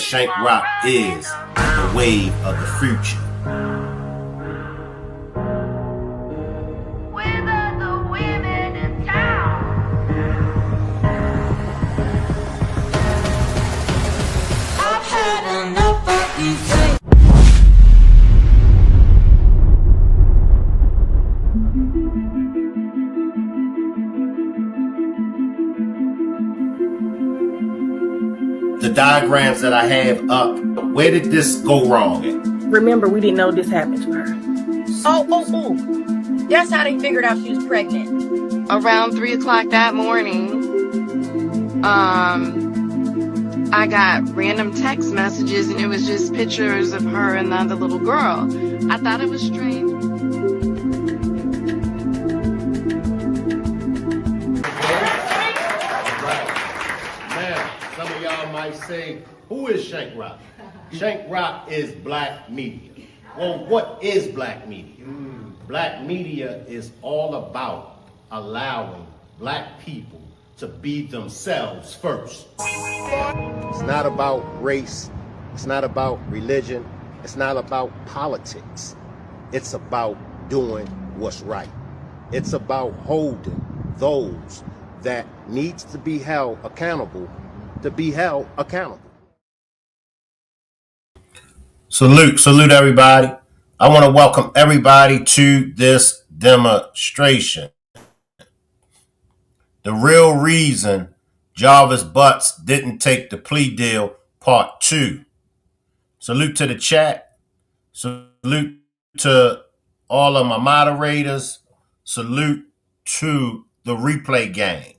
Shank Rock is the wave of the future. The diagrams that I have up, where did this go wrong at? Remember, we didn't know this happened to her. Oh. That's how they figured out she was pregnant. Around 3 o'clock that morning, I got random text messages and it was just pictures of her and the other little girl. I thought it was strange. Some of y'all might say, who is Shank Rock? Shank Rock is black media. Well, what is black media? Black media is all about allowing black people to be themselves first. It's not about race. It's not about religion. It's not about politics. It's about doing what's right. It's about holding those that needs to be held accountable to be held accountable. Salute everybody. I want to welcome everybody to this demonstration. The real reason Jarvis Butts didn't take the plea deal, part 2. Salute to the chat. Salute to all of my moderators. Salute to the replay gang.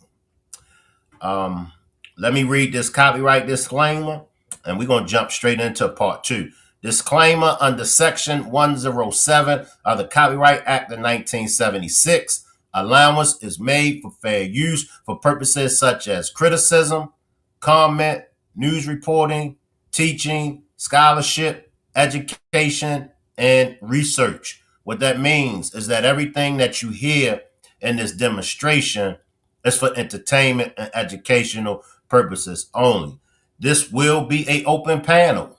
Let me read this copyright disclaimer, and we're going to jump straight into part 2. Disclaimer under Section 107 of the Copyright Act of 1976. Allowance is made for fair use for purposes such as criticism, comment, news reporting, teaching, scholarship, education, and research. What that means is that everything that you hear in this demonstration is for entertainment and educational purposes only. This will be an open panel.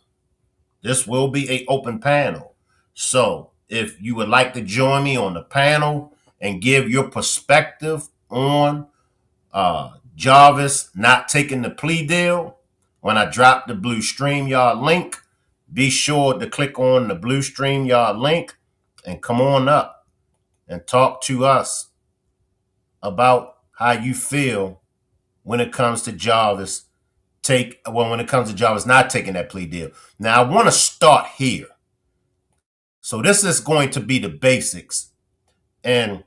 So if you would like to join me on the panel and give your perspective on Jarvis not taking the plea deal, when I drop the blue StreamYard link, be sure to click on the blue StreamYard link and come on up and talk to us about how you feel when it comes to Jarvis not taking that plea deal. Now, I want to start here. So this is going to be the basics. And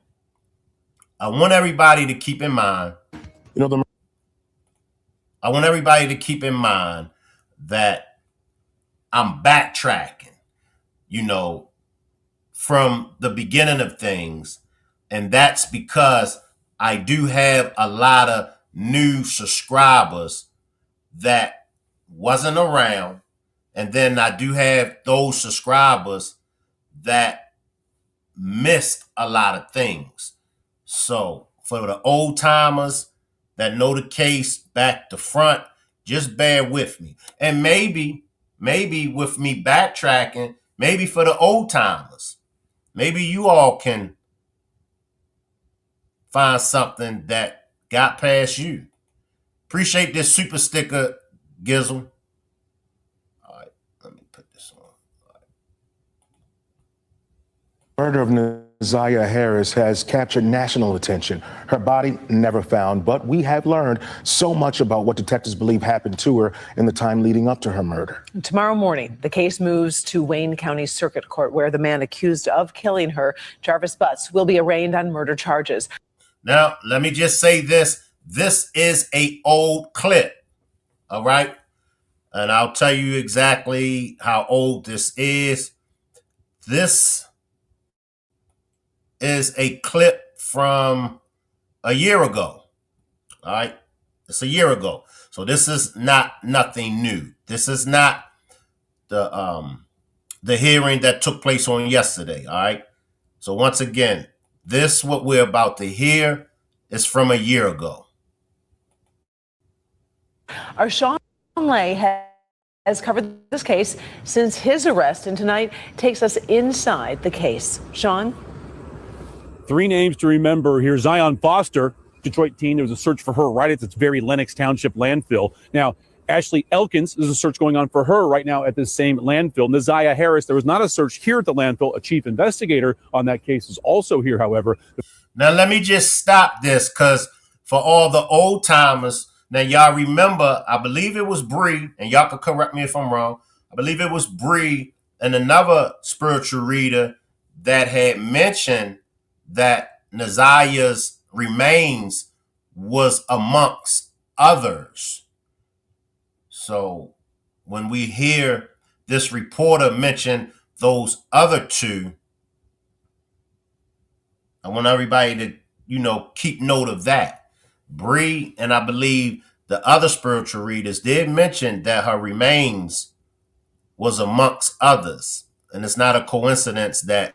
I want everybody to keep in mind, that I'm backtracking, from the beginning of things. And that's because I do have a lot of new subscribers that wasn't around. And then I do have those subscribers that missed a lot of things. So for the old timers that know the case back to front, just bear with me. And maybe with me backtracking, maybe for the old timers, maybe you all can find something that got past you. Appreciate this super sticker, Gizzle. All right, let me put this on. Murder of Naziah Harris has captured national attention. Her body never found, but we have learned so much about what detectives believe happened to her in the time leading up to her murder. Tomorrow morning, the case moves to Wayne County Circuit Court, where the man accused of killing her, Jarvis Butts, will be arraigned on murder charges. Now, let me just say this. This is an old clip, all right? And I'll tell you exactly how old this is. This is a clip from a year ago, all right? It's a year ago. So this is not nothing new. This is not the hearing that took place on yesterday, all right? So once again, this what we're about to hear is from a year ago. Our Sean Lay has covered this case since his arrest, and tonight takes us inside the case. Sean? 3 names to remember here. Zion Foster, Detroit teen. There was a search for her right at its very Lenox Township landfill. Now, Ashley Elkins, there's a search going on for her right now at this same landfill. Neziah Harris, there was not a search here at the landfill. A chief investigator on that case is also here, however. Now, let me just stop this, because for all the old timers, now y'all remember, I believe it was Bree, and y'all can correct me if I'm wrong. I believe it was Bree and another spiritual reader that had mentioned that Neziah's remains was amongst others. So when we hear this reporter mention those other 2, I want everybody to, keep note of that. Bree and I believe the other spiritual readers did mention that her remains was amongst others. And it's not a coincidence that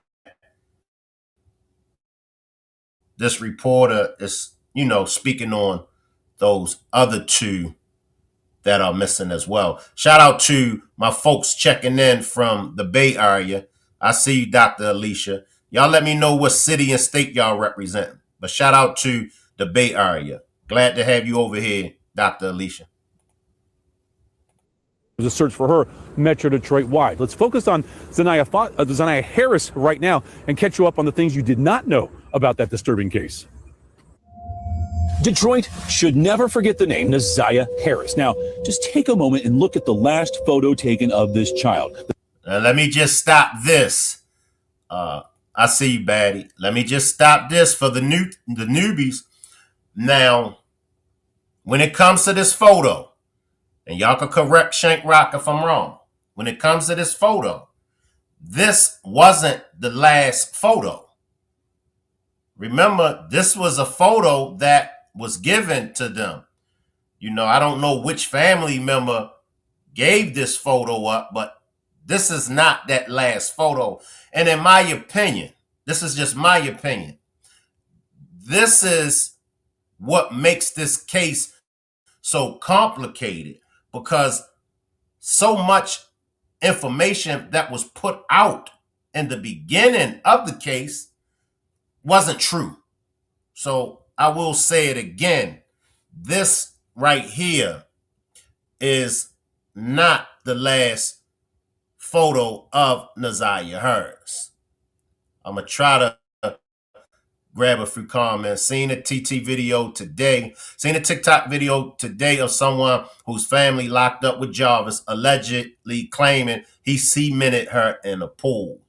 this reporter is, speaking on those other 2 that are missing as well. Shout out to my folks checking in from the Bay Area. I see you, Dr. Alicia. Y'all let me know what city and state y'all represent. But shout out to the Bay Area. Glad to have you over here, Dr. Alicia. There's a search for her Metro Detroit wide. Let's focus on Zenaia Harris right now and catch you up on the things you did not know about that disturbing case. Detroit should never forget the name Neziah Harris. Now, just take a moment and look at the last photo taken of this child. Now, let me just stop this. I see you, Batty. Let me just stop this for the newbies. Now, when it comes to this photo, and y'all can correct Shank Rock if I'm wrong. When it comes to this photo, this wasn't the last photo. Remember, this was a photo that was given to them. I don't know which family member gave this photo up, but this is not that last photo. And in my opinion, this is just my opinion, this is what makes this case so complicated, because so much information that was put out in the beginning of the case wasn't true. So I will say it again. This right here is not the last photo of Neziah Harris. I'm going to try to grab a few comments. Seen a TikTok video today of someone whose family locked up with Jarvis, allegedly claiming he cemented her in a pool.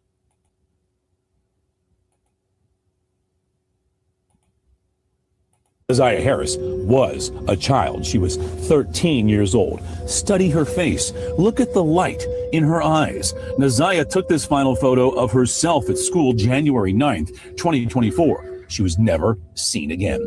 Neziah Harris was a child. She was 13 years old. Study her face. Look at the light in her eyes. Neziah took this final photo of herself at school January 9th, 2024. She was never seen again.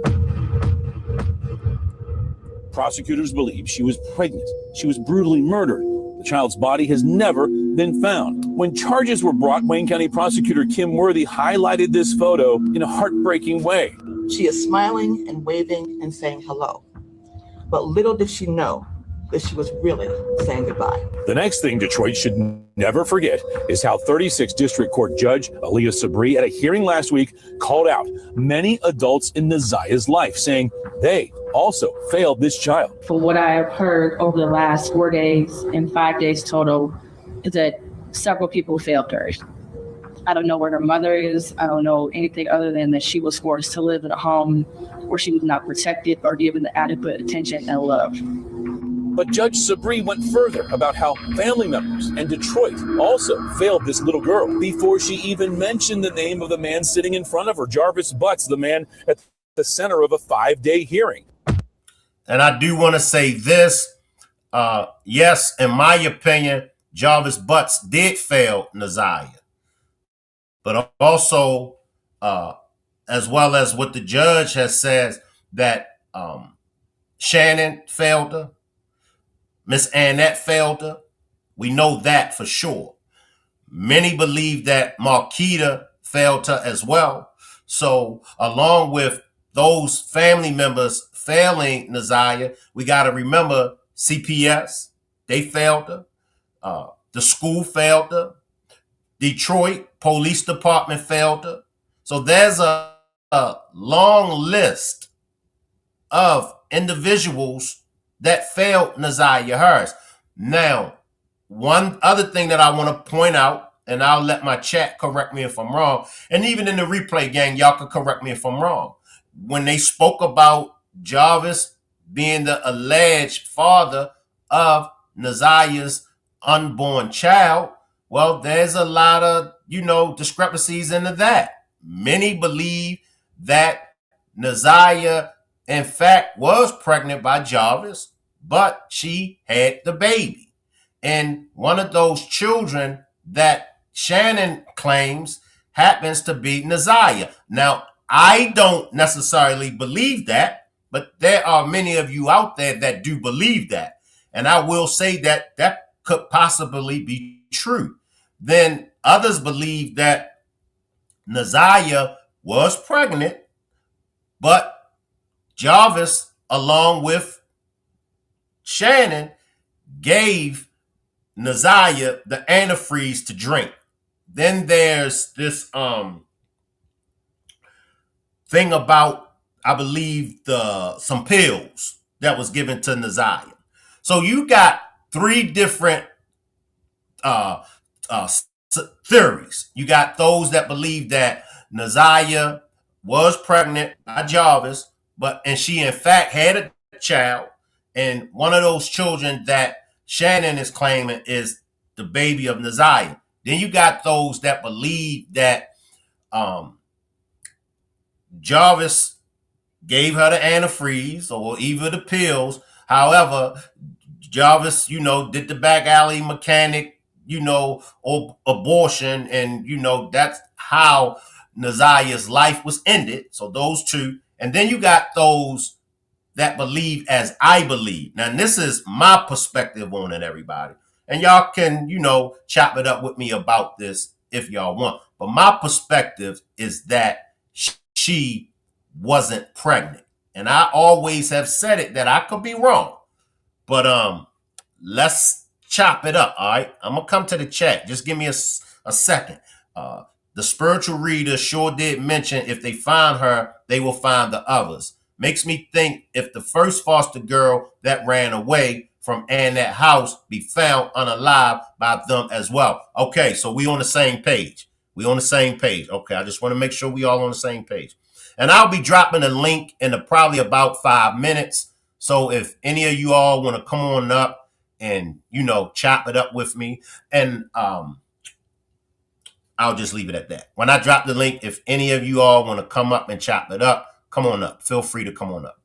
Prosecutors believe she was pregnant. She was brutally murdered. The child's body has never been found. When charges were brought, Wayne County Prosecutor Kim Worthy highlighted this photo in a heartbreaking way. She is smiling and waving and saying hello. But little did she know that she was really saying goodbye. The next thing Detroit should never forget is how 36th District Court Judge Aaliyah Sabri at a hearing last week called out many adults in Neziah's life, saying they also failed this child. From what I have heard over the last 4 days and 5 days total, is that several people failed her. I don't know where her mother is. I don't know anything other than that she was forced to live in a home where she was not protected or given the adequate attention and love. But Judge Sabri went further about how family members and Detroit also failed this little girl before she even mentioned the name of the man sitting in front of her, Jarvis Butts, the man at the center of a 5-day hearing. And I do want to say this. Yes, in my opinion, Jarvis Butts did fail Neziah. But also, as well as what the judge has said, that Shannon failed her. Miss Annette failed her. We know that for sure. Many believe that Marquita failed her as well. So along with those family members failing Neziah, we got to remember CPS, they failed her. The school failed her. Detroit Police Department failed her. So there's a long list of individuals that failed Nazaria Harris. Now, one other thing that I want to point out, and I'll let my chat correct me if I'm wrong, and even in the replay gang, y'all can correct me if I'm wrong. When they spoke about Jarvis being the alleged father of Nazaria's unborn child, well, there's a lot of, discrepancies into that. Many believe that Nazaria, in fact, was pregnant by Jarvis, but she had the baby. And one of those children that Shannon claims happens to be Nazaria. Now, I don't necessarily believe that, but there are many of you out there that do believe that. And I will say that that could possibly be true. Then others believe that Nazaria was pregnant, but Jarvis, along with Shannon, gave Nazaria the antifreeze to drink. Then there's this thing about, I believe, some pills that was given to Nazaria. So you got three different theories. You got those that believe that Nazaria was pregnant by Jarvis, and she in fact had a child, and one of those children that Shannon is claiming is the baby of Nazaria. Then you got those that believe that Jarvis gave her the antifreeze or even the pills. However, Jarvis, did the back alley mechanic, or abortion, and that's how Nazaria's life was ended. So those two, and then you got those that believe as I believe. Now, this is my perspective on it, everybody. And y'all can, chop it up with me about this if y'all want. But my perspective is that she wasn't pregnant. And I always have said it that I could be wrong. But let's chop it up, all right? I'm going to come to the chat. Just give me a second. The spiritual reader sure did mention if they find her, they will find the others. Makes me think if the first foster girl that ran away from Annette House be found unalive by them as well. Okay, so we on the same page. Okay, I just want to make sure we all on the same page. And I'll be dropping a link in probably about 5 minutes. So if any of you all want to come on up and, chop it up with me, and I'll just leave it at that. When I drop the link, if any of you all want to come up and chop it up, come on up. Feel free to come on up.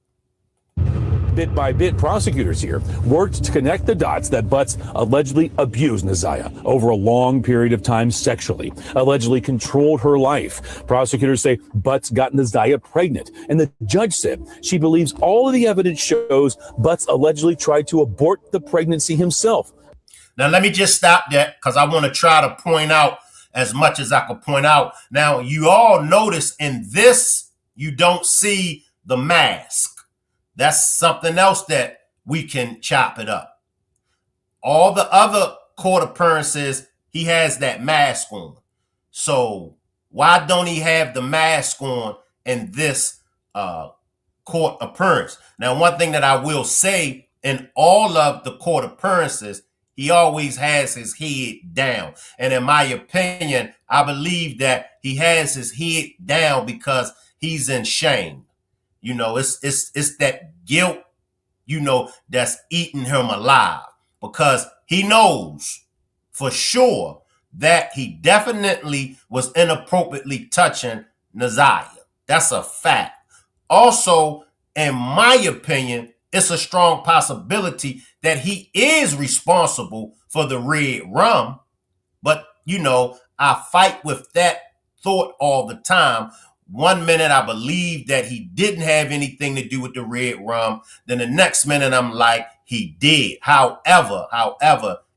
Bit by bit, prosecutors here worked to connect the dots that Butts allegedly abused Nazaria over a long period of time sexually, allegedly controlled her life. Prosecutors say Butts got Nazaria pregnant, and the judge said she believes all of the evidence shows Butts allegedly tried to abort the pregnancy himself. Now, let me just stop that because I want to try to point out as much as I could point out. Now, you all notice in this, you don't see the mask. That's something else that we can chop it up. All the other court appearances, he has that mask on. So why don't he have the mask on in this court appearance? Now, one thing that I will say, in all of the court appearances, he always has his head down. And in my opinion, I believe that he has his head down because he's in shame. It's that guilt, that's eating him alive, because he knows for sure that he definitely was inappropriately touching Nazaria. That's a fact. Also, in my opinion, it's a strong possibility that he is responsible for the red rum. But, I fight with that thought all the time. One minute I believe that he didn't have anything to do with the red rum. Then the next minute I'm like, he did. However,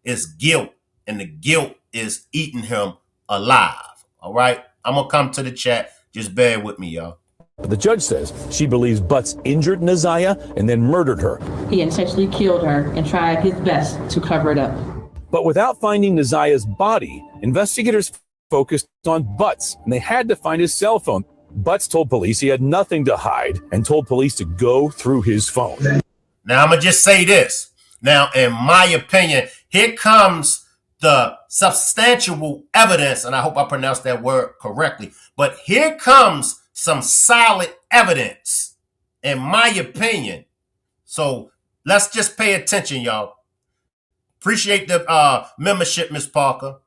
it's guilt, and the guilt is eating him alive. All right. I'm going to come to the chat. Just bear with me, y'all. The judge says she believes Butts injured Nazaria and then murdered her. He intentionally killed her and tried his best to cover it up. But without finding Naziah's body, investigators focused on Butts, and they had to find his cell phone. Butts told police he had nothing to hide and told police to go through his phone. Now, I'm going to just say this. Now, in my opinion, here comes the substantial evidence, and I hope I pronounced that word correctly, but here comes some solid evidence, in my opinion. So let's just pay attention, y'all. Appreciate the membership, Miss Parker.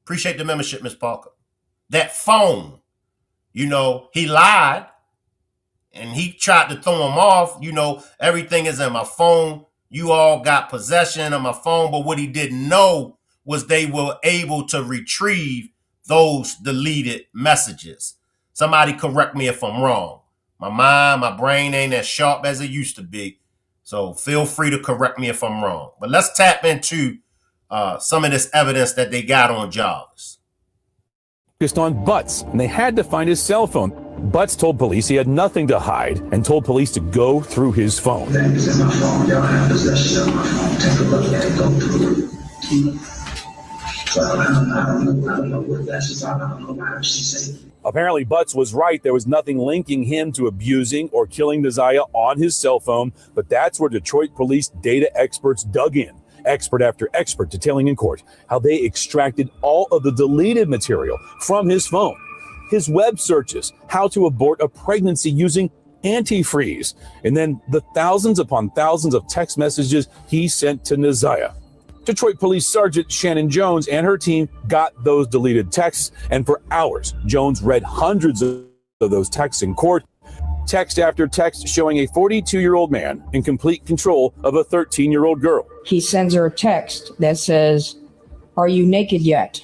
Appreciate the membership, Miss Parker. That phone, he lied and he tried to throw him off. Everything is in my phone. You all got possession of my phone. But what he didn't know was they were able to retrieve those deleted messages. Somebody correct me if I'm wrong. My mind, my brain ain't as sharp as it used to be. So feel free to correct me if I'm wrong. But let's tap into some of this evidence that they got on Jarvis. Focused on Butts, and they had to find his cell phone. Butts told police he had nothing to hide and told police to go through his phone. It's in my phone. Y'all have possession of my phone. Take a look at it. Go through it. So I don't know what that's just. I don't know why she said. Apparently, Butts was right. There was nothing linking him to abusing or killing Naziah on his cell phone, but that's where Detroit police data experts dug in. Expert after expert detailing in court how they extracted all of the deleted material from his phone, his web searches, how to abort a pregnancy using antifreeze, and then the thousands upon thousands of text messages he sent to Naziah. Detroit Police Sergeant Shannon Jones and her team got those deleted texts, and for hours, Jones read hundreds of those texts in court. Text after text showing a 42-year-old man in complete control of a 13-year-old girl. He sends her a text that says, "Are you naked yet?"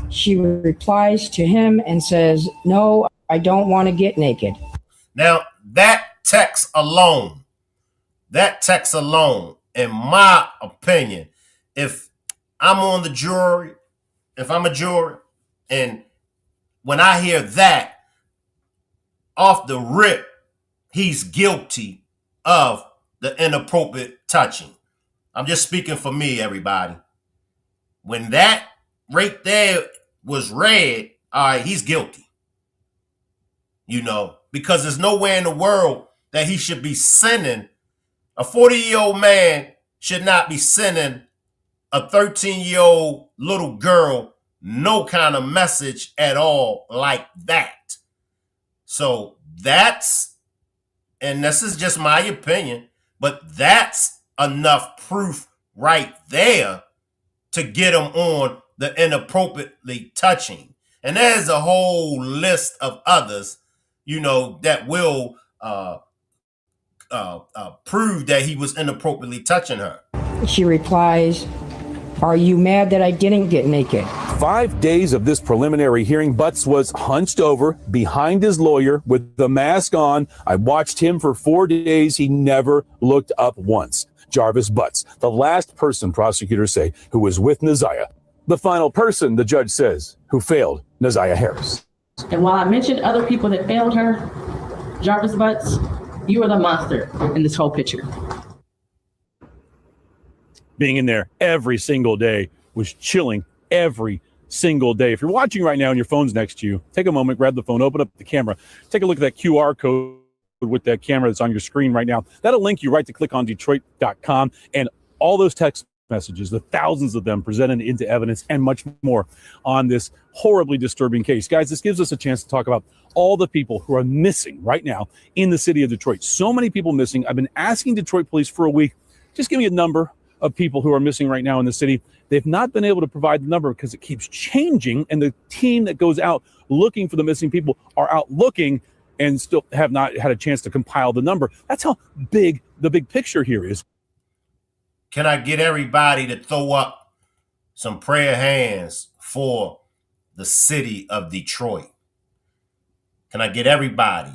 She replies to him and says, "No, I don't want to get naked." Now, that text alone, in my opinion, if I'm on the jury, if I'm a juror, and when I hear that, off the rip, he's guilty of the inappropriate touching. I'm just speaking for me, everybody. When that right there was read, all right, he's guilty. Because there's nowhere in the world that he should be sending. A 40-year-old man should not be sending a 13-year-old little girl no kind of message at all like that. So and this is just my opinion, but that's enough proof right there to get him on the inappropriately touching. And there's a whole list of others, that will prove that he was inappropriately touching her. She replies, "Are you mad that I didn't get naked?" 5 days of this preliminary hearing, Butts was hunched over behind his lawyer with the mask on. I watched him for 4 days. He never looked up once. Jarvis Butts, the last person prosecutors say who was with Naziah. The final person, the judge says, who failed Naziah Harris. And while I mentioned other people that failed her, Jarvis Butts, you are the monster in this whole picture. Being in there every single day was chilling every single day. If you're watching right now and your phone's next to you, take a moment, grab the phone, open up the camera, take a look at that QR code with that camera that's on your screen right now. That'll link you right to clickondetroit.com, and all those text messages, the thousands of them presented into evidence and much more on this horribly disturbing case. Guys, this gives us a chance to talk about all the people who are missing right now in the city of Detroit. So many people missing. I've been asking Detroit police for a week, just give me a number of people who are missing right now in the city. They've not been able to provide the number because it keeps changing, and the team that goes out looking for the missing people are out looking and still have not had a chance to compile the number. That's how big the big picture here is. Can I get everybody to throw up some prayer hands for the city of Detroit? Can I get everybody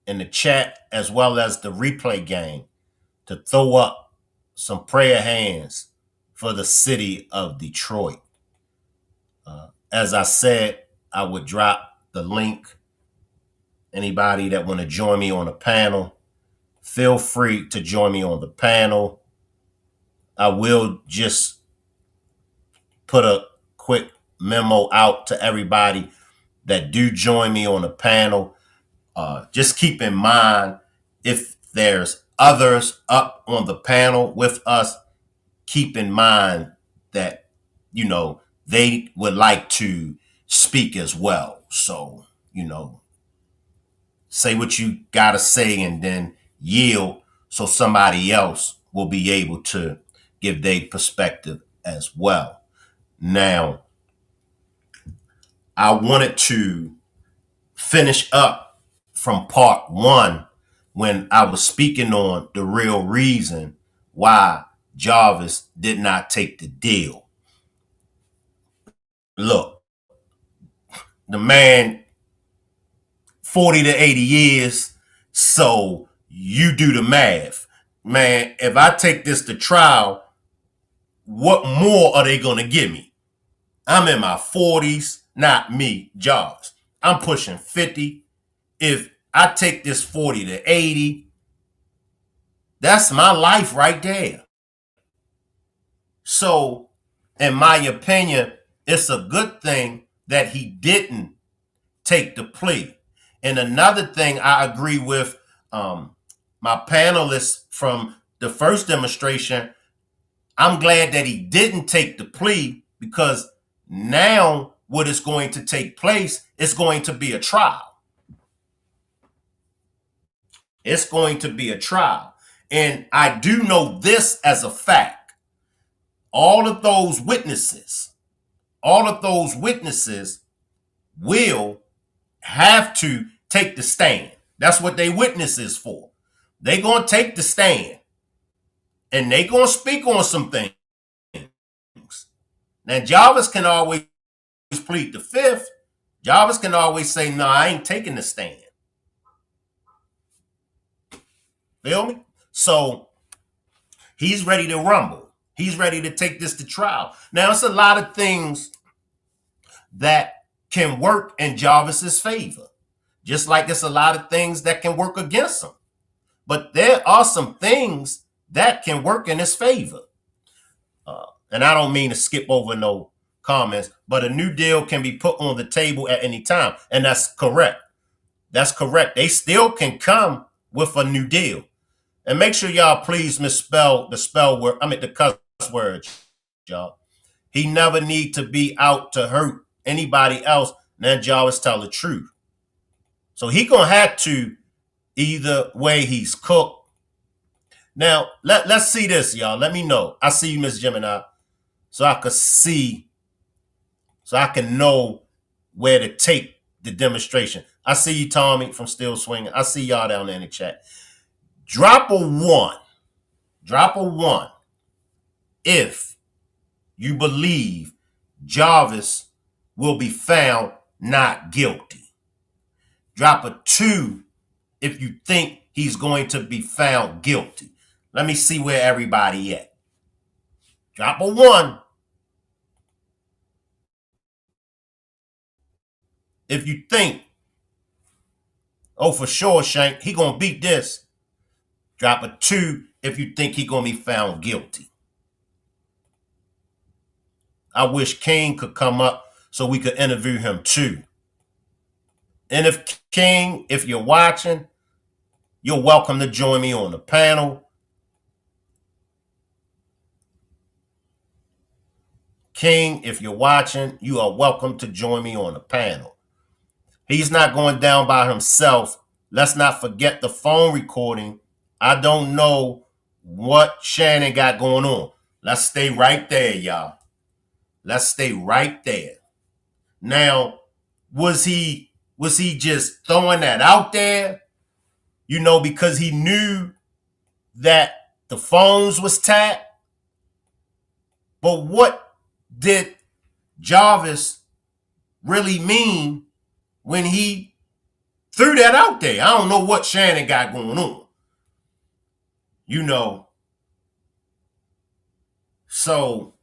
in the chat as well as the replay game to throw up some prayer hands for the city of Detroit? As I said, I would drop the link. Anybody that want to join me on the panel, feel free to join me on the panel. I will just put a quick memo out to everybody that do join me on the panel. Just keep in mind, if there's others up on the panel with us, keep in mind that, they would like to speak as well. So, say what you got to say and then yield so somebody else will be able to give their perspective as well. Now, I wanted to finish up from part one when I was speaking on the real reason why Jarvis did not take the deal. Look, the man, 40 to 80 years, so you do the math. Man, if I take this to trial, what more are they going to give me? I'm in my 40s, not me, Jarvis. I'm pushing 50. If I take this 40 to 80, that's my life right there. So, in my opinion, it's a good thing that he didn't take the plea. And another thing I agree with my panelists from the first demonstration, I'm glad that he didn't take the plea, because now what is going to take place is going to be a trial. It's going to be a trial. And I do know this as a fact. All of those witnesses will have to take the stand. That's what they witnesses for. They going to take the stand and they going to speak on some things. Now, Jarvis can always plead the fifth. Jarvis can always say, no, I ain't taking the stand. Feel me? So he's ready to rumble. He's ready to take this to trial. Now, it's a lot of things that can work in Jarvis's favor, just like it's a lot of things that can work against him. But there are some things that can work in his favor. And I don't mean to skip over no comments, but a new deal can be put on the table at any time. And that's correct. That's correct. They still can come with a new deal. And make sure y'all please misspell the spell word. The cuss words, y'all. He never need to be out to hurt anybody else. Then Jarvis tell the truth. So he gonna have to, either way he's cooked. Now, let's see this, y'all. Let me know. I see you, Miss Gemini. So I could see, so I can know where to take the demonstration. I see you, Tommy, from Still Swinging. I see y'all down there in the chat. Drop a one if you believe Jarvis will be found not guilty. Drop a 2 if you think he's going to be found guilty. Let me see where everybody at. Drop a 1 if you think, oh, for sure, Shank, he gonna beat this. Drop a 2 if you think he gonna be found guilty. I wish King could come up so we could interview him too. And if King, if you're watching, you're welcome to join me on the panel. King, if you're watching, you are welcome to join me on the panel. He's not going down by himself. Let's not forget the phone recording. I don't know what Shannon got going on. Let's stay right there, y'all. Let's stay right there. Now, was he just throwing that out there? Because he knew that the phones was tapped? But what did Jarvis really mean when he threw that out there? I don't know what Shannon got going on. So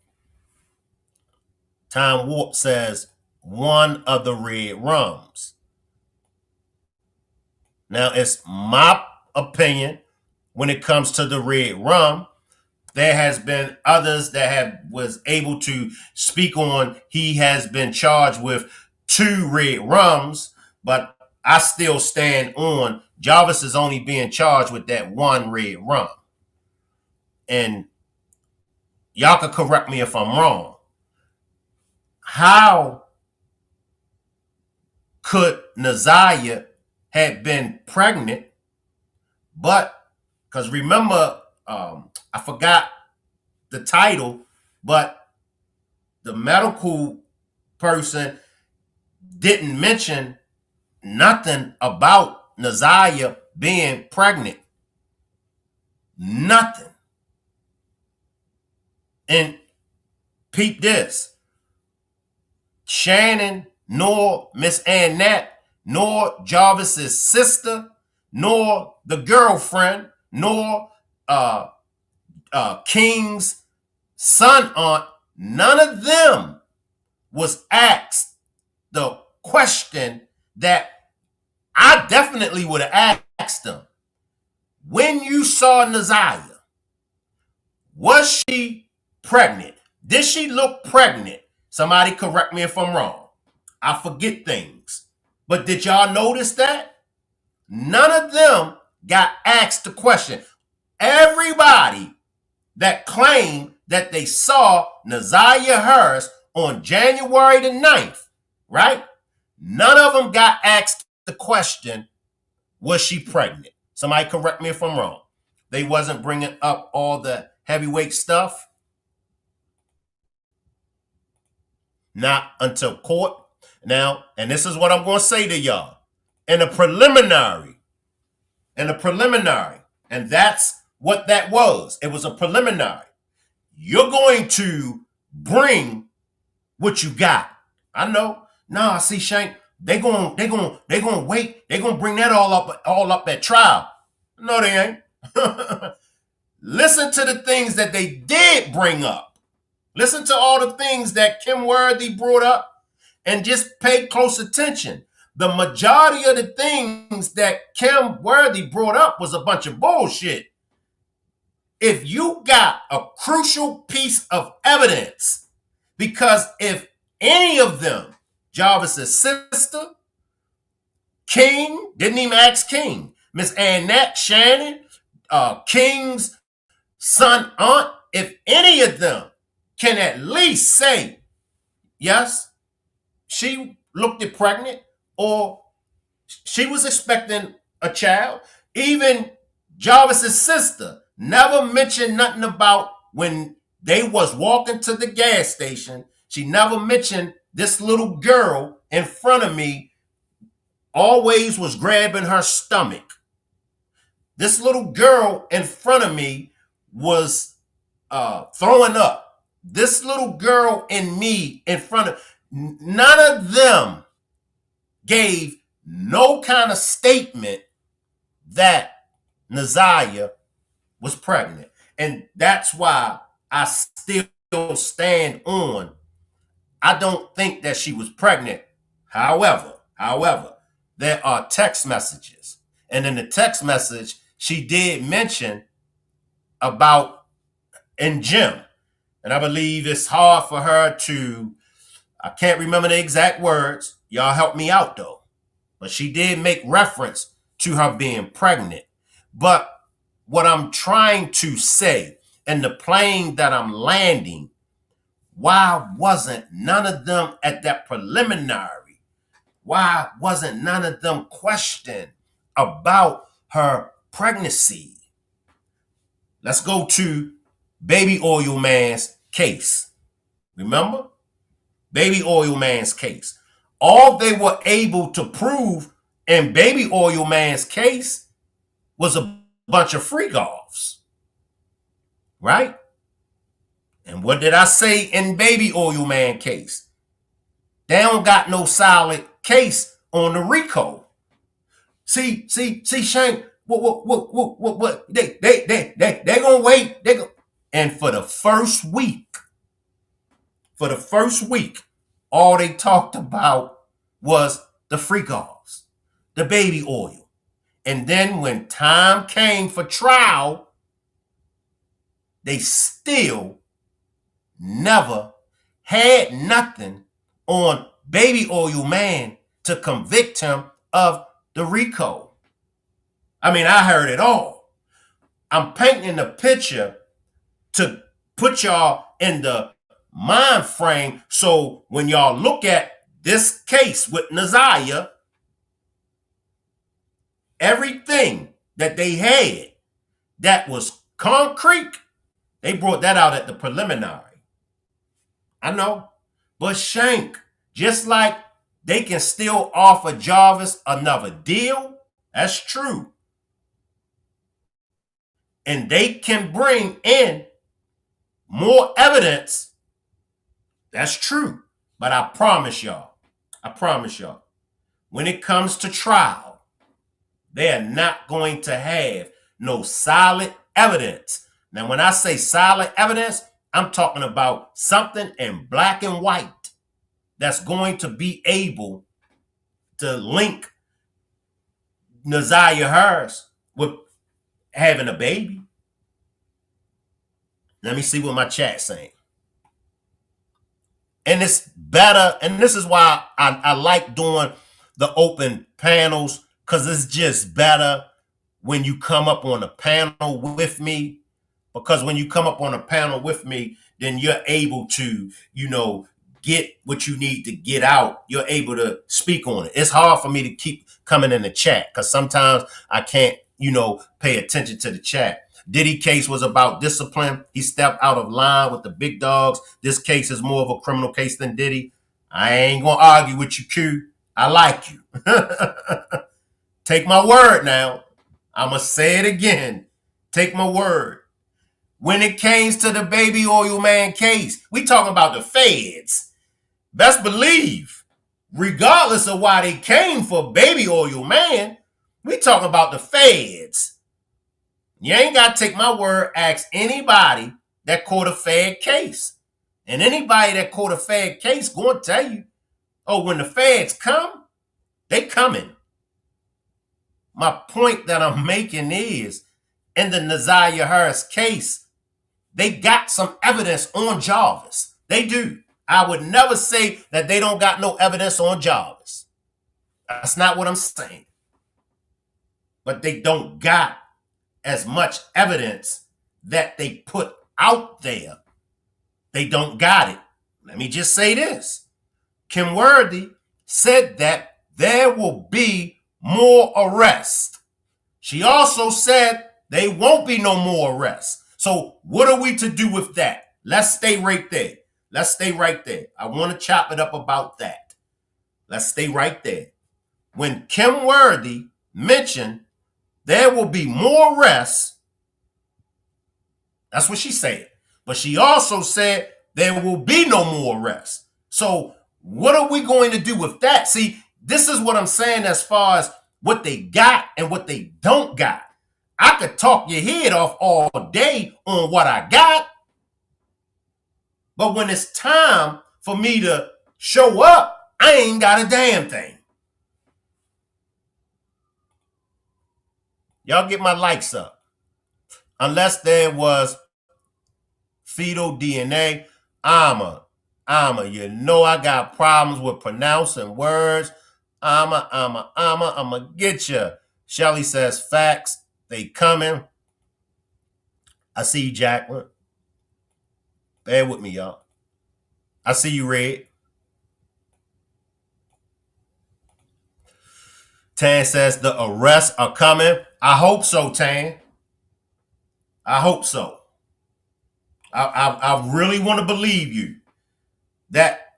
Time Warp says one of the red rums. Now, it's my opinion when it comes to the red rum. There has been others that was able to speak on. He has been charged with 2 red rums, but I still stand on Jarvis is only being charged with that 1 red rum. And y'all can correct me if I'm wrong. How could Naziah had been pregnant, but because remember, I forgot the title, but the medical person didn't mention nothing about Naziah being pregnant. Nothing. And peep this. Shannon, nor Miss Annette, nor Jarvis's sister, nor the girlfriend, nor King's son aunt, none of them was asked the question that I definitely would have asked them. When you saw Naziah, was she pregnant? Did she look pregnant? Somebody correct me if I'm wrong. I forget things. But did y'all notice that? None of them got asked the question. Everybody that claimed that they saw Naziah Harris on January the 9th, right? None of them got asked the question, was she pregnant? Somebody correct me if I'm wrong. They wasn't bringing up all the heavyweight stuff. Not until court. Now, and this is what I'm going to say to y'all. In a preliminary, and that's what that was. It was a preliminary. You're going to bring what you got. I know. Nah, see, Shank, they gonna wait. They gonna bring that all up at trial. No, they ain't. Listen to the things that they did bring up. Listen to all the things that Kim Worthy brought up and just pay close attention. The majority of the things that Kim Worthy brought up was a bunch of bullshit. If you got a crucial piece of evidence, because if any of them, Jarvis's sister, King, didn't even ask King, Miss Annette, Shannon, King's son, aunt, if any of them can at least say, yes, she looked it pregnant, or she was expecting a child. Even Jarvis's sister never mentioned nothing about when they was walking to the gas station. She never mentioned this little girl in front of me always was grabbing her stomach. This little girl in front of me was throwing up. This little girl and me in front of, none of them gave no kind of statement that Naziah was pregnant. And that's why I still stand on, I don't think that she was pregnant. However, there are text messages. And in the text message, she did mention about in gym. And I believe it's hard for her to, I can't remember the exact words. Y'all help me out though. But she did make reference to her being pregnant. But what I'm trying to say, and the plane that I'm landing, why wasn't none of them at that preliminary? Why wasn't none of them questioned about her pregnancy? Let's go to Baby Oil Man's case. Remember? Baby Oil Man's case. All they were able to prove in Baby Oil Man's case was a bunch of freak offs. Right? And what did I say in Baby Oil Man case? They don't got no solid case on the RICO. See, Shane, what? They gonna wait. And for the first week, all they talked about was the freak offs, the baby oil. And then when time came for trial, they still never had nothing on Baby Oil Man to convict him of the RICO. I mean, I heard it all. I'm painting a picture to put y'all in the mind frame so when y'all look at this case with Naziah, everything that they had that was concrete, they brought that out at the preliminary. I know. But Shank, just like they can still offer Jarvis another deal, that's true. And they can bring in more evidence, that's true. But I promise y'all, when it comes to trial, they're not going to have no solid evidence. Now, when I say solid evidence, I'm talking about something in black and white that's going to be able to link Naziah Harris with having a baby. Let me see what my chat's saying. And it's better, and this is why I like doing the open panels, because it's just better when you come up on a panel with me. Because when you come up on a panel with me, then you're able to, get what you need to get out. You're able to speak on it. It's hard for me to keep coming in the chat because sometimes I can't, pay attention to the chat. Diddy case was about discipline. He stepped out of line with the big dogs. This case is more of a criminal case than Diddy. I ain't going to argue with you, Q. I like you. Take my word now. I'm going to say it again. Take my word. When it came to the Baby Oil Man case, we talking about the feds. Best believe, regardless of why they came for Baby Oil Man, we talking about the feds. You ain't got to take my word. Ask anybody that caught a Fed case. And anybody that caught a Fed case going to tell you, oh, when the feds come, they coming. My point that I'm making is, in the Naziah Harris case, they got some evidence on Jarvis. They do. I would never say that they don't got no evidence on Jarvis. That's not what I'm saying. But they don't got as much evidence that they put out there. They don't got it. Let me just say this. Kim Worthy said that there will be more arrests. She also said there won't be no more arrests. So what are we to do with that? Let's stay right there. I want to chop it up about that. Let's stay right there. When Kim Worthy mentioned there will be more arrests, that's what she said. But she also said there will be no more arrests. So what are we going to do with that? See, this is what I'm saying as far as what they got and what they don't got. I could talk your head off all day on what I got. But when it's time for me to show up, I ain't got a damn thing. Y'all get my likes up. Unless there was fetal DNA, I got problems with pronouncing words. I'ma get you. Shelly says facts. They coming. I see you, Jacqueline. Bear with me, y'all. I see you, Red. Tan says the arrests are coming. I hope so, Tan. I hope so. I really want to believe you that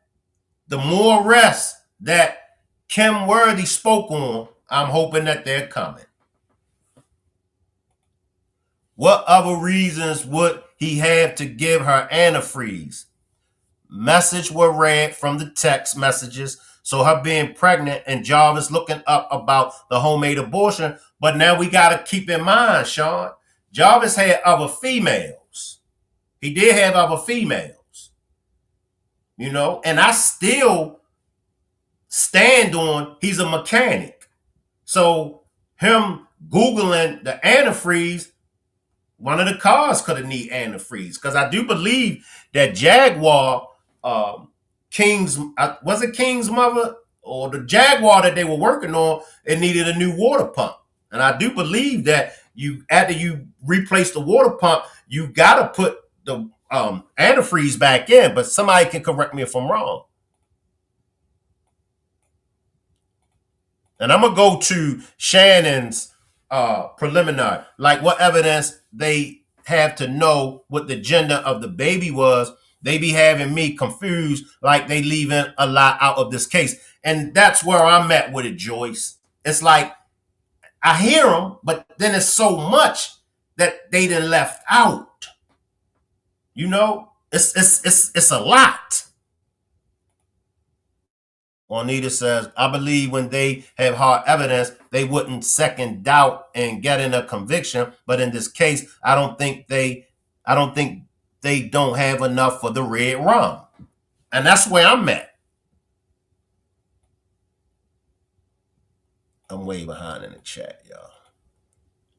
the more arrests that Kim Worthy spoke on, I'm hoping that they're coming. What other reasons would he have to give her antifreeze? Message were read from the text messages. So her being pregnant and Jarvis looking up about the homemade abortion. But now we got to keep in mind, Sean, Jarvis had other females. He did have other females. And I still stand on he's a mechanic. So him Googling the antifreeze one of the cars could have need antifreeze, because I do believe that Jaguar, King's, was it King's mother or the Jaguar that they were working on, it needed a new water pump. And I do believe that after you replace the water pump, you got to put the antifreeze back in. But somebody can correct me if I'm wrong. And I'm gonna go to Shannon's preliminary, like what evidence they have to know what the gender of the baby was. They be having me confused, like they leaving a lot out of this case. And that's where I'm at with it, Joyce. It's like I hear them, but then it's so much that they done left out. You know, it's a lot. Juanita says, I believe when they have hard evidence, they wouldn't second doubt and get in a conviction. But in this case, I don't think they don't have enough for the red rum. And that's where I'm at. I'm way behind in the chat, y'all.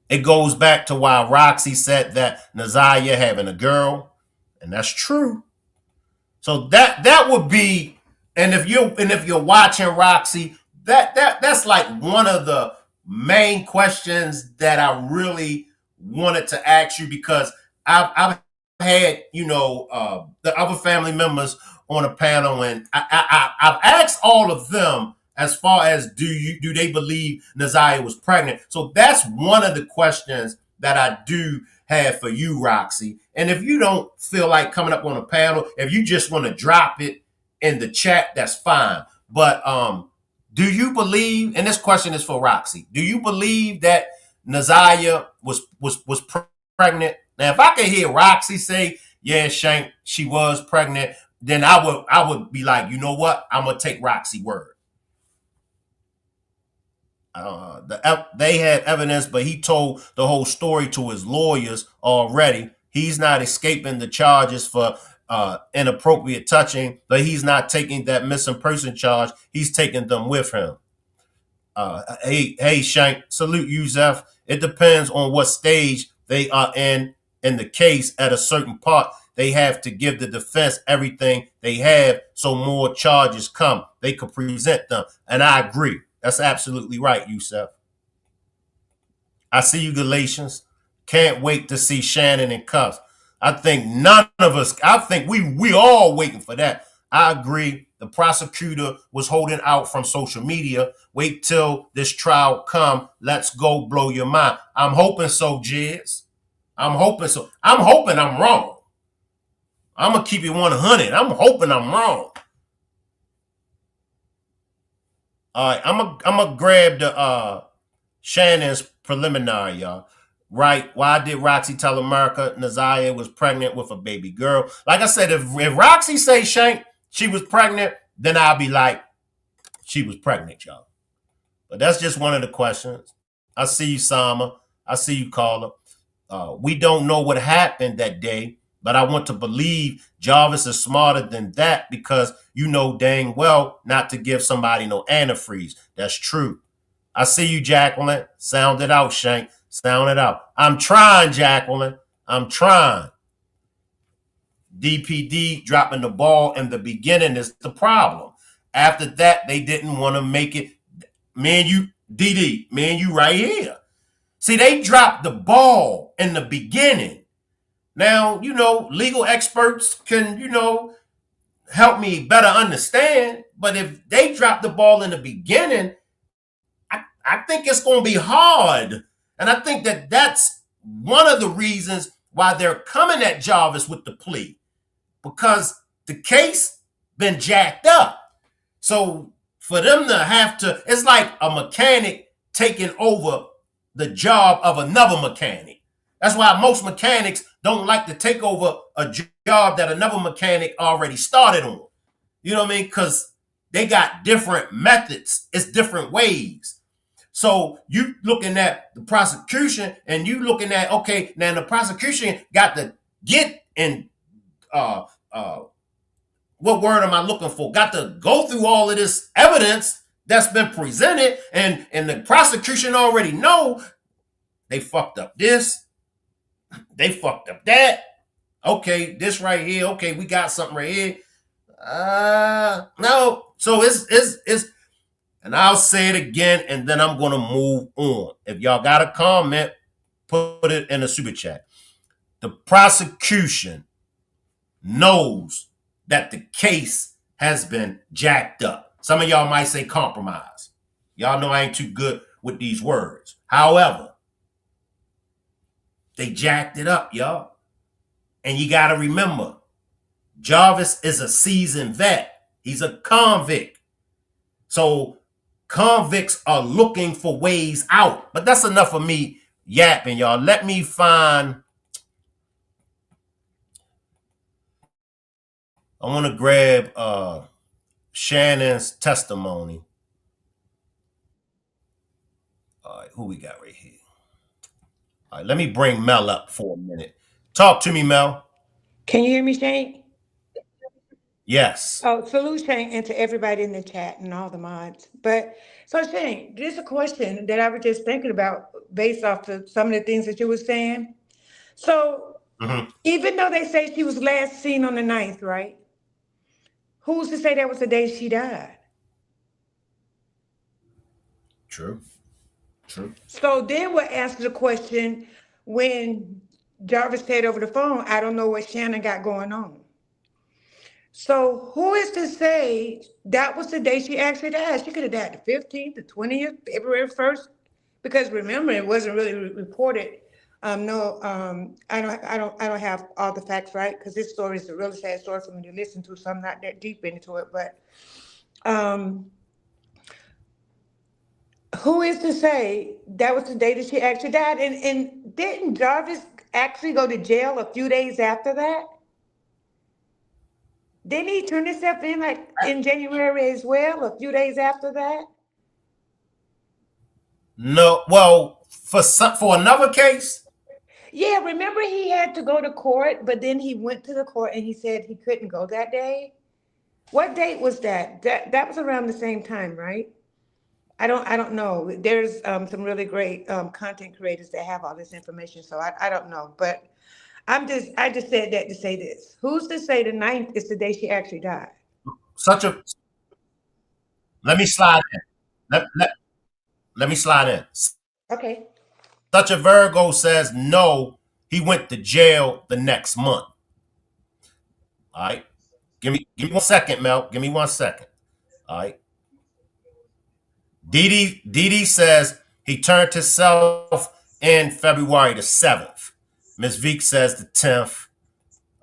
It goes back to why Roxy said that Naziah having a girl, and that's true. So that would be, and if you're watching Roxy, that's like one of the main questions that I really wanted to ask you, because I've had, the other family members on a panel, and I've asked all of them as far as do they believe Naziah was pregnant. So that's one of the questions that I do have for you, Roxy. And if you don't feel like coming up on a panel, if you just want to drop it in the chat, that's fine. But do you believe, and this question is for Roxy, do you believe that Naziah was pregnant? Now, if I could hear Roxy say, yeah, Shank, she was pregnant, then I would be like, you know what? I'm gonna take Roxy's word. They had evidence, but he told the whole story to his lawyers already. He's not escaping the charges for inappropriate touching, but he's not taking that missing person charge. He's taking them with him. Hey, Shank, salute you, Zeph. It depends on what stage they are in the case. At a certain part, they have to give the defense everything they have, so more charges come. They could present them, and I agree. That's absolutely right, Yusef. I see you, Galatians. Can't wait to see Shannon in cuffs. I think none of us, I think we all waiting for that. I agree. The prosecutor was holding out from social media. Wait till this trial come. Let's go blow your mind. I'm hoping so, Jizz. I'm hoping so. I'm hoping I'm wrong. I'm going to keep it 100. I'm hoping I'm wrong. All right, I'm gonna grab the Shannon's preliminary, y'all. Right? Why did Roxy tell America Naziah was pregnant with a baby girl? Like I said, if Roxy say Shank she was pregnant, then I'll be like, she was pregnant, y'all. But that's just one of the questions. I see you, Sama. I see you, Carla. We don't know what happened that day, but I want to believe Jarvis is smarter than that, because you know dang well not to give somebody no antifreeze. That's true. I see you, Jacqueline. Sound it out, Shank. Sound it out. I'm trying, Jacqueline. I'm trying. DPD dropping the ball in the beginning is the problem. After that, they didn't want to make it. Man, you, DD, man, you right here. See, they dropped the ball in the beginning. Now, legal experts can, help me better understand. But if they drop the ball in the beginning, I think it's going to be hard. And I think that that's one of the reasons why they're coming at Jarvis with the plea, because the case been jacked up. So for them to have to, it's like a mechanic taking over the job of another mechanic. That's why most mechanics don't like to take over a job that another mechanic already started on. You know what I mean? Because they got different methods. It's different ways. So you looking at the prosecution and you looking at, okay, now the prosecution got to get in, what word am I looking for? Got to go through all of this evidence that's been presented, and the prosecution already know they fucked up this. They fucked up that. Okay, this right here. Okay, we got something right here. No. So it's and I'll say it again, and then I'm gonna move on. If y'all got a comment, put it in the super chat. The prosecution knows that the case has been jacked up. Some of y'all might say compromise. Y'all know I ain't too good with these words. However, they jacked it up, y'all. And you got to remember, Jarvis is a seasoned vet. He's a convict. So convicts are looking for ways out. But that's enough of me yapping, y'all. Let me find. I want to grab Shannon's testimony. All right, who we got right here? All right, let me bring Mel up for a minute. Talk to me, Mel. Can you hear me, Shane? Yes. Oh, salute, Shane, and to everybody in the chat and all the mods. But so, Shane, there's a question that I was just thinking about based off of some of the things that you were saying. So, even though they say she was last seen on the 9th, right? Who's to say that was the day she died? True. So then we'll answer the question when Jarvis said over the phone, I don't know what Shannon got going on. So who is to say that was the day she actually died? She could have died the 15th, the 20th, February 1st, because remember it wasn't really reported. I don't have all the facts right because this story is a really sad story for me to listen to, so I'm not that deep into it. But who is to say that was the day that she actually died? And didn't Jarvis actually go to jail a few days after that? Didn't he turn himself in like in January as well, a few days after that? No, well, for another case. Yeah, remember he had to go to court, but then he went to the court and he said he couldn't go that day. What date was that? That was around the same time, right? I don't know. There's some really great content creators that have all this information, so I don't know. But I just said that to say this. Who's to say the 9th is the day she actually died? Let me slide in. Let me slide in. Okay. Such a Virgo says no, he went to jail the next month. All right. Give me 1 second, Mel. Give me 1 second. All right. Dee says he turned himself in February the 7th. Miss Veek says the 10th.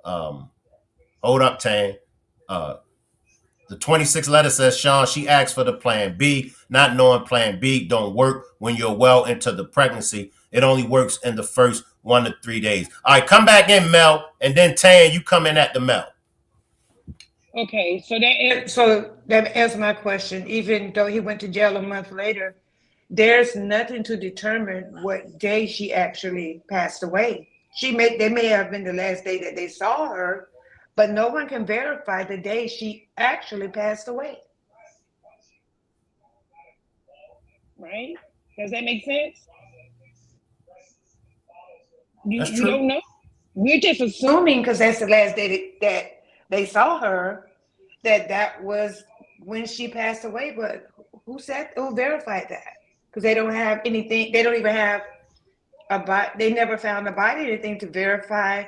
Hold up, Tan. The 26th letter says, Sean, she asked for the plan B, not knowing plan B don't work when you're well into the pregnancy. It only works in the first 1 to 3 days. All right, come back in, Mel, and then Tan, you come in at the Mel. Okay, so that answers my question. Even though he went to jail a month later, there's nothing to determine what day she actually passed away. They may have been the last day that they saw her, but no one can verify the day she actually passed away. Right? Does that make sense? That's We true. don't know. We're just assuming because that's the last day that they saw her, that was when she passed away. But who verified that? Because they don't have anything. They don't even have they never found a body or anything to verify,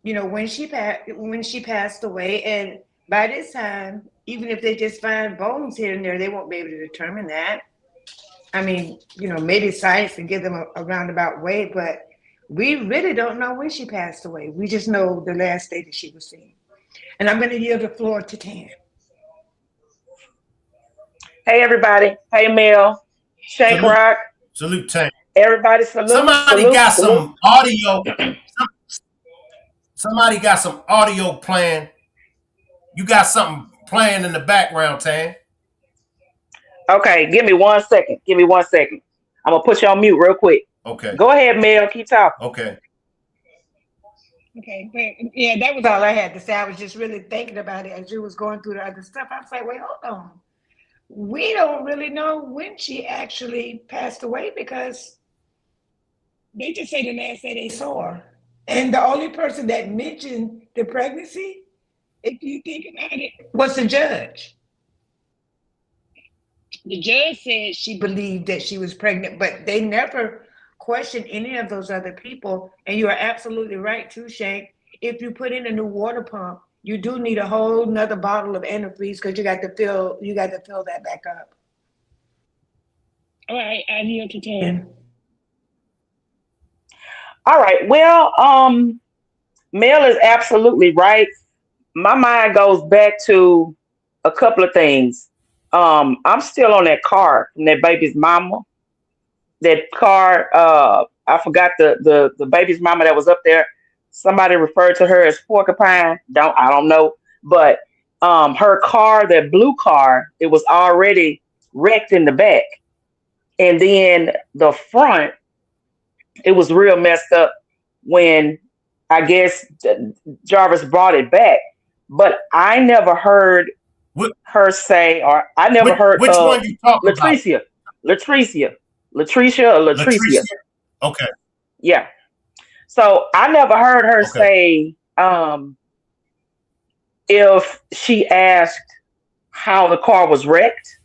when she passed away. And by this time, even if they just find bones here and there, they won't be able to determine that. I mean, maybe science can give them a roundabout way, but we really don't know when she passed away. We just know the last day that she was seen. And I'm going to yield the floor to Tan. Hey, everybody. Hey, Mel. Shank Rock. Salute, Tan. Everybody salute. Somebody got some audio. Somebody got some audio playing. You got something playing in the background, Tan. Okay, give me 1 second. I'm going to put you on mute real quick. Okay. Go ahead, Mel. Keep talking. Okay. Okay, but yeah, that was all I had to say. I was just really thinking about it as you was going through the other stuff. I was like, wait, hold on. We don't really know when she actually passed away because they just say the last day they saw her. And the only person that mentioned the pregnancy, if you think about it, was the judge. The judge said she believed that she was pregnant, but they never questioned any of those other people. And you are absolutely right too, Shank. If you put in a new water pump, you do need a whole nother bottle of antifreeze because you got to fill that back up. All right, I yield to Tan. All right. Well, Mel is absolutely right. My mind goes back to a couple of things. I'm still on that car from that baby's mama. That car, I forgot the baby's mama that was up there. Somebody referred to her as porcupine. I don't know. But her car, that blue car, it was already wrecked in the back. And then the front, it was real messed up when I guess Jarvis brought it back. But I never heard her say, or I never heard which one you talking about? Latricia. Okay. Yeah. So I never heard her say if she asked how the car was wrecked.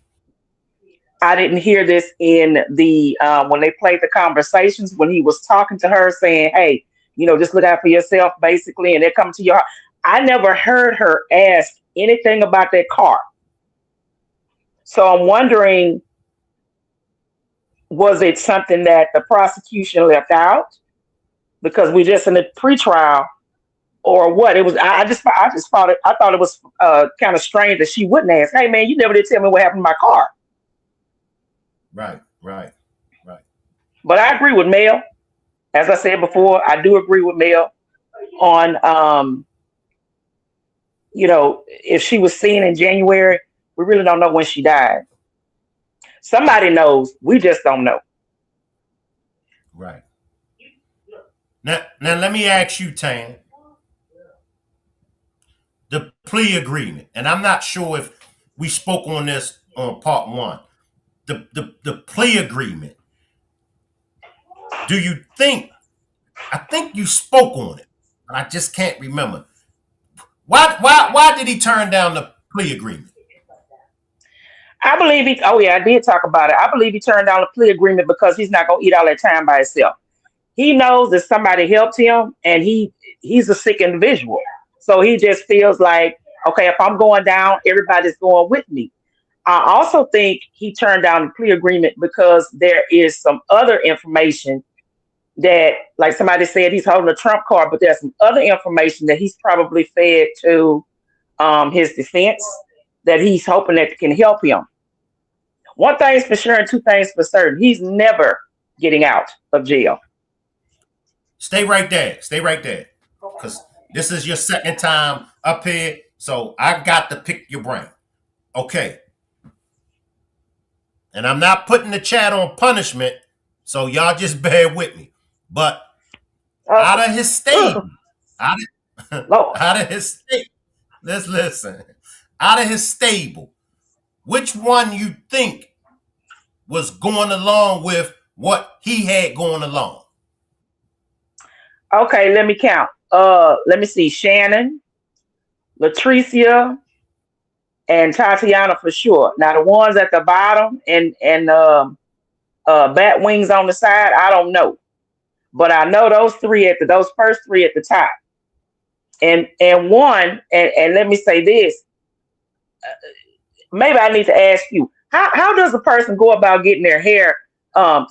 I didn't hear this in the when they played the conversations when he was talking to her saying, hey, just look out for yourself, basically, and they're coming to your heart. I never heard her ask anything about that car. So I'm wondering, was it something that the prosecution left out because we just in the pretrial, or what? It was. I just thought it. I thought it was kind of strange that she wouldn't ask. Hey, man, you never did tell me what happened to my car. Right. But I agree with Mel. As I said before, I do agree with Mel on, if she was seen in January, we really don't know when she died. Somebody knows. We just don't know. Right. Now let me ask you, Tan. The plea agreement, and I'm not sure if we spoke on this on part one. The plea agreement. Do you think? I think you spoke on it, but I just can't remember. Why did he turn down the plea agreement? I believe he. Oh yeah, I did talk about it. I believe he turned down the plea agreement because he's not gonna eat all that time by himself. He knows that somebody helped him, and he's a sick individual. So he just feels like, okay, if I'm going down, everybody's going with me. I also think he turned down the plea agreement because there is some other information that, like somebody said, he's holding a trump card, but there's some other information that he's probably fed to his defense that he's hoping that can help him. One thing's for sure and two things for certain. He's never getting out of jail. Stay right there. Because this is your second time up here, so I got to pick your brain. Okay. And I'm not putting the chat on punishment, so y'all just bear with me. But out of his stable, out of his stable, let's listen. Out of his stable, which one you think was going along with what he had going along? Okay, let me count. Let me see. Shannon, Latricia, and Tatiana for sure. Now the ones at the bottom and bat wings on the side, I don't know, but I know those first three at the top, and one. And let me say this. Maybe I need to ask you, how does a person go about getting their hair,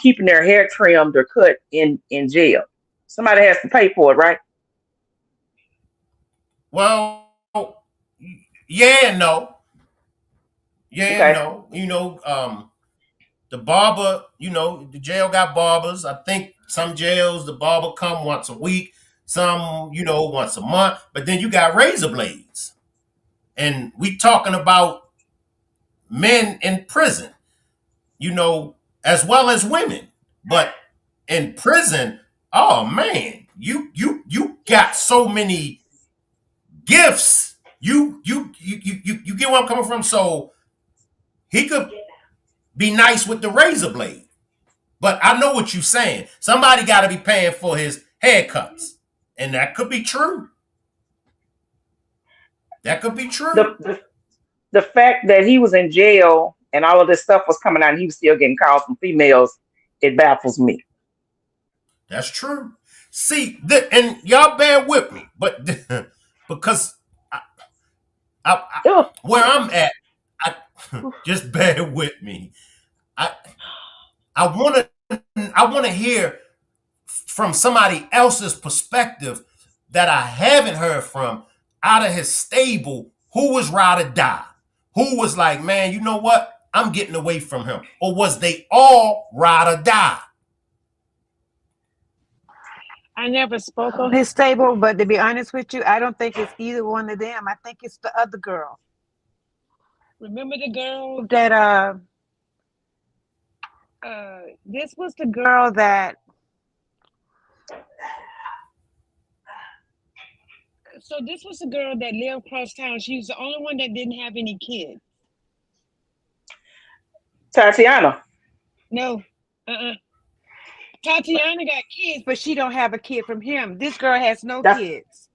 keeping their hair trimmed or cut in jail? Somebody has to pay for it, right? Well, yeah and no. Yeah, okay. No. The barber, the jail got barbers. I think some jails, the barber come once a week, some, once a month. But then you got razor blades. And we talking about men in prison, as well as women. But in prison, oh man, you got so many gifts. You get where I'm coming from? So he could be nice with the razor blade. But I know what you're saying. Somebody got to be paying for his haircuts And that could be true. That could be true. The fact that he was in jail and all of this stuff was coming out and he was still getting calls from females, it baffles me. That's true. See, and y'all bear with me, but because where I'm at, just bear with me. I want to hear from somebody else's perspective that I haven't heard from out of his stable, who was ride or die, who was like, man, you know what? I'm getting away from him. Or was they all ride or die? I never spoke on his stable, but to be honest with you, I don't think it's either one of them. I think it's the other girl. Remember the girl that this was the girl that this was the girl that lived across town. She was the only one that didn't have any kids. Tatiana. No. Tatiana got kids, but she don't have a kid from him. This girl has no kids.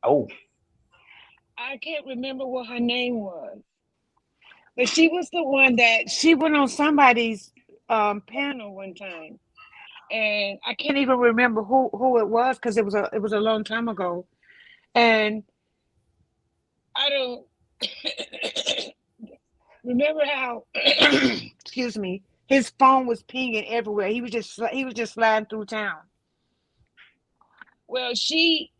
Oh. I can't remember what her name was. But she was the one that she went on somebody's panel one time. And I can't even remember who it was because it was a long time ago. And I don't remember how excuse me, his phone was pinging everywhere. He was just sliding through town. Well, he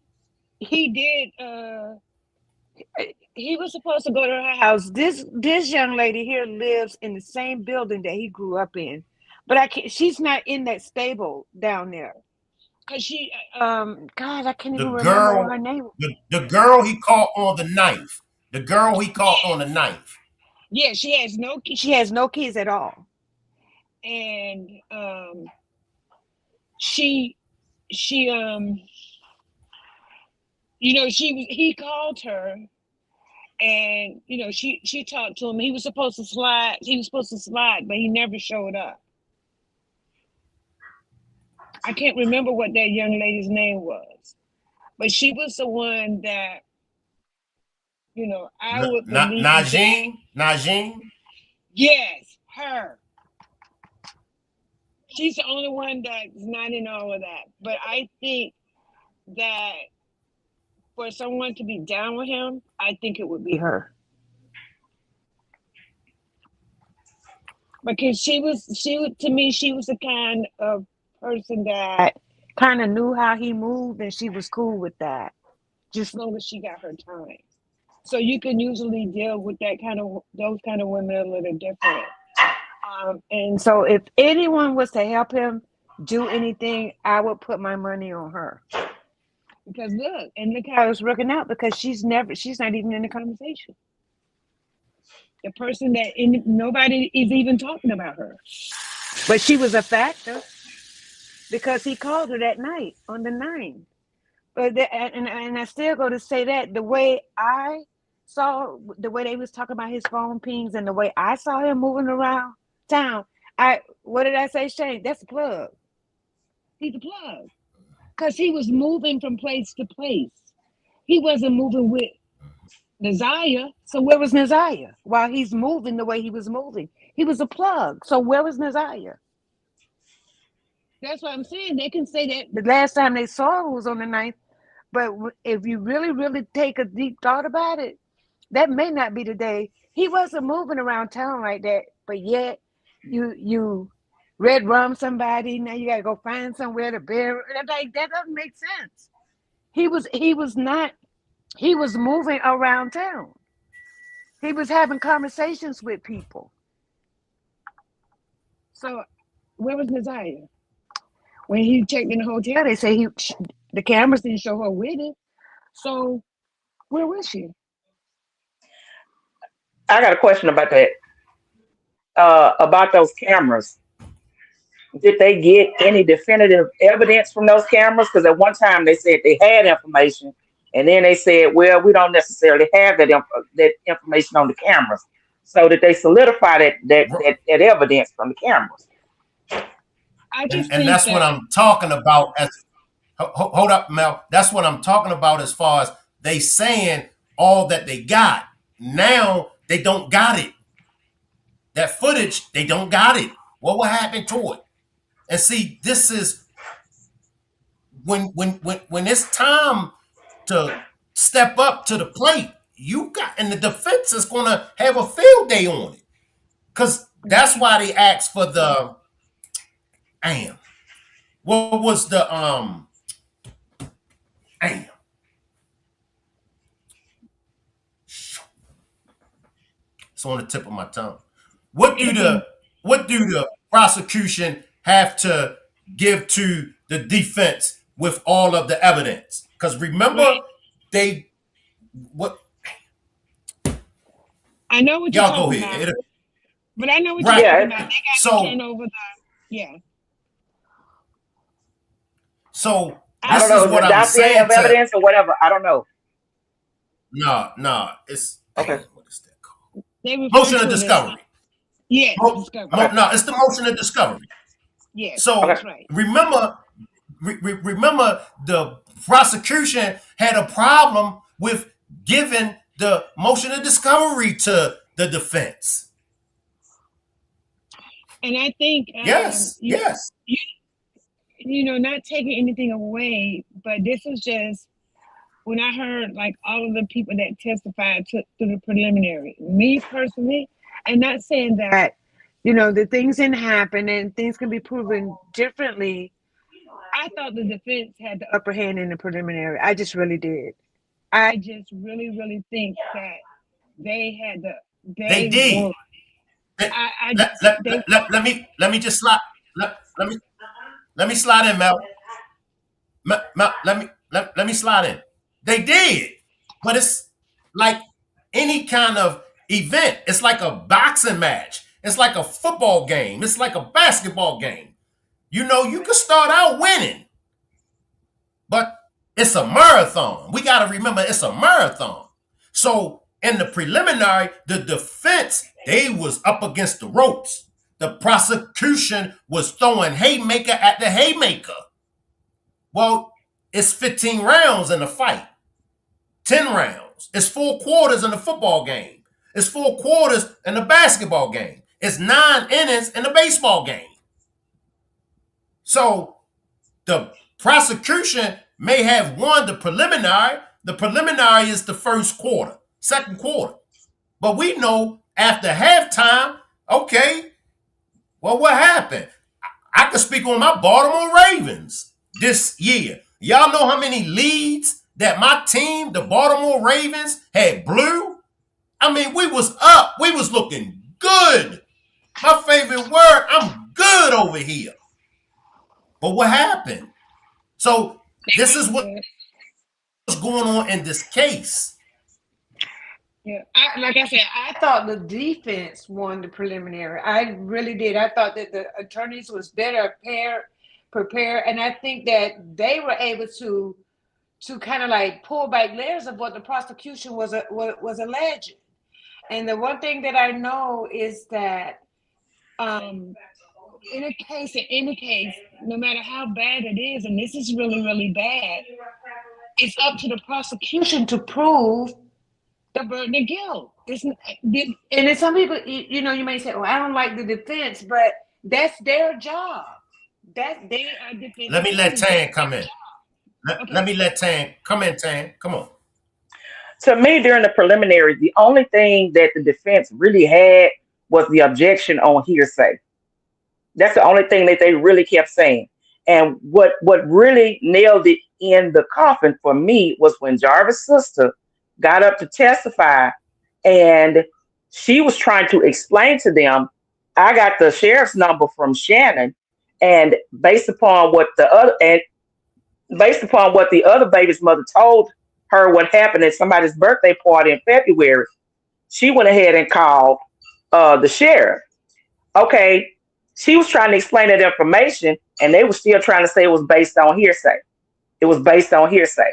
was supposed to go to her house. This young lady here lives in the same building that he grew up in, but she's not in that stable down there. Cause she, God, I can't even remember what her name was. The girl he caught on the knife. The girl he caught on the knife. Yeah, she has no kids at all, and he called her, and she talked to him. He was supposed to slide, but he never showed up. I can't remember what that young lady's name was, but she was the one that, I would believe. Najee? Yes, her. She's the only one that's not in all of that. But I think that for someone to be down with him, I think it would be her. Because to me, she was the kind of person that kind of knew how he moved, and she was cool with that, just as long as she got her time. So you can usually deal with those kind of women a little different. And so if anyone was to help him do anything, I would put my money on her. Because look how it's working out, because she's not even in the conversation. The person that nobody is even talking about her. But she was a factor because he called her that night on the 9th. But and I still go to say that the way I saw, the way they was talking about his phone pings and the way I saw him moving around town, what did I say, Shane? That's a plug. He's a plug. Because he was moving from place to place. He wasn't moving with Naziah. So where was Naziah? While he's moving the way he was moving. He was a plug. So where was Naziah? That's what I'm saying. They can say that the last time they saw him was on the 9th. But if you really, really take a deep thought about it, that may not be the day. He wasn't moving around town like that. But yet, you red rum somebody. Now you got to go find somewhere to bury. Like, that doesn't make sense. He was moving around town. He was having conversations with people. So where was Naziah? When he checked in the hotel, they say the cameras didn't show her with it. So where was she? I got a question about that. About those cameras. Did they get any definitive evidence from those cameras? Because at one time they said they had information, and then they said, well, we don't necessarily have that information on the cameras. So did they solidify that evidence from the cameras? And that's what I'm talking about. Hold up, Mel. That's what I'm talking about as far as they saying all that they got. Now they don't got it. That footage, they don't got it. What will happen to it? And see, this is when it's time to step up to the plate, you got, and the defense is gonna have a field day on it. Cause that's why they asked for the what was the it's on the tip of my tongue. What do the prosecution have to give to the defense with all of the evidence? Because remember, they what I know what you're y'all go talking ahead. about. But I know what Right. you're talking about. They got So- to turn over yeah. So I this don't know. is what the I'm dossier saying of evidence or whatever. I don't know. No, it's Okay. what is that called? They refer Motion to of it as- discovery. Yes, discovery. No, it's the motion of discovery. Yes, So that's right. remember the prosecution had a problem with giving the motion of discovery to the defense. And I think Yes. you know, not taking anything away, but this is just when I heard like all of the people that testified to the preliminary. Me personally, and not saying that, you know, the things didn't happen and things can be proven differently. I thought the defense had the upper hand in the preliminary. I just really did. I just really think that they had the They did. won. Let me just slide. Let me slide in, Mel. Let me slide in. They did, but it's like any kind of event. It's like a boxing match. It's like a football game. It's like a basketball game. You know, you can start out winning, but it's a marathon. We got to remember it's a marathon. So in the preliminary, the defense, they was up against the ropes. The prosecution was throwing haymaker at the haymaker. Well, it's 15 rounds in a fight, 10 rounds. It's 4 quarters in a football game. It's 4 quarters in a basketball game. It's 9 innings in a baseball game. So the prosecution may have won the preliminary. The preliminary is the first quarter, second quarter. But we know after halftime, okay, well, what happened? I could speak on my Baltimore Ravens this year. Y'all know how many leads that my team, the Baltimore Ravens, had blew? I mean, we was up. We was looking good. My favorite word, I'm good over here. But what happened? So this is what's going on in this case. Yeah, like I said, I thought the defense won the preliminary. I really did. I thought that the attorneys was better prepared, and I think that they were able to kind of like pull back layers of what the prosecution was alleging. And the one thing that I know is that in any case, no matter how bad it is, and this is really bad, it's up to the prosecution to prove the burden of guilt. And then some people, you know, you may say, "Oh, I don't like the defense," but that's their job. That they are defending. Let me let Tan come in. Let me let Tan come in. Tan, come on. To me, during the preliminary, the only thing that the defense really had was the objection on hearsay. That's the only thing that they really kept saying. And what really nailed it in the coffin for me was when Jarvis' sister got up to testify, and she was trying to explain to them. I got the sheriff's number from Shannon, and based upon what the other baby's mother told her what happened at somebody's birthday party in February, she went ahead and called the sheriff. Okay, she was trying to explain that information, and they were still trying to say it was based on hearsay. It was based on hearsay.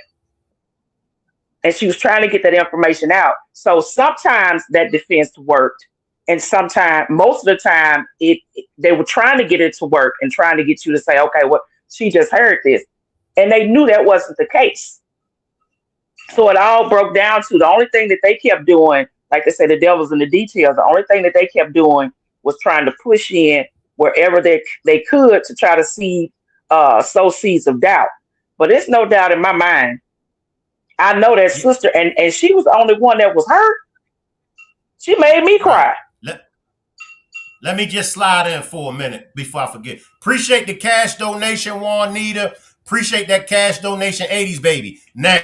And she was trying to get that information out. So sometimes that defense worked, and sometimes, most of the time, they were trying to get it to work and trying to get you to say, okay, well, she just heard this. and they knew that wasn't the case. So it all broke down to the only thing that they kept doing, like they say, the devil's in the details. The only thing that they kept doing was trying to push in wherever they could to try to sow seeds of doubt. But it's no doubt in my mind. I know that sister, and she was the only one that was hurt. She made me cry. Let me just slide in for a minute before I forget. Appreciate the cash donation, Juanita. Appreciate that cash donation, 80s baby. Now,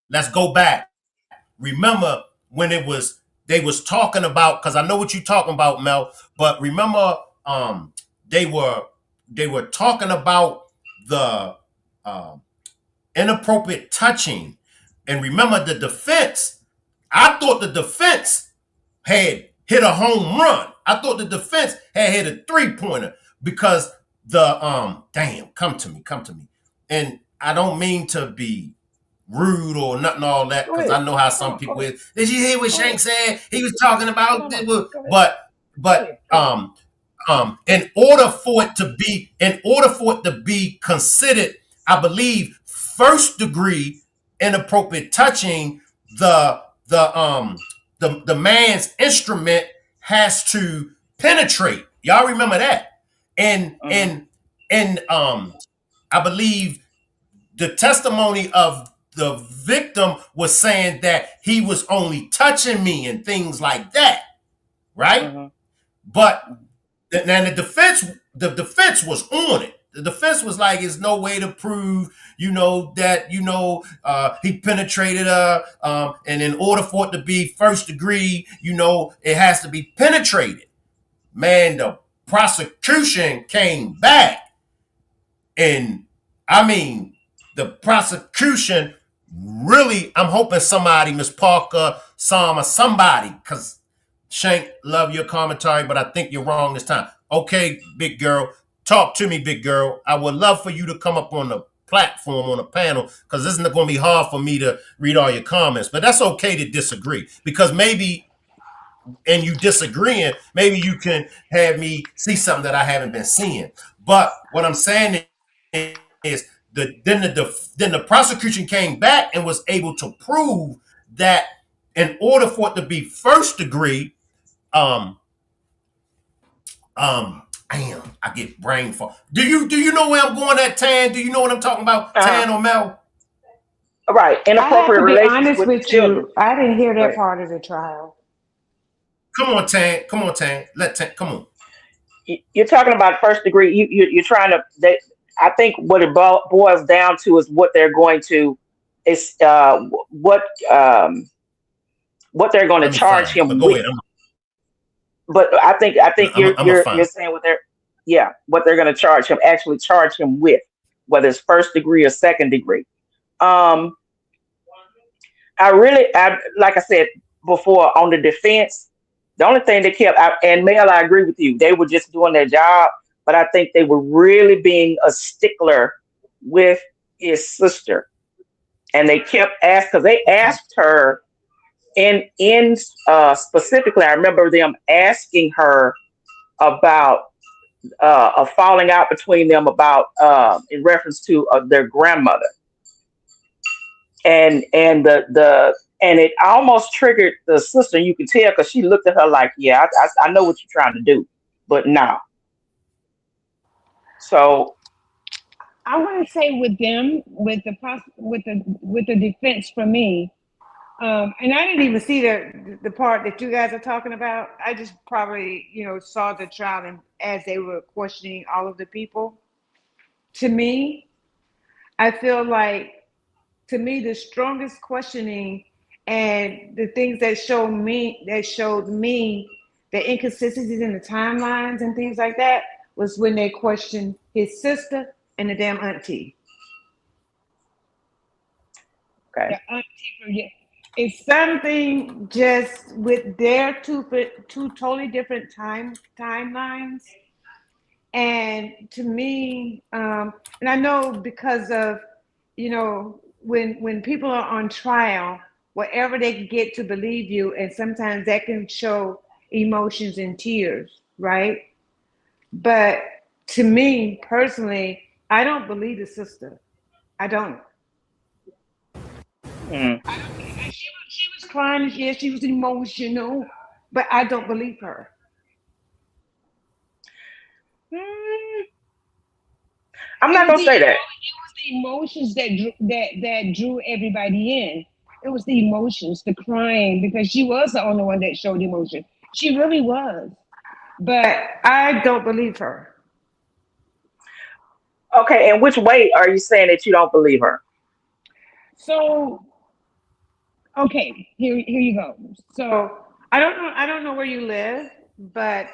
let's go back. Remember when they was talking about, because I know what you're talking about, Mel, but remember they were talking about the inappropriate touching. And remember the defense. I thought the defense had hit a home run. I thought the defense had hit a 3-pointer because the come to me. And I don't mean to be rude or nothing all that, because I know how some people is. Did you hear what Shank said? He was talking about but in order for it to be considered, I believe, first degree inappropriate touching, the man's instrument has to penetrate. Y'all remember that? And I believe the testimony of the victim was saying that he was only touching me and things like that, right? But then the defense was on it. The defense was like, "There's no way to prove, that he penetrated her, and in order for it to be first degree, it has to be penetrated." Man, the prosecution came back, and I mean, the prosecution really. I'm hoping somebody, Miss Parker, Sam, or somebody, because Shank, love your commentary, but I think you're wrong this time. Okay, big girl, talk to me, big girl. I would love for you to come up on the platform, on the panel, because this isn't going to be hard for me to read all your comments, but that's okay to disagree, because maybe, and you disagreeing, maybe you can have me see something that I haven't been seeing. But what I'm saying is then the prosecution came back and was able to prove that in order for it to be first degree, damn, I get brain fog. Do you know where I'm going at, Tan? Do you know what I'm talking about, Tan or Mel? Right, inappropriate relations with children. I didn't hear that part of the trial. Come on, Tan. Let Tan. Come on. You're talking about first degree. You're trying to. I think what it boils down to is what they're going to what they're going to charge him with. But I think you're saying what they're going to charge him, actually charge him with, whether it's first degree or second degree. I like I said before, on the defense, the only thing they kept, and Mel, I agree with you, they were just doing their job, but I think they were really being a stickler with his sister. And they kept because they asked her in specifically, I remember them asking her about a falling out between them about in reference to their grandmother. And it almost triggered the sister. You could tell because she looked at her like, "Yeah, I know what you're trying to do, but no." So I want to say with them, with the defense for me, and I didn't even see the part that you guys are talking about. I just probably saw the trial and as they were questioning all of the people. To me, I feel like the strongest questioning and the things that showed me the inconsistencies in the timelines and things like that was when they questioned his sister and the damn auntie. Okay. The auntie it's something just with their two totally different timelines. And to me, and I know because of, when people are on trial, whatever they can get to believe you, and sometimes that can show emotions and tears, right? But to me personally, I don't believe the sister. I don't. Mm. She was crying. Yeah, she was emotional, but I don't believe her. Mm. I'm It not was gonna the say that. emotions that drew everybody in. It was the emotions, the crying, because she was the only one that showed emotion. She really was. But I don't believe her. Okay, in which way are you saying that you don't believe her? So okay, here you go. So I don't know where you live, but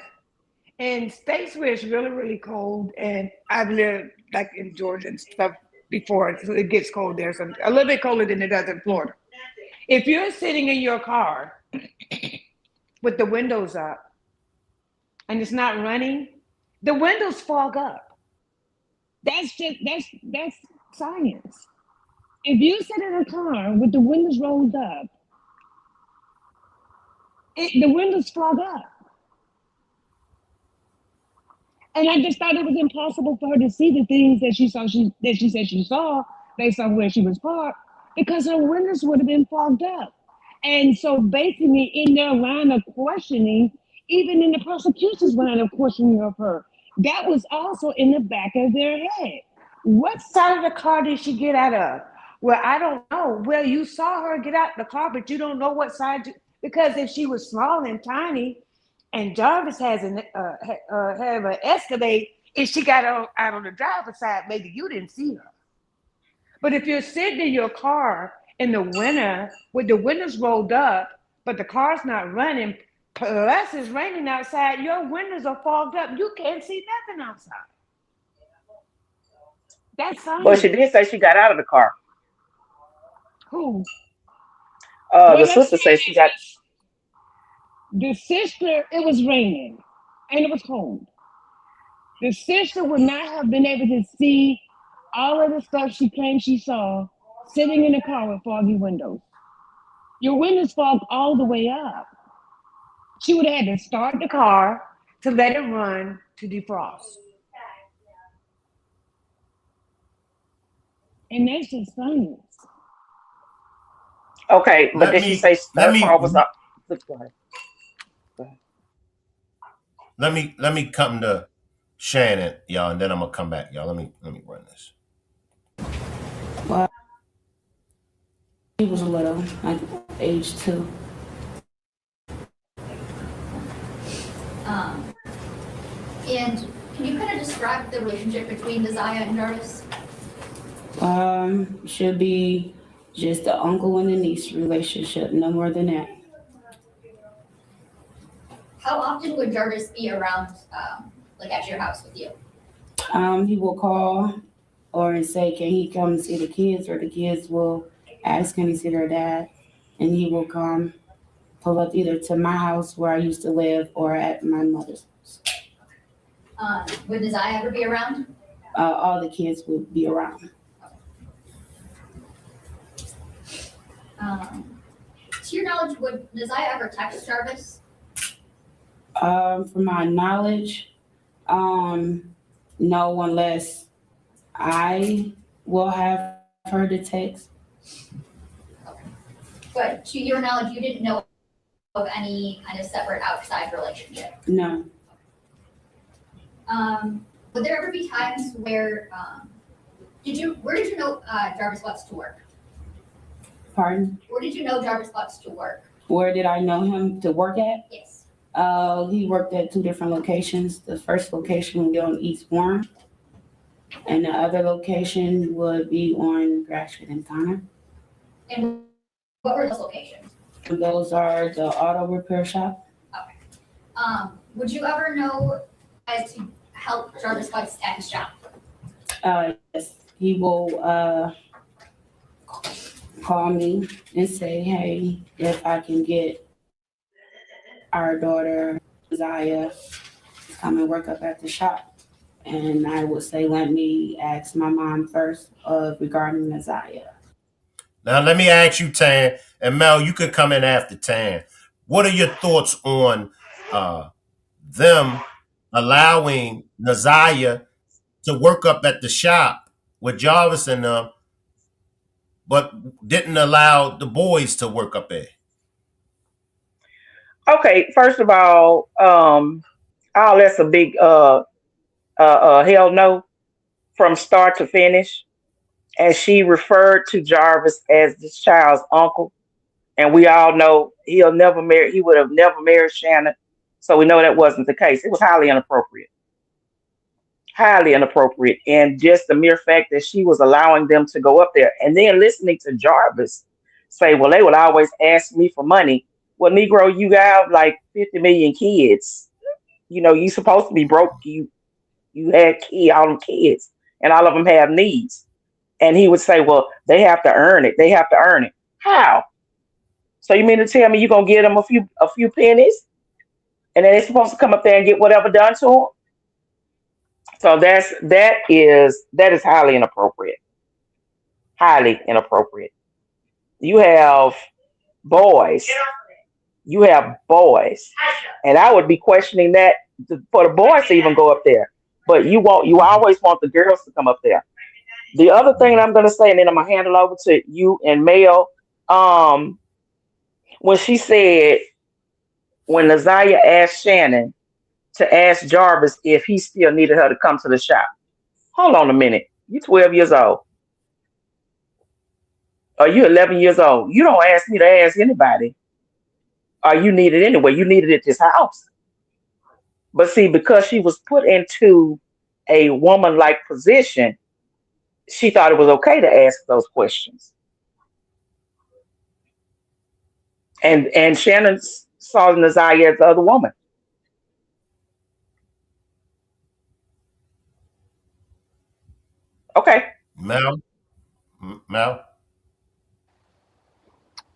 in states where it's really, really cold, and I've lived like in Georgia and stuff before, so it gets cold there, so a little bit colder than it does in Florida. If you're sitting in your car with the windows up and it's not running, the windows fog up. That's science. If you sit in a car with the windows rolled up, the windows fog up. And I just thought it was impossible for her to see the things that she said she saw based on where she was parked because her windows would have been fogged up. And so basically in their line of questioning, even in the prosecution's line of questioning of her, that was also in the back of their head. What side of the car did she get out of? Well, I don't know. Well, you saw her get out the car, but you don't know what side. Because if she was small and tiny, and Jarvis has have an Escalade, if she got out on the driver's side, maybe you didn't see her. But if you're sitting in your car in the winter with the windows rolled up, but the car's not running, plus it's raining outside, your windows are fogged up. You can't see nothing outside. That's But she science. did say she got out of the car. Who? The What I'm sister said saying she is got. the sister, it was raining and it was cold. The sister would not have been able to see all of the stuff she claimed she saw sitting in the car with foggy windows. Your windows fog all the way up. She would have had to start the car to let it run to defrost. And that's just science. Okay, but Let did she me say let her car me was up? Go ahead. Go ahead. let me come to Shannon, y'all, and then I'm gonna come back, y'all. Let me run this. Well, he was little, like age 2. Um, and can you kind of describe the relationship between Desire and Jarvis? Should be just the uncle and the niece relationship, no more than that. How often would Jarvis be around, like at your house with you? He will call or say, can he come see the kids? Or the kids will ask, can he see their dad? And he will come pull up either to my house where I used to live or at my mother's house. Would Desire ever be around? All the kids would be around. To your knowledge, would Desire ever text Jarvis? From my knowledge, no, unless I will have her to text. But to your knowledge, you didn't know of any kind of separate outside relationship? No. Would there ever be times where, where did you know Jarvis wants to work? Pardon? Where did you know Jarvis wants to work? Where did I know him to work at? Yes. He worked at 2 different locations. The first location would be on East Warren, and the other location would be on Gratiot and Connor. And what were those locations? Those are the auto repair shop. Okay. Would you ever know as to help Jarvis Butts at his shop? Yes, he will call me and say, hey, if I can get our daughter, Zaya, to come and work up at the shop. And I would say, let me ask my mom first regarding Zaya. Now let me ask you, Tan, and Mel, you could come in after Tan. What are your thoughts on them allowing Naziah to work up at the shop with Jarvis and them, but didn't allow the boys to work up there. Okay, first of all, that's a big hell no from start to finish. And she referred to Jarvis as this child's uncle. And we all know he'll never marry, he would have never married Shannon. So we know that wasn't the case. It was highly inappropriate. Highly inappropriate. And just the mere fact that she was allowing them to go up there and then listening to Jarvis say, well, they would always ask me for money. Well, Negro, you have like 50 million kids. You know, you supposed to be broke. You had all them kids, and all of them have needs. And he would say, well, they have to earn it. They have to earn it. How? So you mean to tell me you're gonna give them a few pennies, and then they're supposed to come up there and get whatever done to them? So that is highly inappropriate. Highly inappropriate. You have boys. You have boys, and I would be questioning that for the boys to even go up there. But you always want the girls to come up there. The other thing I'm gonna say, and then I'm gonna hand it over to you and Mel. When she said, when Naziah asked Shannon to ask Jarvis if he still needed her to come to the shop. Hold on a minute. You're 12 years old. Or you're 11 years old. You don't ask me to ask anybody. Or you need it anyway. You need it at this house. But see, because she was put into a woman-like position, she thought it was okay to ask those questions. And Shannon saw Naziah as the other woman. Okay. Mel? Mel?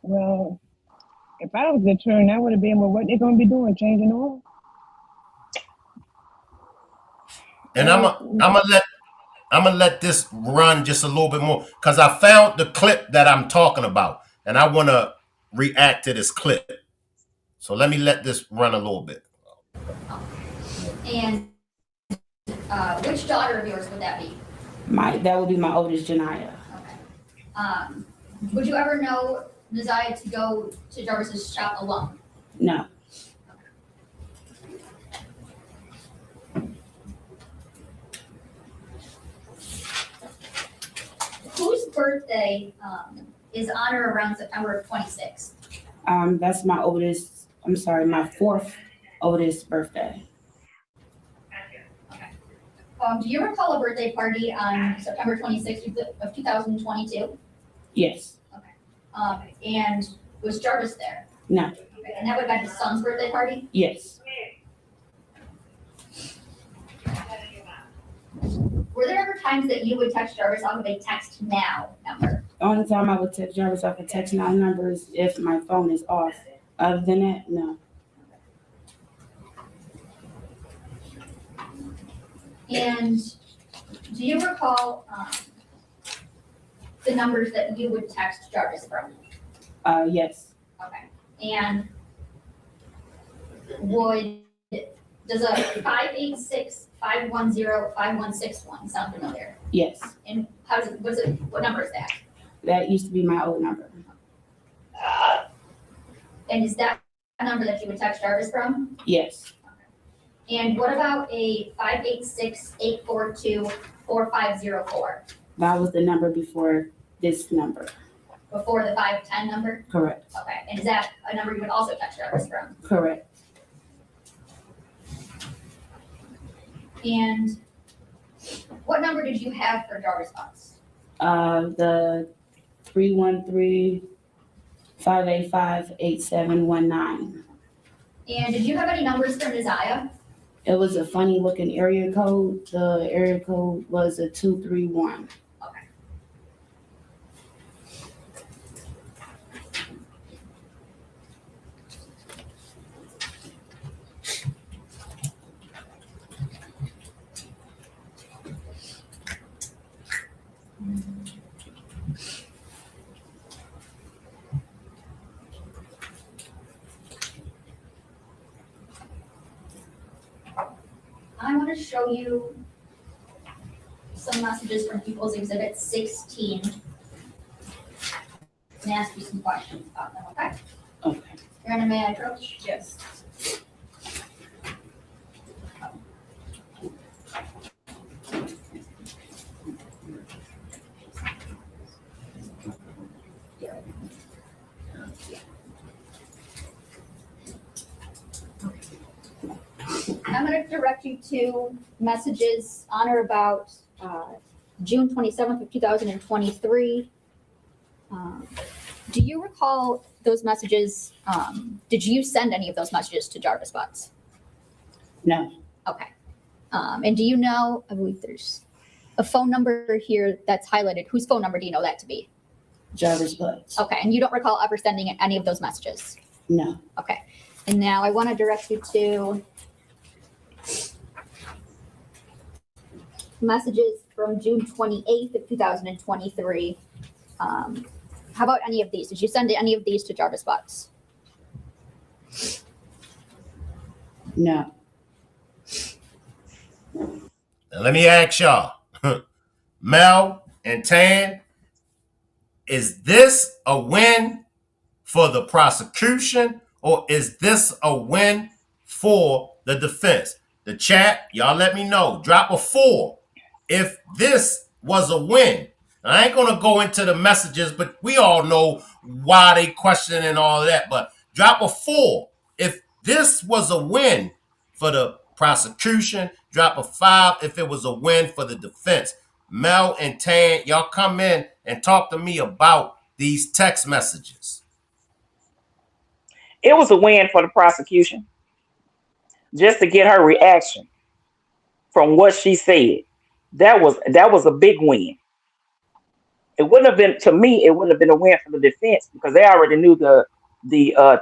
Well, if I was the turn, that would have been, well, what they gonna be doing, changing oil? And I'm gonna let this run just a little bit more because I found the clip that I'm talking about, and I want to react to this clip. So let me let this run a little bit. And which daughter of yours would that be? That would be my oldest, Janiyah. Okay. Would you ever know Naziah to go to Jarvis's shop alone? No. Whose birthday is on or around September 26th? That's my oldest, my fourth oldest birthday. Do you recall a birthday party on September 26th of 2022? Yes. Okay. And was Jarvis there? No. Okay. And that would have been his son's birthday party? Yes. Were there ever times that you would text Jarvis off of a text now number? The only time I would text Jarvis off a text now number is if my phone is off. Other than that, no. And do you recall the numbers that you would text Jarvis from? Yes. Okay. And does a 586-510-5161 sound familiar? Yes. And what number is that? That used to be my old number. And is that a number that you would text Jarvis from? Yes. And what about a 586-842-4504? That was the number before this number. Before the 510 number? Correct. Okay. And is that a number you would also text Jarvis from? Correct. And what number did you have for Jarvis Butts? The 313-585-8719. And did you have any numbers for Naziah? It was a funny looking area code. The area code was a 231. Okay. I want to show you some messages from People's Exhibit 16 and ask you some questions about them, okay? Okay. Brandon, may I approach? Yes. I'm going to direct you to messages on or about June 27th of 2023. Do you recall those messages? Did you send any of those messages to Jarvis Butts? No. Okay. And do you know, I believe there's a phone number here that's highlighted. Whose phone number do you know that to be? Jarvis Butts. Okay. And you don't recall ever sending any of those messages? No. Okay. And now I want to direct you to messages from June 28th of 2023. How about any of these? Did you send any of these to Jarvis Butts? No. Now let me ask y'all, Mel and Tan, is this a win for the prosecution or is this a win for the defense? The chat, y'all let me know. Drop a 4 if this was a win. I ain't going to go into the messages, but we all know why they question and all of that. But drop a 4 if this was a win for the prosecution. Drop a 5 if it was a win for the defense. Mel and Tan, y'all come in and talk to me about these text messages. It was a win for the prosecution just to get her reaction from what she said. That was a big win. It wouldn't have been, to me, it wouldn't have been a win for the defense because they already knew the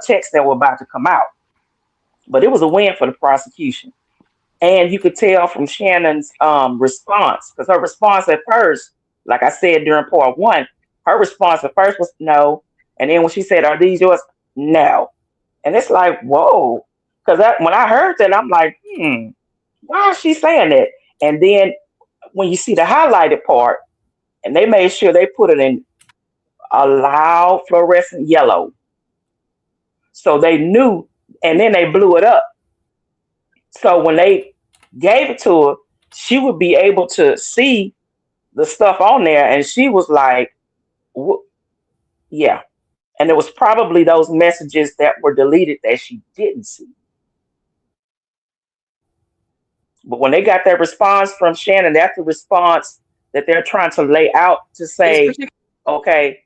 texts that were about to come out. But it was a win for the prosecution. And you could tell from Shannon's response, because her response at first, like I said during part 1, her response at first was no. And then when she said, "Are these yours?" No. And it's like, whoa. Because when I heard that, I'm like, why is she saying that? And then when you see the highlighted part, and they made sure they put it in a loud fluorescent yellow. So they knew, and then they blew it up. So when they gave it to her, she would be able to see the stuff on there. And she was like, yeah. And it was probably those messages that were deleted that she didn't see. But when they got that response from Shannon, that's the response that they're trying to lay out to say, okay,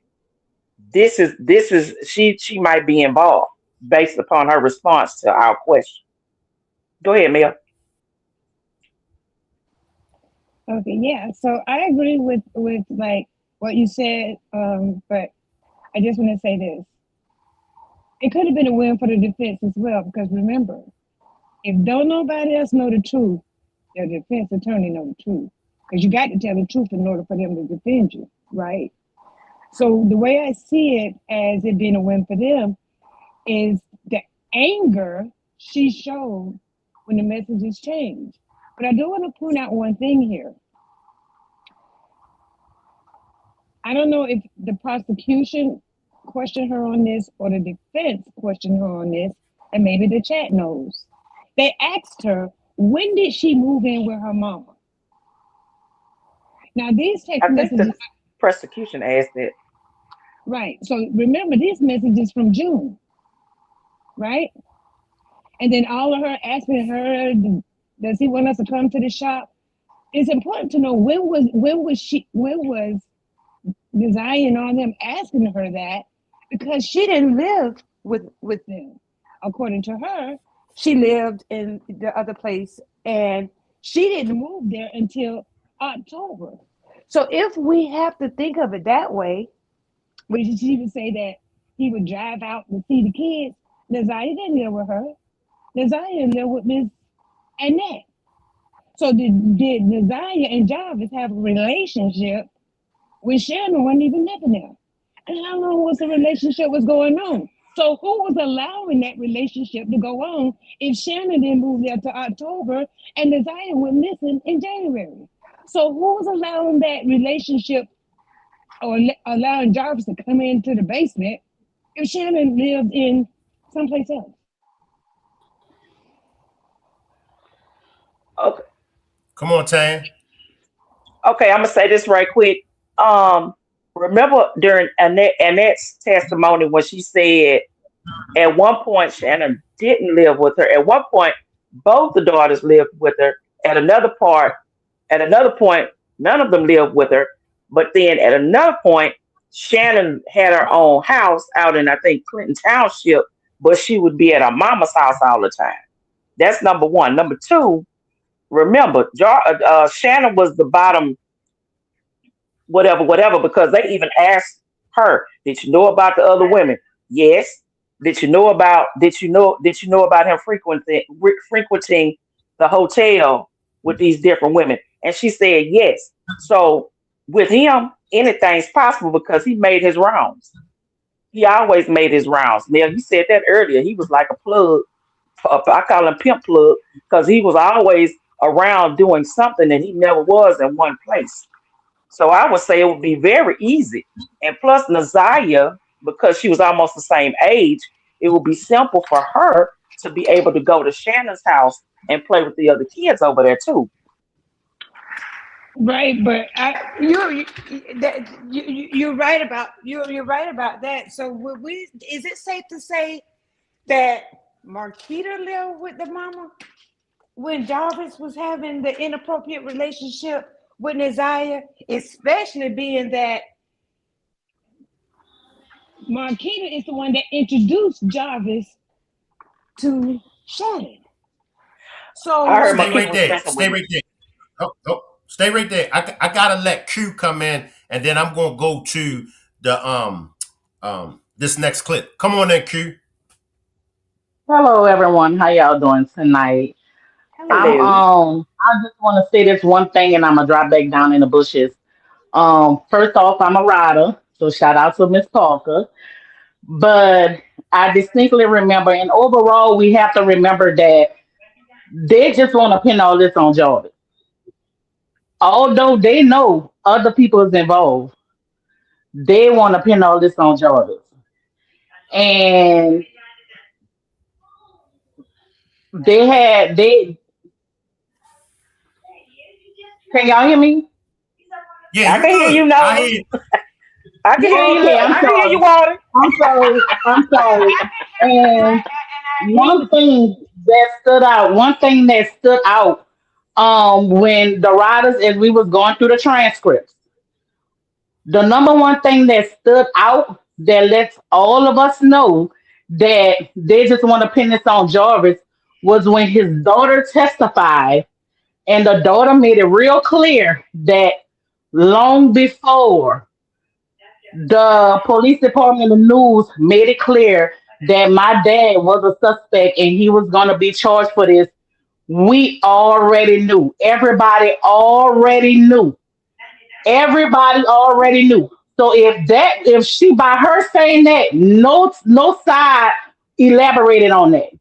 this is she might be involved based upon her response to our question. Go ahead, Mel. Okay, yeah. So I agree with like what you said, but I just want to say this. It could have been a win for the defense as well, because remember, if don't nobody else know the truth, the defense attorney know the truth. Because you got to tell the truth in order for them to defend you, right? So the way I see it as it being a win for them is the anger she showed when the messages changed. But I do want to point out one thing here. I don't know if the prosecution questioned her on this or the defense questioned her on this, and maybe the chat knows. They asked her, when did she move in with her mama? Now, these text messages... the prosecution asked it. Right. So remember, these messages from June, right? And then all of her asking her, does he want us to come to the shop? It's important to know when was Desire and all them asking her that, because she didn't live with them. According to her, she lived in the other place and she didn't move there until October. So if we have to think of it that way, when she would say that he would drive out to see the kids, Desire didn't live with her. Desire lived with Miss Annette. So did Desire and Jarvis have a relationship when Shannon wasn't even living there? And how long was the relationship was going on? So who was allowing that relationship to go on if Shannon didn't move there to October and Desire went missing in January? So who was allowing that relationship or allowing Jarvis to come into the basement if Shannon lived in someplace else? Okay. Come on, Tan. Okay, I'm gonna say this right quick. Remember during Annette's testimony when she said at one point Shannon didn't live with her. At one point, both the daughters lived with her. At another point, none of them lived with her. But then at another point, Shannon had her own house out in I think Clinton Township, but she would be at her mama's house all the time. That's number one. Number two, remember, Shannon was the bottom whatever, because they even asked her, "Did you know about the other women?" Yes. Did you know about him frequenting the hotel with these different women? And she said yes. So with him, anything's possible because he made his rounds. He always made his rounds. Now you said that earlier. He was like a plug. I call him pimp plug because he was always around doing something and he never was in one place. So I would say it would be very easy. And plus Naziah, because she was almost the same age, it would be simple for her to be able to go to Shannon's house and play with the other kids over there too. Right, but you're right about you're right about that. So is it safe to say that Marquita lived with the mama when Jarvis was having the inappropriate relationship with Naziah, especially being that Marquita is the one that introduced Jarvis to Shannon. So I heard Stay right Marquita was there. messing with Stay him. right there. Stay right there. I gotta let Q come in, and then I'm gonna go to the this next clip. Come on in, Q. Hello, everyone. How y'all doing tonight? Hello. I just want to say this one thing, and I'm gonna drop back down in the bushes. First off, I'm a rider, so shout out to Miss Parker. But I distinctly remember, and overall, we have to remember that they just want to pin all this on Jordan, although they know other people is involved. They want to pin all this on Jordan, and they. Can y'all hear me? Yeah, I you can hear good. you, I Nova. hear you. I can hear you. Okay, I'm I can hear you, sorry. Water. I'm sorry. I'm sorry. And one thing that stood out, when the writers, as we was going through the transcripts, the number one thing that stood out that lets all of us know that they just want to pin this on Jarvis was when his daughter testified, and the daughter made it real clear that long before the police department and the news made it clear that my dad was a suspect and he was going to be charged for this. We already knew. Everybody already knew. Everybody already knew. So if she by her saying that, no side elaborated on that.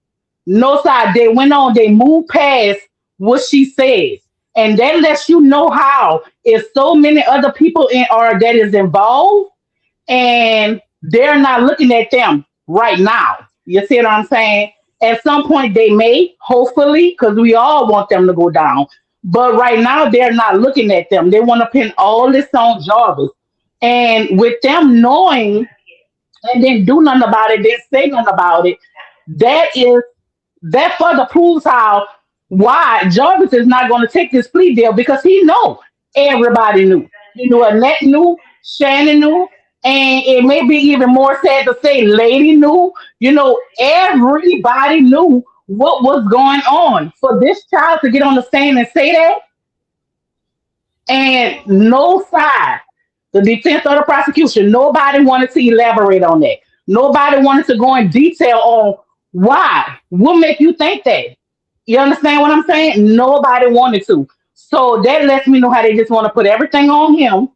No side. They went on, they moved past what she said. And that lets you know how if so many other people that is involved and they're not looking at them right now. You see what I'm saying? At some point, they may, hopefully, because we all want them to go down. But right now, they're not looking at them. They want to pin all this on Jarvis. And with them knowing and then do nothing about it, then say nothing about it, that is that further proves how why Jarvis is not going to take this plea deal because he know everybody knew. He knew Annette knew, Shannon knew, and it may be even more sad to say Lady knew. Everybody knew what was going on. For this child to get on the stand and say that, and no side, the defense or the prosecution, nobody wanted to elaborate on that. Nobody wanted to go in detail on why. What make you think that? You understand what I'm saying? Nobody wanted to. So that lets me know how they just want to put everything on him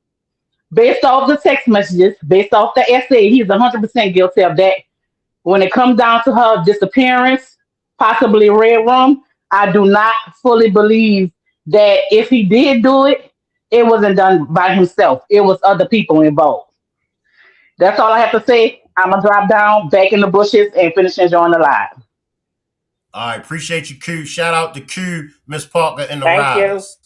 based off the text messages, based off the essay. He's 100% guilty of that. When it comes down to her disappearance, possibly red room, I do not fully believe that if he did do it, it wasn't done by himself. It was other people involved. That's all I have to say. I'm gonna drop down back in the bushes and finish enjoying the live. All right, appreciate you, Q. Shout out to Q, Miss Parker, and the Thank you. Riders.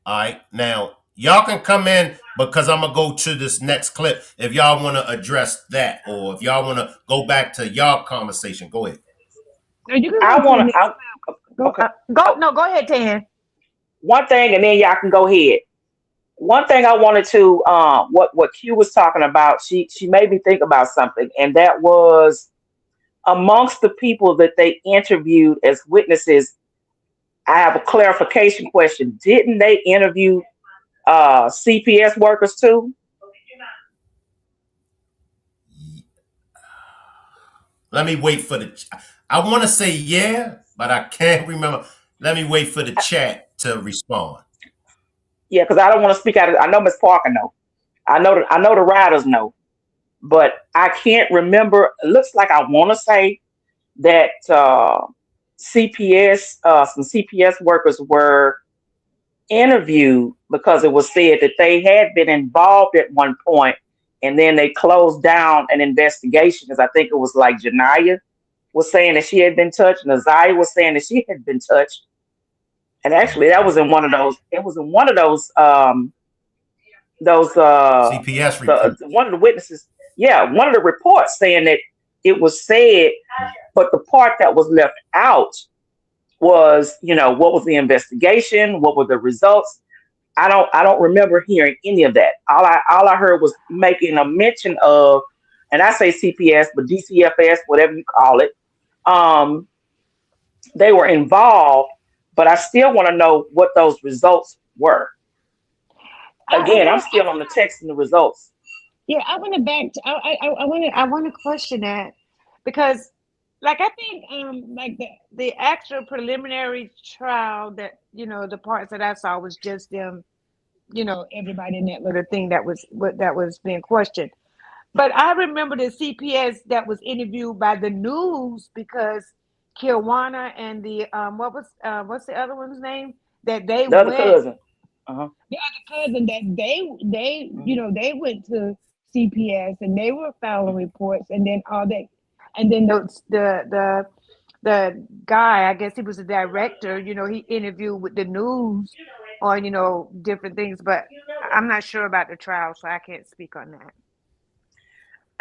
All right, now y'all can come in because I'm gonna go to this next clip if y'all want to address that, or if y'all want to go back to y'all conversation. Go ahead. No, you can I go to the want next to. Go, Okay. go ahead, Tan. One thing, and then y'all can go ahead. One thing I wanted to, what Q was talking about, she made me think about something, and that was amongst the people that they interviewed as witnesses. I have a clarification question. Didn't they interview CPS workers too? Let me wait for the. I want to say yeah, but I can't remember. Let me wait for the chat to respond. Yeah, because I don't want to speak out of. I know Miss Parker know. I know the riders know, but I can't remember. It looks like I want to say that CPS, some CPS workers were interviewed because it was said that they had been involved at one point, and then they closed down an investigation because I think it was like Janaya was saying that she had been touched, and Azaya was saying that she had been touched. And actually, that was in one of those. It was in one of those. CPS report. One of the witnesses. Yeah, one of the reports saying that it was said, but the part that was left out was, what was the investigation? What were the results? I don't remember hearing any of that. All I heard was making a mention of, and I say CPS, but DCFS, whatever you call it. They were involved, but I still want to know what those results were. Again, I'm still on the text and the results. Yeah, I want to back. I want to question that because, like, I think like the actual preliminary trial that the parts that I saw was just them, everybody in that little thing that was being questioned. But I remember the CPS that was interviewed by the news because Kiwana and the what's the other one's name that they The other went. cousin. The other cousin that they went to CPS and they were filing reports and then all that, and then the guy, I guess he was a director, he interviewed with the news on different things, but I'm not sure about the trial, so I can't speak on that.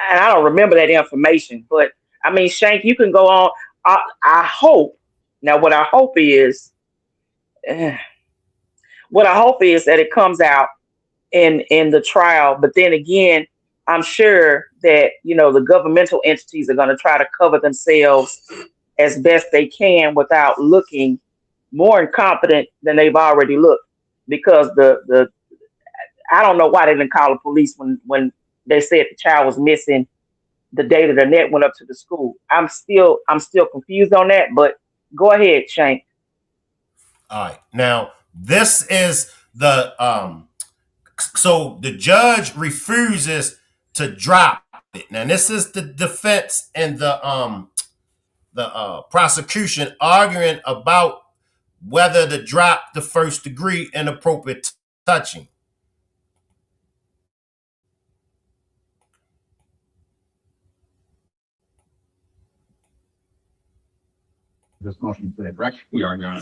And I don't remember that information, but I mean, Shank, you can go on. I hope. Now, what I hope is that it comes out in the trial. But then again, I'm sure that the governmental entities are going to try to cover themselves as best they can without looking more incompetent than they've already looked. Because the I don't know why they didn't call the police when they said the child was missing the day that the net went up to the school. I'm still confused on that. But go ahead, Shank. All right, now this is the so the judge refuses to drop it. Now this is the defense and the prosecution arguing about whether to drop the first degree inappropriate touching. This motion today, correct? We are, Your Honor.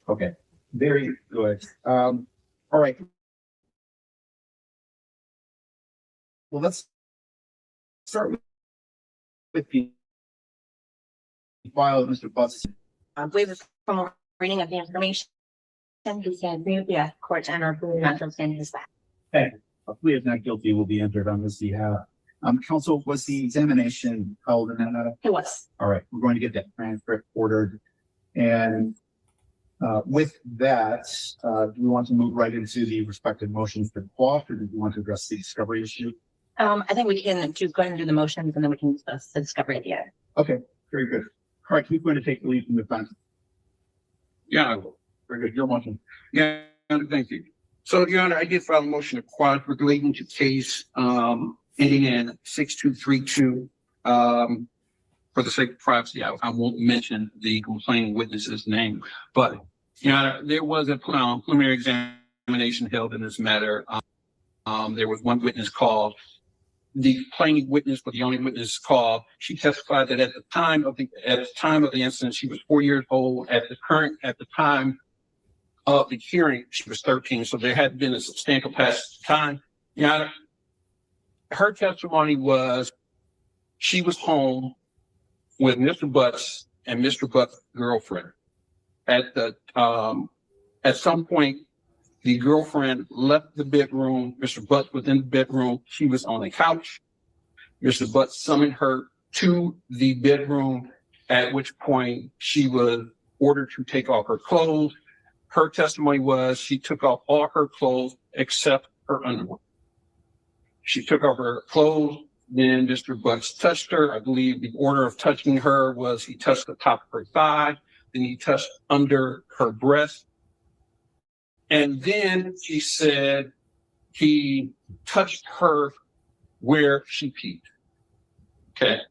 Okay, very good. All right. Well, let's start with the file of Mr. Butts. With from reading of the information, he said, yeah, court to enter a plea not guilty in his back. Okay, a plea of not guilty will be entered on this behalf. Counsel, was the examination held in that? It was. All right, we're going to get that transcript ordered. And with that, do we want to move right into the respective motions for quash, or do you want to address the discovery issue? I think we can go ahead and do the motions and then we can discuss the discovery at the end. Okay, very good. All right, who's going to take the lead from the defense? Yeah, I will. Very good. Your motion. Yeah, thank you. So, Your Honor, I did file a motion to quash relating to case ending in 6232. For the sake of privacy, I won't mention the complaining witness's name, but Your Honor, there was a preliminary examination examination held in this matter. There was one witness called. The plaintiff witness, but the only witness called. She testified that at the time of the incident, she was 4 years old. At the time of the hearing, she was 13. So there had been a substantial passage of time. Yeah, her testimony was she was home with Mr. Butts and Mr. Butts' girlfriend. At some point, the girlfriend left the bedroom. Mr. Butts was in the bedroom. She was on the couch. Mr. Butts summoned her to the bedroom, at which point she was ordered to take off her clothes. Her testimony was she took off all her clothes except her underwear. She took off her clothes. Then Mr. Butts touched her. I believe the order of touching her was he touched the top of her thigh, then he touched under her breast. And then she said he touched her where she peed. Okay.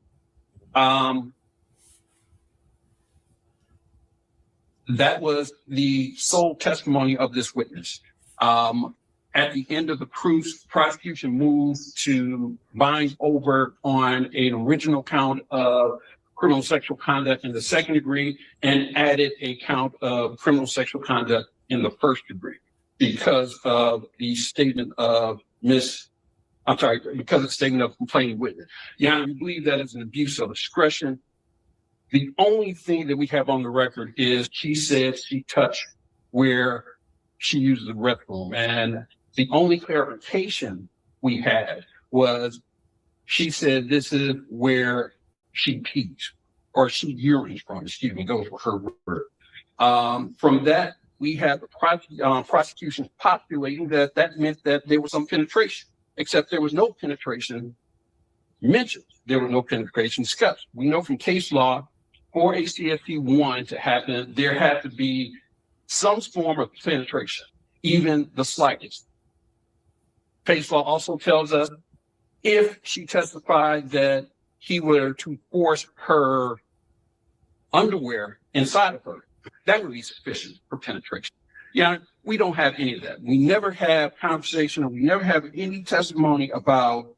That was the sole testimony of this witness. At the end of the proofs, prosecution moved to bind over on an original count of criminal sexual conduct in the second degree and added a count of criminal sexual conduct in the first degree because of the statement of because of the statement of complaining witness. Yeah, we believe that is an abuse of discretion. The only thing that we have on the record is she said she touched where she uses the restroom. And the only clarification we had was she said this is where she pees or she urines from, excuse me, those were her words. From that, we have the prosecution postulating that meant that there was some penetration, except there was no penetration mentioned. There was no penetration discussed. We know from case law, for a CSP 1 to happen, there had to be some form of penetration, even the slightest. Case law also tells us if she testified that he were to force her underwear inside of her, that would be sufficient for penetration. Yeah, we don't have any of that. We never have conversation, or we never have any testimony about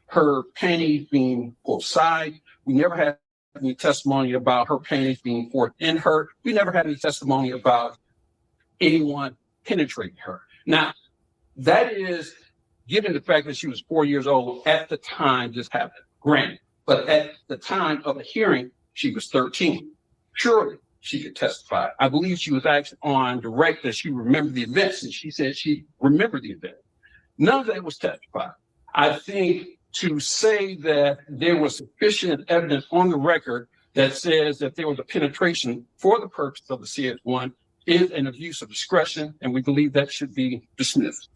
her panties being pulled aside. We never have any testimony about her panties being forced in her. We never had any testimony about anyone penetrating her. Now, that is given the fact that she was 4 years old at the time this happened, granted. But at the time of the hearing, she was 13. Surely she could testify. I believe she was asked on direct that she remembered the events, and she said she remembered the event. None of that was testified. I think to say that there was sufficient evidence on the record that says that there was a penetration for the purpose of the CS1 is an abuse of discretion, and we believe that should be dismissed.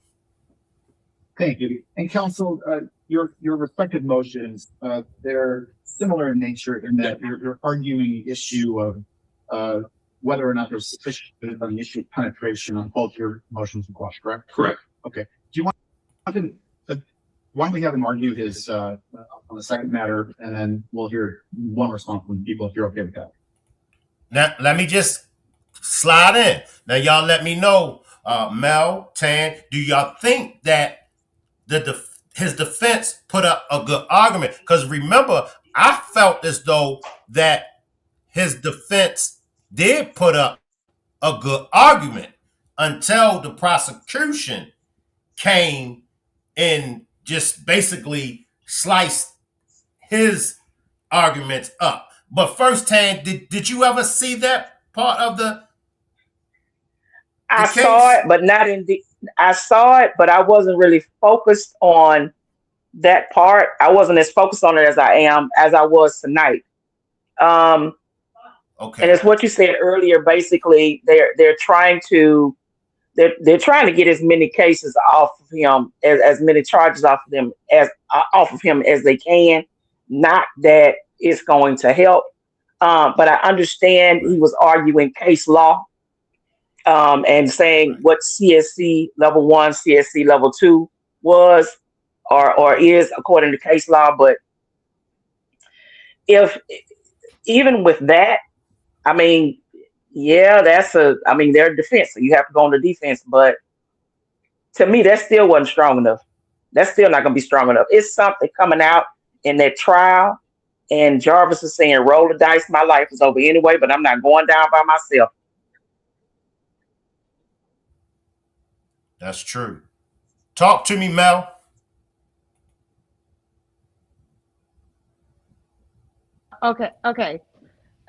Thank you. And counsel, your respective motions, they're similar in nature in that you're arguing the issue of whether or not there's sufficient evidence on the issue of penetration on both your motions and quash, correct? Correct. Okay. Do you want to, why don't we have him argue his on the second matter, and then we'll hear one response from people if you're okay with that. Now, let me just slide in. Now, y'all let me know, Mel, Tan, do y'all think that his defense put up a good argument? Because remember, I felt as though that his defense did put up a good argument until the prosecution came and just basically sliced his arguments up. But first, Tan, did you ever see that part of the I case? saw it, but not in the. I saw it, but I wasn't really focused on that part. I wasn't as focused on it as I was tonight. Okay. And it's what you said earlier. Basically, they're trying to get as many cases off of him, as many charges off of him as they can. Not that it's going to help, but I understand he was arguing case law, and saying what CSC level 1, CSC level 2 was or is according to case law. But if even with that, I mean, yeah, they're defense. So you have to go on the defense. But To me, that still wasn't strong enough. That's still not going to be strong enough. It's something coming out in that trial, and Jarvis is saying, roll the dice, my life is over anyway, but I'm not going down by myself. That's true. Talk to me, Mel. Okay.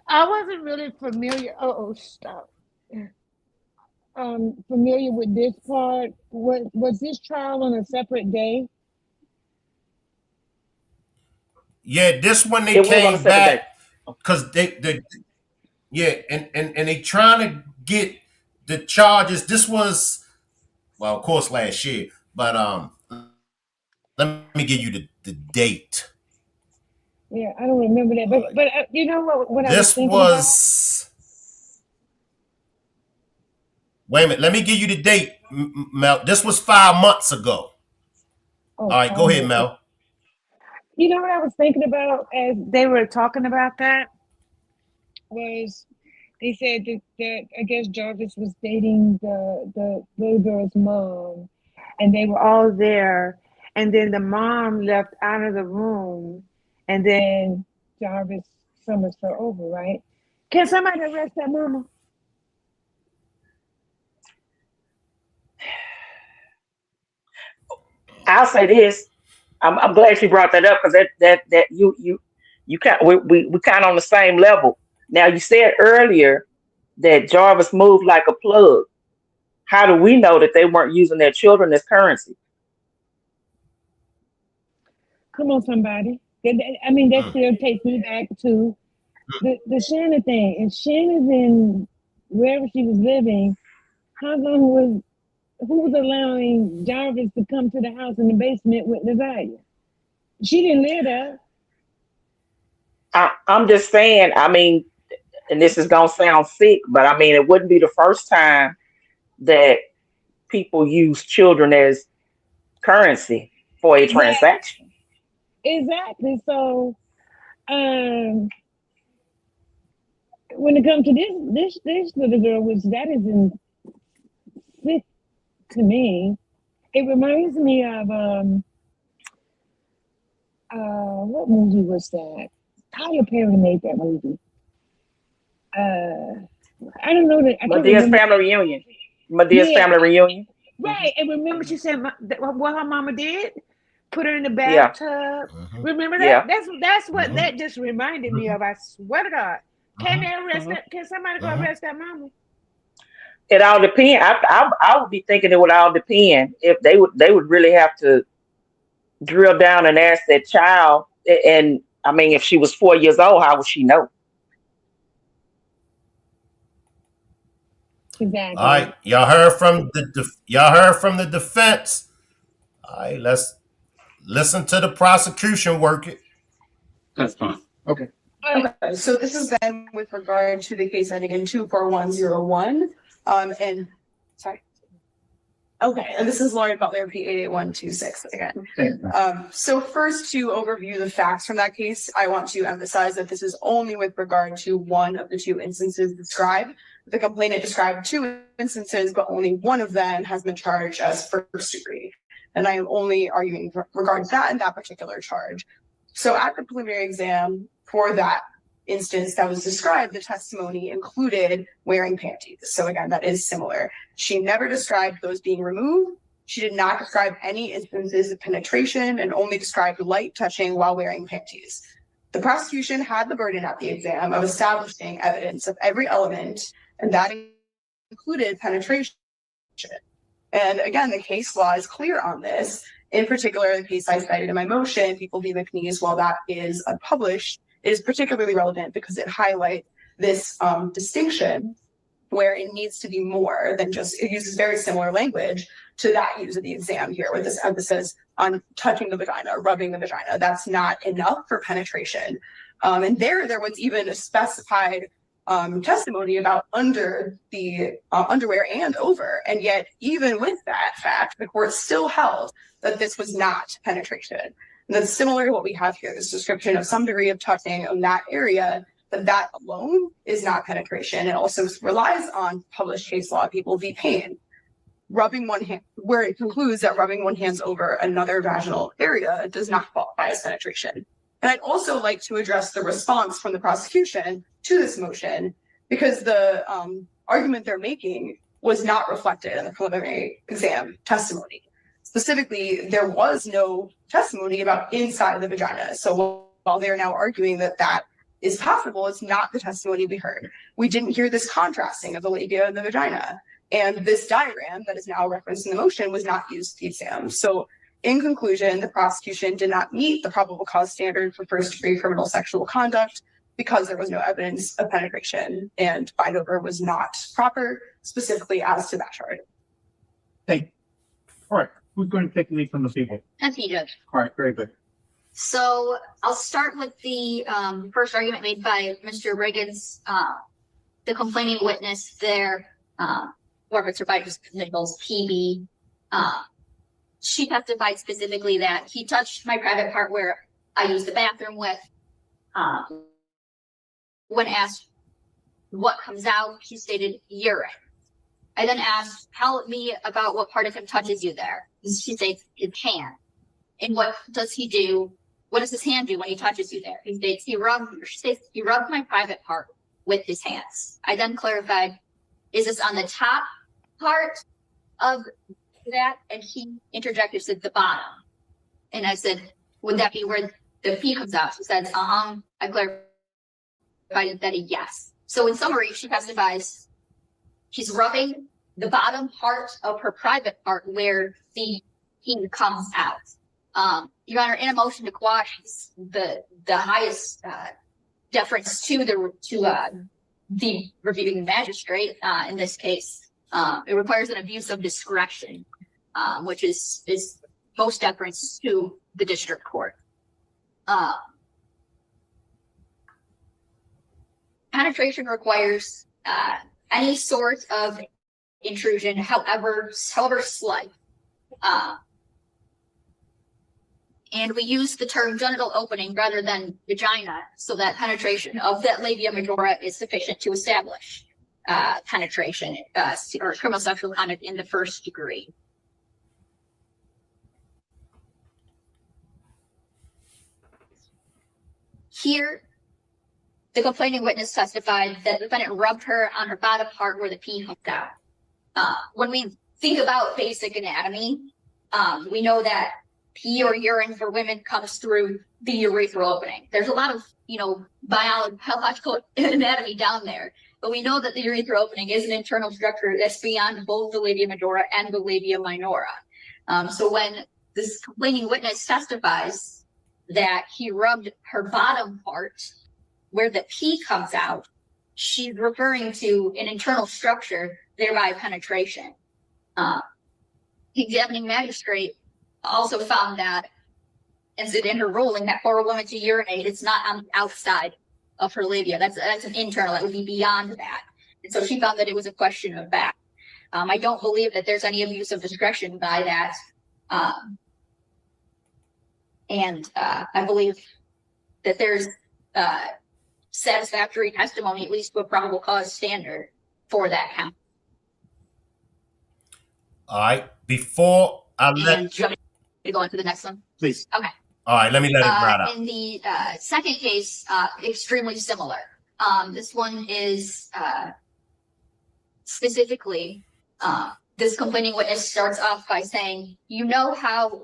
I wasn't really familiar. Stop. Familiar with this part. Was this trial on a separate day? Yeah, this one they It was on a came separate day. back because they yeah, and they trying to get the charges. This was, well, of course, last year, but let me give you the date. Yeah, I don't remember that. But you know what I was This thinking about? was, wait a minute, let me give you the date, Mel. This was 5 months ago. Oh, All right, go ahead, Mel. You know what I was thinking about as they were talking about that was they said that I guess Jarvis was dating the little girl's mom, and they were all there, and then the mom left out of the room, and then Jarvis summons her over, right? Can somebody arrest that mama? I'll say this. I'm glad you brought that up because that you kind we kind of on the same level. Now you said earlier that Jarvis moved like a plug. How do we know that they weren't using their children as currency? Come on, somebody. I mean, that still takes me back to the Shannon thing. If Shannon's in wherever she was living, who was allowing Jarvis to come to the house in the basement with Nazaria? She didn't live there. I'm just saying, I mean, and this is gonna sound sick, but I mean it wouldn't be the first time that people use children as currency for a transaction. Exactly. So when it comes to this little girl, which that is sick to me, it reminds me of what movie was that? Tyler Perry made that movie. I don't know that. I can't Medea's remember. family reunion. Medea's family reunion. Right. And remember, she said what her mama did? Put her in the Yeah. bathtub. Remember that? Yeah. That's what that just reminded me of. I swear to God. Can they arrest that? Can somebody go arrest that mama? It all depends. I would be thinking it would all depend if they would really have to drill down and ask that child. And I mean, if she was 4 years old, how would she know? Exactly. All right, y'all heard from the defense. All right, let's listen to the prosecution work it. That's fine. Okay. Okay, so this is then with regard to the case ending in 24101. And sorry. Okay, and this is Lauren Butler, P88126 again. So first, to overview the facts from that case, I want to emphasize that this is only with regard to one of the two instances described. The complainant described two instances, but only one of them has been charged as first degree. And I am only arguing regarding that and that particular charge. So at the preliminary exam for that instance that was described, the testimony included wearing panties. So again, that is similar. She never described those being removed. She did not describe any instances of penetration and only described light touching while wearing panties. The prosecution had the burden at the exam of establishing evidence of every element, and that included penetration. And again, the case law is clear on this. In particular, the case I cited in my motion, People v. McNeese, while that is unpublished, is particularly relevant because it highlights this distinction where it needs to be more than just, it uses very similar language to that used at the exam here with this emphasis on touching the vagina, rubbing the vagina. That's not enough for penetration. And there was even a specified testimony about under the underwear and over. And yet, even with that fact, the court still held that this was not penetration. And that's similar to what we have here, this description of some degree of touching on that area, but that alone is not penetration. It also relies on published case law, People v. Payne. rubbing one hand, where it concludes that rubbing one hand over another vaginal area does not qualify as penetration. And I'd also like to address the response from the prosecution to this motion, because the argument they're making was not reflected in the preliminary exam testimony. Specifically, there was no testimony about inside the vagina. So while they're now arguing that that is possible, it's not the testimony we heard. We didn't hear this contrasting of the labia and the vagina. And this diagram that is now referenced in the motion was not used in the exam. So in conclusion, the prosecution did not meet the probable cause standard for first-degree criminal sexual conduct because there was no evidence of penetration, and fight over was not proper, specifically as to that charge. Thank you. All right, who's going to take the lead from the people? That's me, Judge. All right, very good. So I'll start with the first argument made by Mr. Riggins, the complaining witness there, whoever it's by just initials, PB. She testified specifically that he touched my private part where I use the bathroom with. When asked what comes out, he stated urine. I then asked, tell me about what part of him touches you there. She states his hand. And what does he do? What does his hand do when he touches you there? He states he rubs my private part with his hands. I then clarified, is this on the top part of that? And he interjected, said the bottom. And I said, would that be where the pee comes out? She said, I clarified that a yes. So in summary, she testifies she's rubbing the bottom part of her private part where the pee comes out. Your Honor, in a motion to quash, the highest deference to the reviewing magistrate in this case, it requires an abuse of discretion, which is most deference to the district court. Penetration requires any sort of intrusion, however slight. And we use the term genital opening rather than vagina, so that penetration of that labia majora is sufficient to establish penetration or criminal sexual conduct in the first degree. Here, the complaining witness testified that the defendant rubbed her on her bottom part where the pee comes out. When we think about basic anatomy, we know that pee or urine for women comes through the urethral opening. There's a lot of, biological anatomy down there, but we know that the urethral opening is an internal structure that's beyond both the labia majora and the labia minora. So when this complaining witness testifies that he rubbed her bottom part where the pee comes out, she's referring to an internal structure, thereby penetration. The examining magistrate also found that, and said in her ruling, that for a woman to urinate, it's not on the outside of her labia. That's an internal, that would be beyond that. And so she found that it was a question of that. I don't believe that there's any abuse of discretion by that. And I believe that there's satisfactory testimony, at least to a probable cause standard for that count. All right. Before I let you want me to go on to the next one? Please. Okay. All right, let me let it right out. In the second case, extremely similar. This one is specifically, this complaining witness starts off by saying, you know how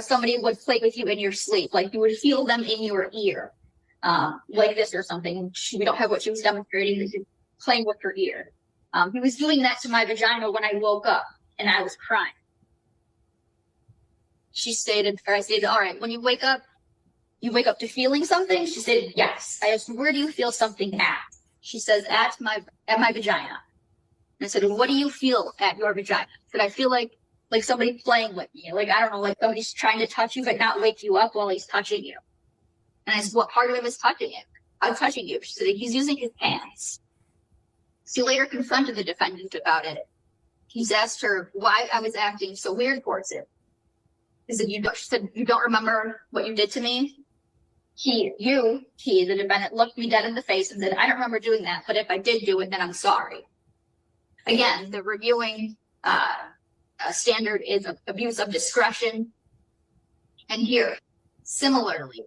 somebody would play with you in your sleep, like you would feel them in your ear, like this or something. We don't have what she was demonstrating, this is playing with her ear. He was doing that to my vagina when I woke up and I was crying. I stated, all right, when you wake up to feeling something? She said, yes. I asked, where do you feel something at? She says, at my vagina. And I said, what do you feel at your vagina? I said, I feel like somebody playing with me. I don't know, like somebody's trying to touch you but not wake you up while he's touching you. And I said, what part of him is touching him? I'm touching you. She said, he's using his hands. She later confronted the defendant about it. He's asked her why I was acting so weird towards him. She said, you don't remember what you did to me? The defendant, looked me dead in the face and said, I don't remember doing that, but if I did do it, then I'm sorry. Again, the reviewing standard is abuse of discretion. And here, similarly,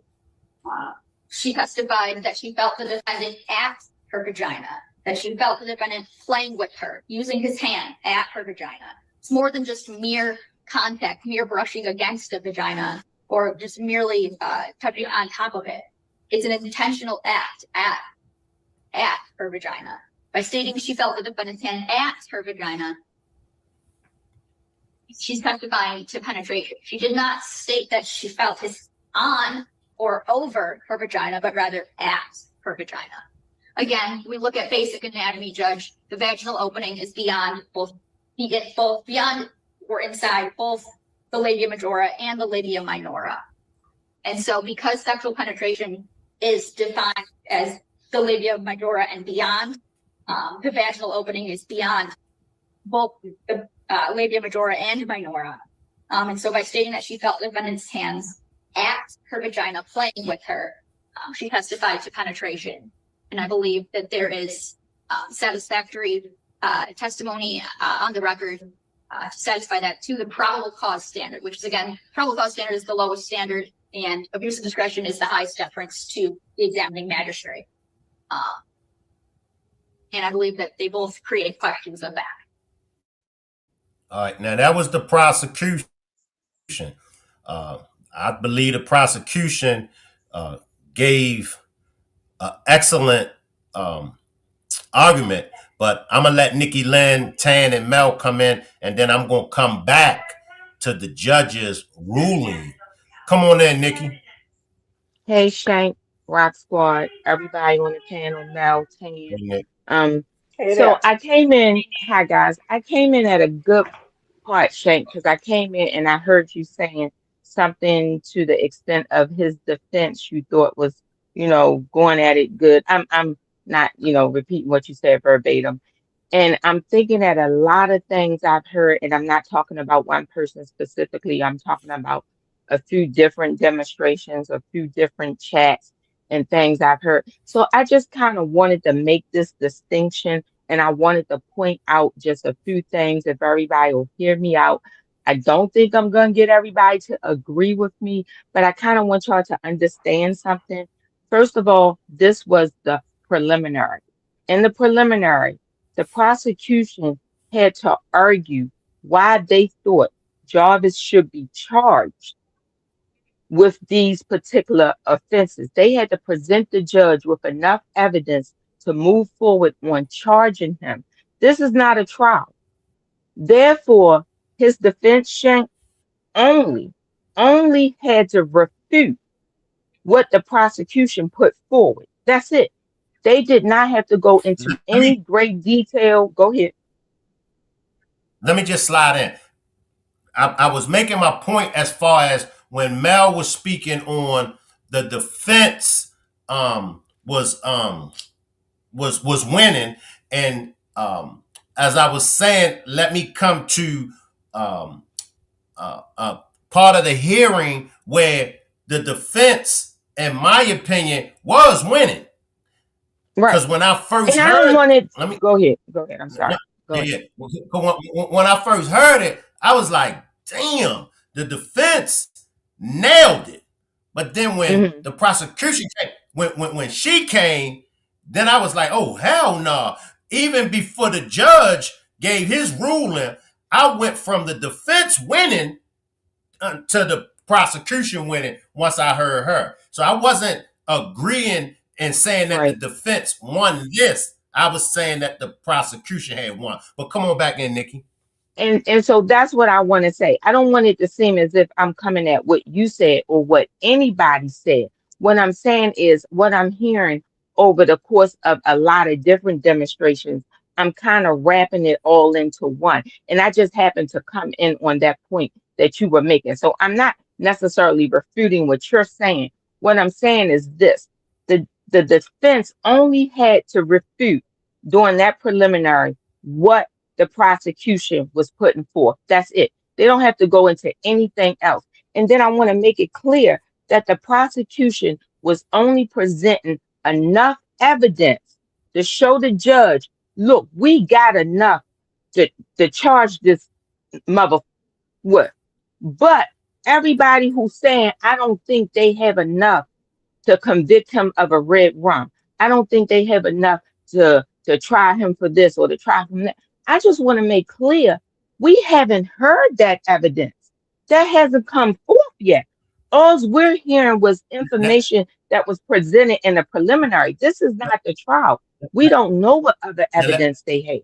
she testified that she felt the defendant at her vagina, that she felt the defendant playing with her, using his hand at her vagina. It's more than just mere contact, mere brushing against the vagina, or just merely touching on top of it. It's an intentional act at her vagina. By stating she felt the defendant's hand at her vagina, she's testifying to penetration. She did not state that she felt his on or over her vagina, but rather at her vagina. Again, we look at basic anatomy, Judge. The vaginal opening is beyond both beyond or inside both the labia majora and the labia minora. And so because sexual penetration is defined as the labia majora and beyond, the vaginal opening is beyond both the labia majora and minora. And so by stating that she felt the defendant's hands at her vagina playing with her, she testified to penetration. And I believe that there is satisfactory testimony on the record to satisfy that to the probable cause standard, which is, again, probable cause standard is the lowest standard and abuse of discretion is the highest deference to the examining magistrate. And I believe that they both create questions of that. All right, now that was the prosecution. I believe the prosecution gave an excellent argument, but I'm gonna let Nikki Lynn, Tan, and Mel come in, and then I'm gonna come back to the judge's ruling. Come on in, Nikki. Hey, Shank, Rock Squad, everybody on the panel, Mel, Tan. So I came in, hi guys, I came in at a good part, Shank, because I came in and I heard you saying something to the extent of his defense you thought was, going at it good. I'm not, repeating what you said verbatim. And I'm thinking that a lot of things I've heard, and I'm not talking about one person specifically, I'm talking about a few different demonstrations, a few different chats and things I've heard. So I just kind of wanted to make this distinction, and I wanted to point out just a few things if everybody will hear me out. I don't think I'm going to get everybody to agree with me, but I kind of want y'all to understand something. First of all, this was the preliminary. In the preliminary, the prosecution had to argue why they thought Jarvis should be charged with these particular offenses. They had to present the judge with enough evidence to move forward on charging him. This is not a trial. Therefore, his defense, Shank, only had to refute what the prosecution put forward. That's it. They did not have to go into any great detail. Go ahead. Let me just slide in. I was making my point as far as when Mel was speaking on the defense was winning, and as I was saying, let me come to part of the hearing where the defense, in my opinion, was winning. Right. Because when I first and heard, I don't want it. Go ahead. I'm sorry. Yeah. When I first heard it, I was like, "Damn, the defense nailed it." But then when the prosecution came, when she came, then I was like, "Oh hell no!" Even before the judge gave his ruling, I went from the defense winning to the prosecution winning once I heard her. So I wasn't agreeing and saying that the defense won this. I was saying that the prosecution had won. But come on back in, Nikki. And so that's what I want to say. I don't want it to seem as if I'm coming at what you said or what anybody said. What I'm saying is what I'm hearing over the course of a lot of different demonstrations. I'm kind of wrapping it all into one. And I just happened to come in on that point that you were making. So I'm not necessarily refuting what you're saying. What I'm saying is this. The defense only had to refute during that preliminary what the prosecution was putting forth. That's it. They don't have to go into anything else. And then I want to make it clear that the prosecution was only presenting enough evidence to show the judge, look, we got enough to charge this mother What? But everybody who's saying, I don't think they have enough to convict him of a red rum. I don't think they have enough to try him for this or to try him that. I just want to make clear we haven't heard that evidence. That hasn't come forth yet. All we're hearing was information that was presented in a preliminary. This is not the trial. We don't know what other evidence they have.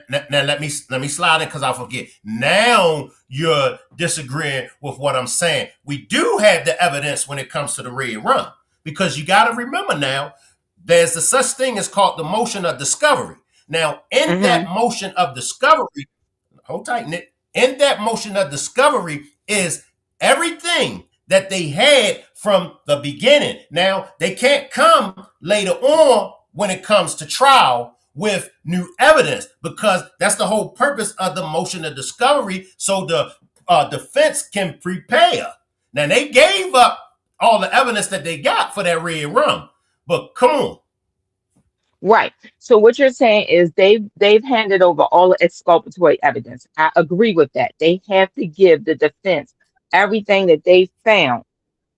Now let me slide in because I forget. Now you're disagreeing with what I'm saying. We do have the evidence when it comes to the red rum, because you got to remember now, there's the such thing as called the motion of discovery. Now, in that motion of discovery, hold tight, Nick. In that motion of discovery is everything that they had from the beginning. Now, they can't come later on when it comes to trial with new evidence, because that's the whole purpose of the motion of discovery, so the defense can prepare. Now, they gave up all the evidence that they got for that red rum, but come on. Right. So what you're saying is they've handed over all the exculpatory evidence. I agree with that. They have to give the defense everything that they found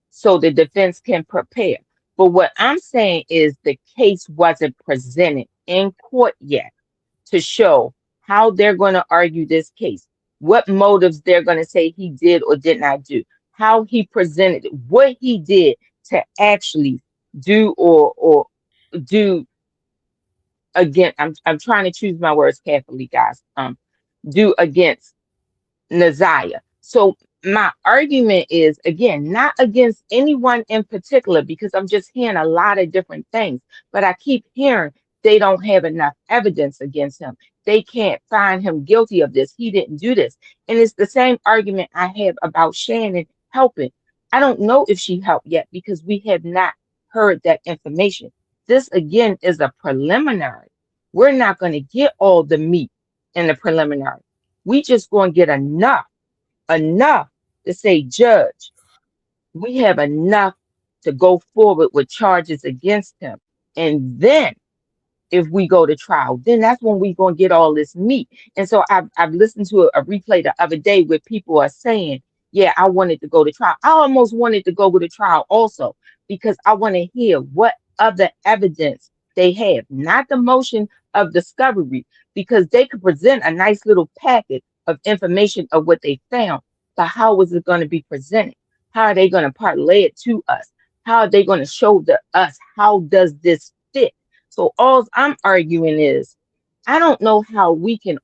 so the defense can prepare. But what I'm saying is the case wasn't presented in court yet to show how they're going to argue this case, what motives they're going to say he did or did not do, how he presented it, what he did to actually do or do. Again, I'm trying to choose my words carefully, guys. Do against Naziah. So my argument is, again, not against anyone in particular, because I'm just hearing a lot of different things, but I keep hearing they don't have enough evidence against him. They can't find him guilty of this. He didn't do this. And it's the same argument I have about Shannon helping. I don't know if she helped yet because we have not heard that information. This, again, is a preliminary. We're not going to get all the meat in the preliminary. We just going to get enough to say, Judge, we have enough to go forward with charges against him. And then if we go to trial, then that's when we're going to get all this meat. And so I've listened to a replay the other day where people are saying, yeah, I wanted to go to trial. I almost wanted to go to trial also, because I want to hear what other evidence they have, not the motion of discovery, because they could present a nice little packet of information of what they found, but how is it going to be presented? How are they going to parlay it to us? How are they going to show us how does this fit? So all I'm arguing is, I don't know how we can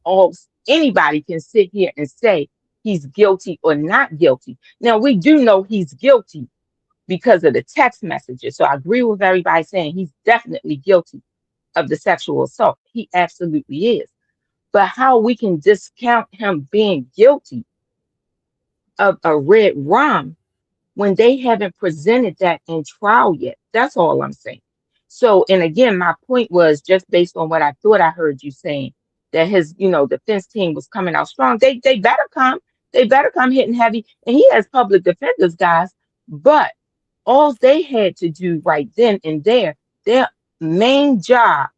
anybody can sit here and say he's guilty or not guilty. Now, we do know he's guilty because of the text messages. So I agree with everybody saying he's definitely guilty of the sexual assault. He absolutely is. But how we can discount him being guilty of a red rum when they haven't presented that in trial yet? That's all I'm saying. So, and again, my point was just based on what I thought I heard you saying, that his, defense team was coming out strong. They better come. They better come hitting heavy. And he has public defenders, guys. But all they had to do right then and there, their main job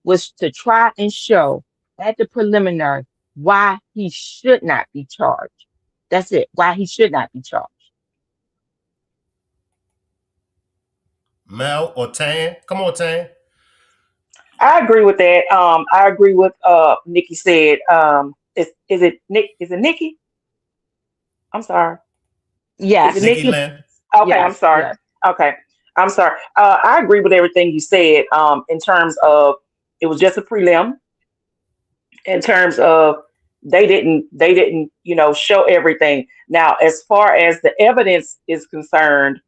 was to try and show at the preliminary why he should not be charged. That's it. Why he should not be charged. Mel or Tan? Come on, Tan. I agree with that. I agree with Nikki said. Is it Nick? Is it Nikki? I'm sorry. Yes. Is it Nikki? Lynn. Okay, Yes, I'm sorry. yes. Okay, I'm sorry. I agree with everything you said. In terms of it was just a prelim. In terms of they didn't, show everything. Now, as far as the evidence is concerned,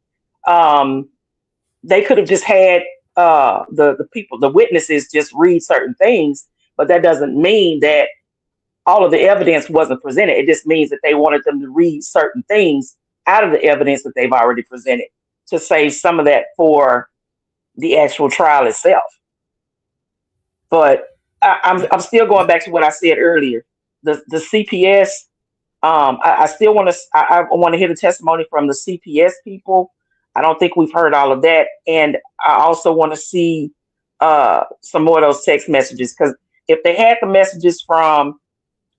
they could have just had the people, the witnesses, just read certain things, but that doesn't mean that all of the evidence wasn't presented. It just means that they wanted them to read certain things out of the evidence that they've already presented to save some of that for the actual trial itself. But I'm still going back to what I said earlier. The CPS. I still want to. I want to hear the testimony from the CPS people. I don't think we've heard all of that, and I also want to see some more of those text messages, because if they had the messages from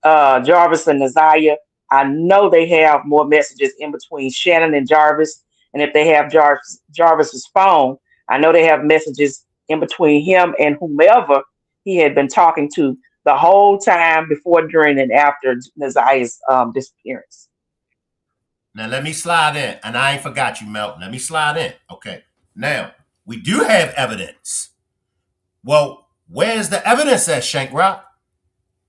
Jarvis and Naziah, I know they have more messages in between Shannon and Jarvis. And if they have Jarvis's phone, I know they have messages in between him and whomever he had been talking to the whole time before, during, and after Nazia's disappearance. Now let me slide in, and I ain't forgot you, Mel. Let me slide in. Okay. Now, we do have evidence. Well, where's the evidence at, Shank Rock?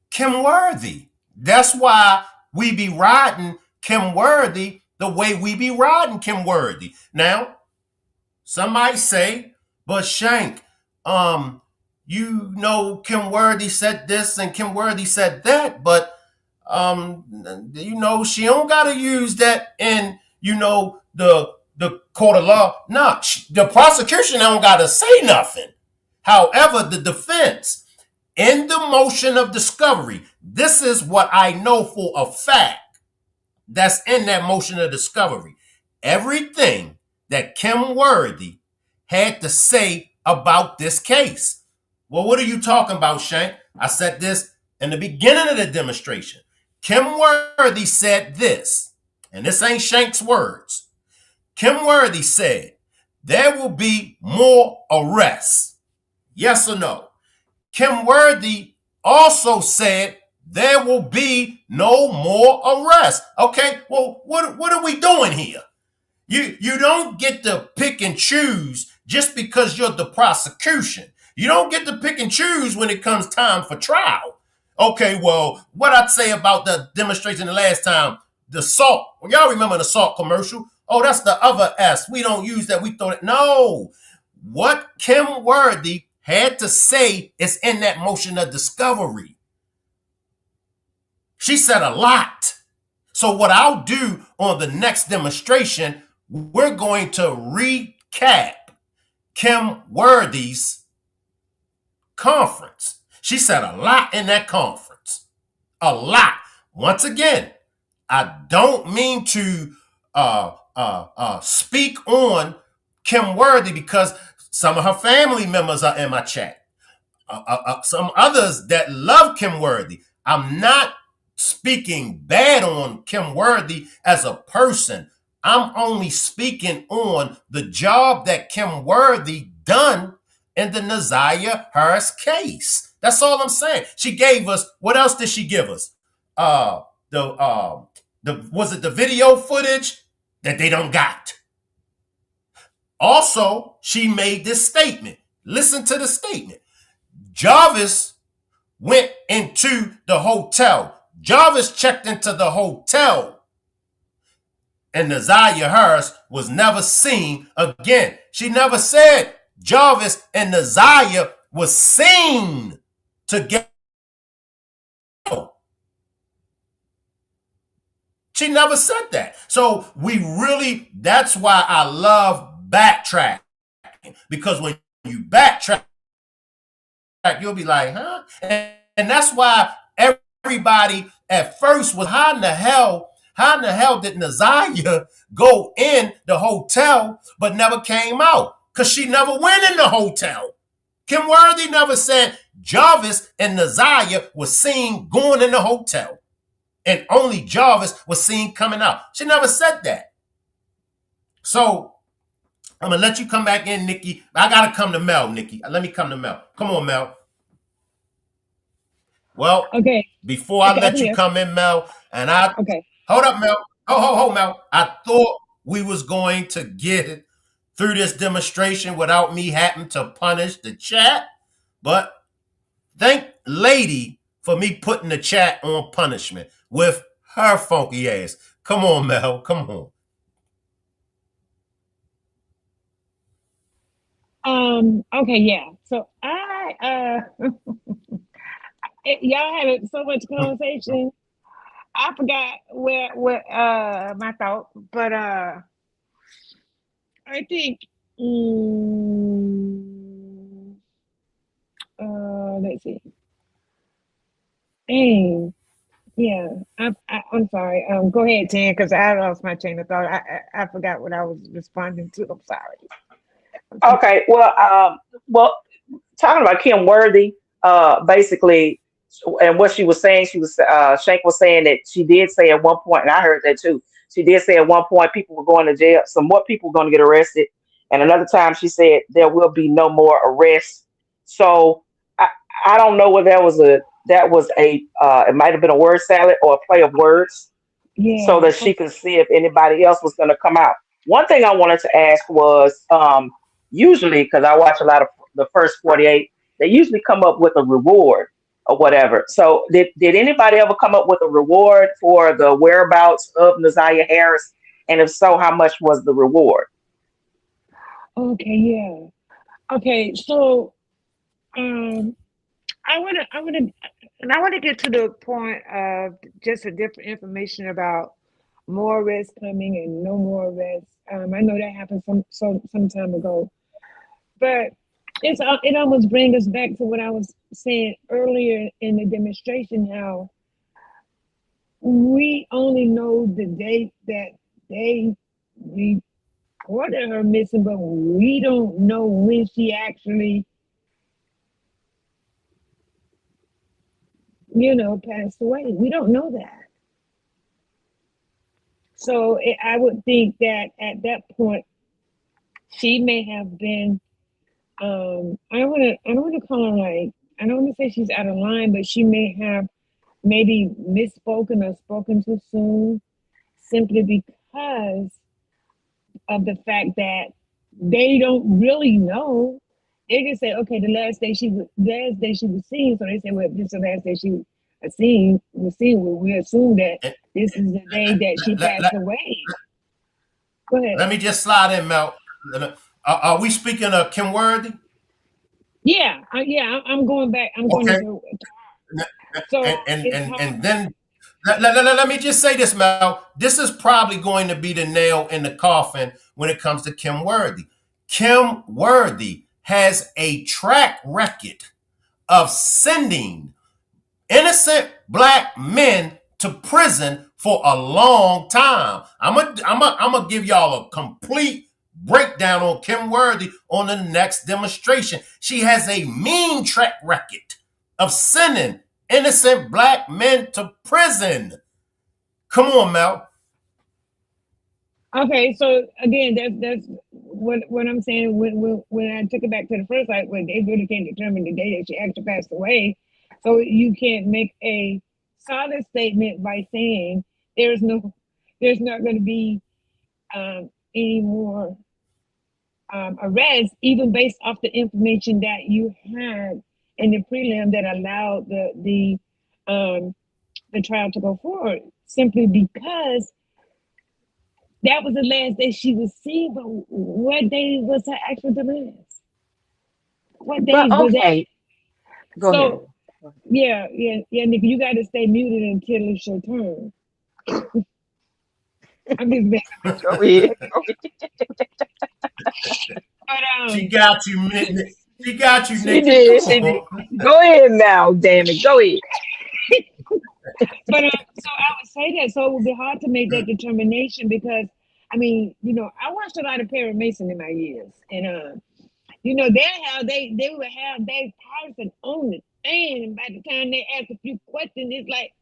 Kim Worthy. That's why we be riding Kim Worthy the way we be riding Kim Worthy. Now, somebody say, but Shank, you know, Kim Worthy said this and Kim Worthy said that, but you know, she don't gotta use that in, you know, the court of law. No, the prosecution don't gotta say nothing. However, the defense, in the motion of discovery, this is what I know for a fact that's in that motion of discovery. Everything that Kim Worthy had to say about this case. Well, what are you talking about, Shank? I said this in the beginning of the demonstration. Kim Worthy said this, and this ain't Shank's words. Kim Worthy said, there will be more arrests. Yes or no? Kim Worthy also said there will be no more arrests. Okay, well, what are we doing here? You don't get to pick and choose just because you're the prosecution. You don't get to pick and choose when it comes time for trial. Okay, well, what I'd say about the demonstration the last time, the salt. Well, y'all remember the salt commercial? Oh, that's the other S. We don't use that. We throw it. No. What Kim Worthy had to say is in that motion of discovery. She said a lot. So what I'll do on the next demonstration, we're going to recap Kim Worthy's conference. She said a lot in that conference. A lot. Once again, I don't mean to speak on Kim Worthy because some of her family members are in my chat. Some others that love Kim Worthy. I'm not speaking bad on Kim Worthy as a person. I'm only speaking on the job that Kim Worthy done in the Naziah Harris case. That's all I'm saying. She gave us, what else did she give us? Was it the video footage that they don't got? Also, she made this statement. Listen to the statement. Jarvis went into the hotel. Jarvis checked into the hotel. And Naziah Harris was never seen again. She never said Jarvis and Naziah was seen together. She never said that. So that's why I love backtracking. Because when you backtrack, you'll be like, huh? And that's why everybody at first was, how in the hell did Naziah go in the hotel but never came out? Because she never went in the hotel. Kim Worthy never said Jarvis and Naziah was seen going in the hotel. And only Jarvis was seen coming out. She never said that. So I'm going to let you come back in, Nikki. I got to come to Mel, Nikki. Let me come to Mel. Come on, Mel. Well, okay. Before I let you come in, Mel, and hold up, Mel. Hold, Mel. I thought we was going to get through this demonstration without me having to punish the chat, but thank Lady for me putting the chat on punishment with her funky ass. Come on, Mel. Come on. Okay, yeah. So y'all had so much conversation. I forgot what my thought, but I think let's see. Dang. Yeah, I'm sorry. Go ahead, Tan, because I lost my train of thought. I forgot what I was responding to. I'm sorry. Okay, well, talking about Kim Worthy, basically And what she was saying, Shank was saying that she did say at one point, and I heard that too. She did say at one point people were going to jail, some more people were going to get arrested, and another time she said there will be no more arrests. So I, I don't know whether that was a it might have been a word salad or a play of words, so Yeah. that she could see if anybody else was going to come out. One thing I wanted to ask was, usually because I watch a lot of the first 48, they usually come up with a reward or whatever. So did anybody ever come up with a reward for the whereabouts of Naziah Harris? And if so, how much was the reward? Okay. Yeah. Okay. So um, I want to get to the point of just a different information about more arrests coming and no more arrests. I know that happened some time ago, but it almost brings us back to what I was saying earlier in the demonstration. How we only know the date that they reported her missing, but we don't know when she actually, passed away. We don't know that. So I would think that at that point, she may have been. I don't want to call her like. I don't want to say she's out of line, but she may have maybe misspoken or spoken too soon, simply because of the fact that they don't really know. They just say, okay, the last day she was seen. So they say, well, this is the last day she was seen. We assume that this is the day that she passed away. Go ahead. Let me just slide in, Mel. Are we speaking of Kim Worthy? Yeah, I'm going back. I'm going Okay. into. So And then let me just say this, Mel. This is probably going to be the nail in the coffin when it comes to Kim Worthy. Kim Worthy has a track record of sending innocent black men to prison for a long time. I'm gonna give y'all a complete breakdown on Kim Worthy on the next demonstration. She has a mean track record of sending innocent black men to prison. Come on, Mel. okay, so again, that's what I'm saying. When I took it back to the first, like when they really can't determine the day that she actually passed away, so you can't make a solid statement by saying there's not going to be any more arrests, even based off the information that you had in the prelim that allowed the trial to go forward, simply because that was the last day she was seen. But what day was her actual demise? What day But was that? okay, go ahead. So yeah, Nick, you got to stay muted until it's your turn. I'm just being. Go ahead. But She got you, Nick. She got you, She Nikki. did. Come She did. on. Go ahead now, damn it. Go ahead. But so I would say that, so it would be hard to make that determination because, I mean, I watched a lot of Perry Mason in my years, and they would have that person on the stand, and by the time they ask a few questions, it's like,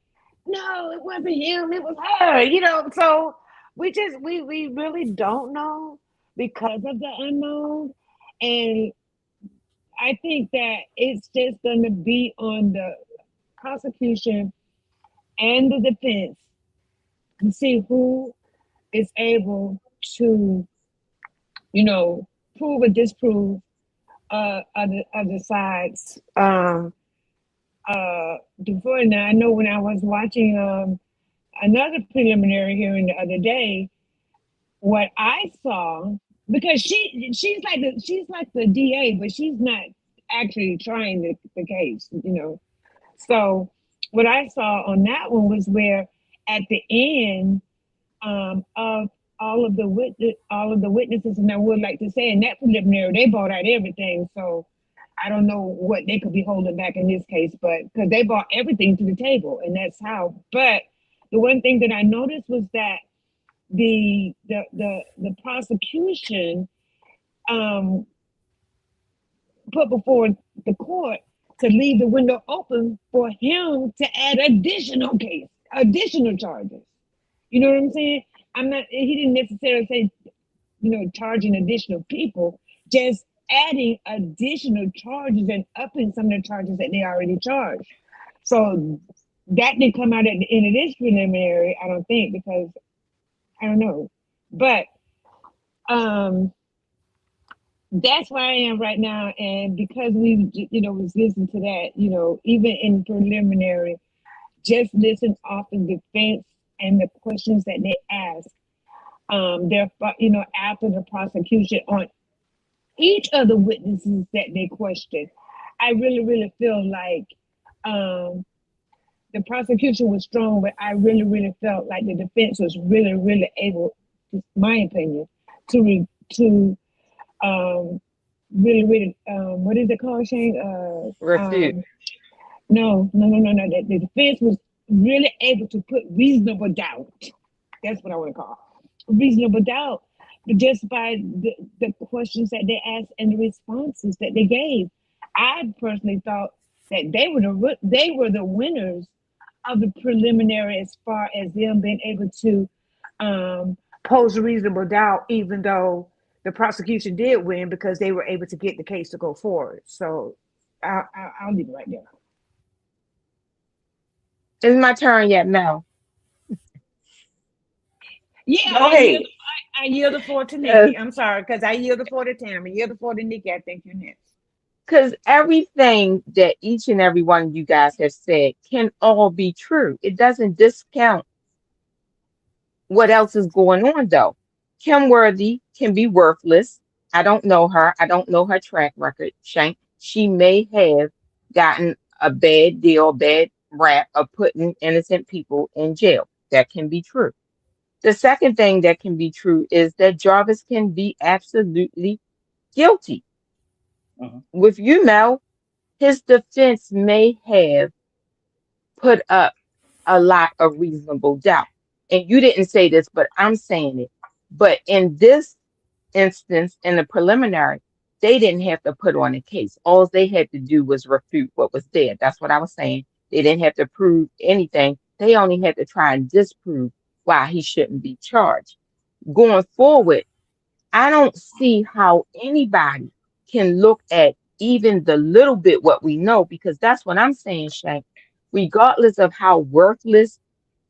no, it wasn't him, it was her. So we really don't know because of the unknown, and I think that it's just going to be on the prosecution and the defense to see who is able to, prove or disprove other sides. Before now, I know when I was watching another preliminary hearing the other day, what I saw, because she's like the DA, but she's not actually trying the case. So what I saw on that one was where at the end of all of the witnesses, and I would like to say in that preliminary, they brought out everything. So I don't know what they could be holding back in this case, but because they brought everything to the table, and that's how. But the one thing that I noticed was that the prosecution put before the court to leave the window open for him to add additional charges. You know what I'm saying? He didn't necessarily say, charging additional people, just adding additional charges and upping some of the charges that they already charged. So that didn't come out at the end of this preliminary, I don't think, because I don't know. But that's where I am right now. And because we, was listening to that, even in preliminary, just listen off the defense and the questions that they ask. After the prosecution on each of the witnesses that they questioned, I really, really feel like the prosecution was strong, but I really, really felt like the defense was really, really able, in my opinion, to really, really, what is it called, Shane? Refute. No. The defense was really able to put reasonable doubt. That's what I want to call reasonable doubt, just by the questions that they asked and the responses that they gave. I personally thought that they were the winners of the preliminary, as far as them being able to pose reasonable doubt, even though the prosecution did win because they were able to get the case to go forward. So I'll leave it right there. Is my turn yet, Mel? Yeah, Go ahead. I yield the floor to Nikki. I'm sorry, because I yield the floor to Tammy. Yield the floor to Nikki. I think you're next. Because everything that each and every one of you guys have said can all be true. It doesn't discount what else is going on, though. Kim Worthy can be worthless. I don't know her. I don't know her track record, Shank. She may have gotten a bad deal, bad rap of putting innocent people in jail. That can be true. The second thing that can be true is that Jarvis can be absolutely guilty. With you, Mel, his defense may have put up a lot of reasonable doubt. And you didn't say this, but I'm saying it. But in this instance, in the preliminary, they didn't have to put on a case. All they had to do was refute what was there. That's what I was saying. They didn't have to prove anything. They only had to try and disprove why he shouldn't be charged. Going forward, I don't see how anybody can look at even the little bit what we know, because that's what I'm saying, Shank. Regardless of how worthless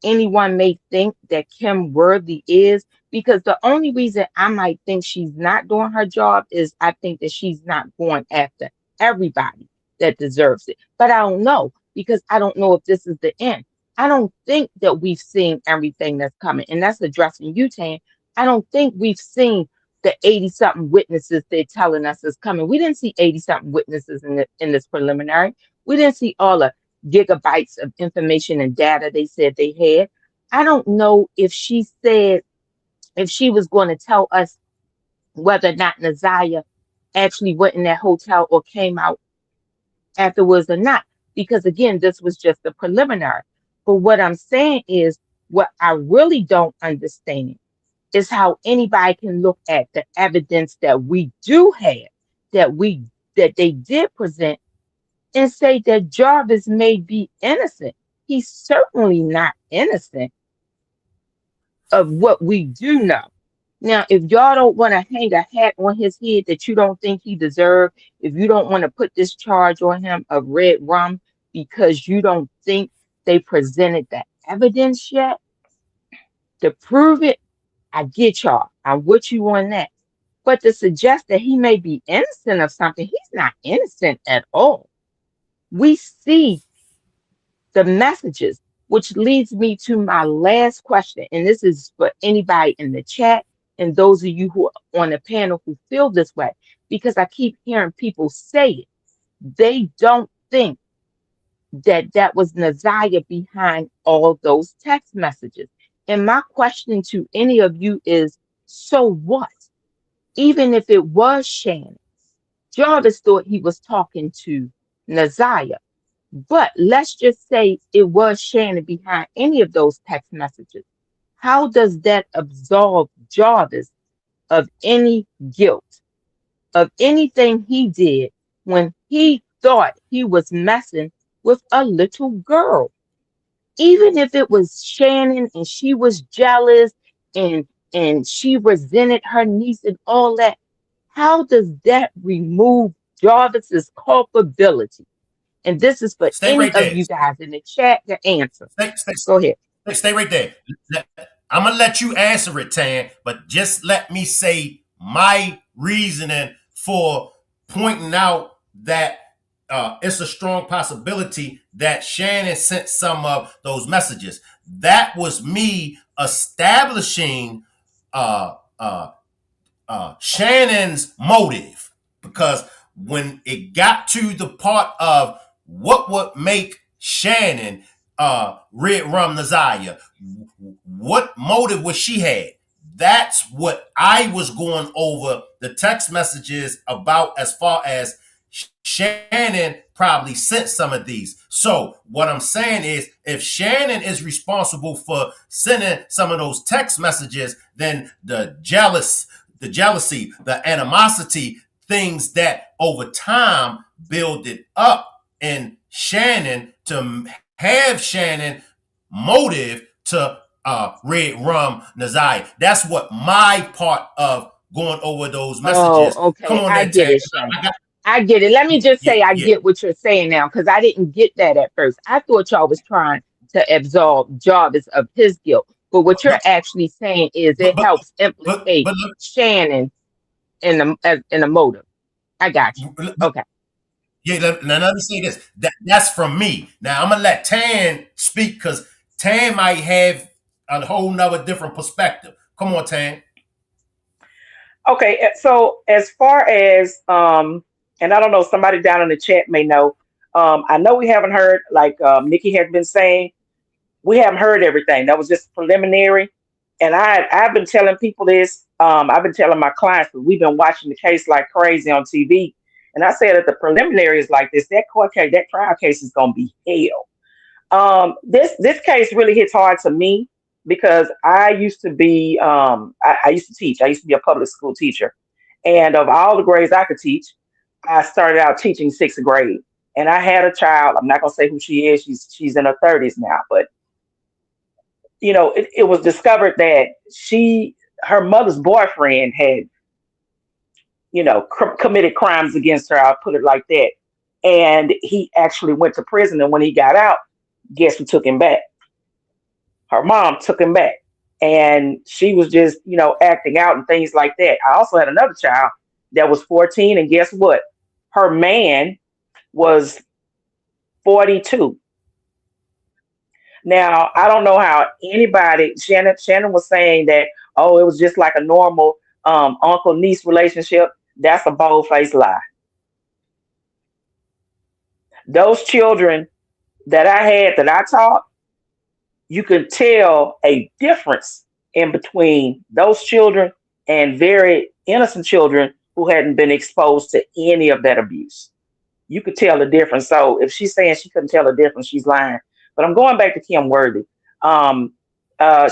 anyone may think that Kim Worthy is, because the only reason I might think she's not doing her job is I think that she's not going after everybody that deserves it. But I don't know, because I don't know if this is the end. I don't think that we've seen everything that's coming. And that's addressing you, Tan. I don't think we've seen the 80-something witnesses they're telling us is coming. We didn't see 80-something witnesses in this preliminary. We didn't see all the gigabytes of information and data they said they had. I don't know if she was going to tell us whether or not Naziah actually went in that hotel or came out afterwards or not. Because again, this was just the preliminary. But what I'm saying is, what I really don't understand is how anybody can look at the evidence that we do have, that they did present, and say that Jarvis may be innocent. He's certainly not innocent of what we do know. Now, if y'all don't want to hang a hat on his head that you don't think he deserved, if you don't want to put this charge on him of red rum because you don't think they presented the evidence yet to prove it, I get y'all. I'm with you on that. But to suggest that he may be innocent of something, he's not innocent at all. We see the messages, which leads me to my last question. And this is for anybody in the chat and those of you who are on the panel who feel this way, because I keep hearing people say it. They don't think that was Naziah behind all those text messages. And my question to any of you is, so what? Even if it was Shannon, Jarvis thought he was talking to Naziah. But let's just say it was Shannon behind any of those text messages. How does that absolve Jarvis of any guilt, of anything he did when he thought he was messing with a little girl. Even if it was Shannon and she was jealous and she resented her niece and all that, how does that remove Jarvis's culpability? And this is for Stay any right of there. you guys in the chat to answer. Stay, Go ahead. stay right there. I'm gonna let you answer it, Tan, but just let me say my reasoning for pointing out that it's a strong possibility that Shannon sent some of those messages. That was me establishing uh, uh, Shannon's motive, because when it got to the part of what would make Shannon Red Rum Naziah, what motive would she had? That's what I was going over the text messages about, as far as Shannon probably sent some of these. So what I'm saying is, if Shannon is responsible for sending some of those text messages, then the jealousy, the animosity, things that over time builded up in Shannon to have Shannon motive to Red Rum Naziah. That's what my part of going over those Oh, messages. Come okay. on, I that get tag. it, Shannon. I get it. Let me just say I Yeah. get what you're saying now, because I didn't get that at first. I thought y'all was trying to absolve Jarvis of his guilt. But what you're actually saying is it helps implicate Shannon in the motive. I got you. Okay. Yeah, now let me say this. That's from me. Now I'm gonna let Tan speak, because Tan might have a whole nother different perspective. Come on, Tan. Okay, so as far as and I don't know, somebody down in the chat may know. I know we haven't heard, like Nikki has been saying, we haven't heard everything. That was just preliminary. And I've been telling people this. I've been telling my clients that we've been watching the case like crazy on TV. And I said that the preliminary is like this. That court case, that trial case is gonna be hell. This case really hits hard to me because I used to be I used to teach. I used to be a public school teacher, and of all the grades I could teach, I started out teaching sixth grade. And I had a child. I'm not gonna say who she is. She's in her 30s now, but it was discovered that her mother's boyfriend had committed crimes against her. I'll put it like that. And he actually went to prison. And when he got out, guess who took him back? Her mom took him back. And she was just, acting out and things like that. I also had another child that was 14. And guess what? Her man was 42. Now, I don't know how Shannon was saying that, oh, it was just like a normal uncle niece relationship. That's a bold faced lie. Those children that I had that I taught, you could tell a difference in between those children and very innocent children who hadn't been exposed to any of that abuse. You could tell the difference. So if she's saying she couldn't tell the difference, she's lying. But I'm going back to Kim Worthy.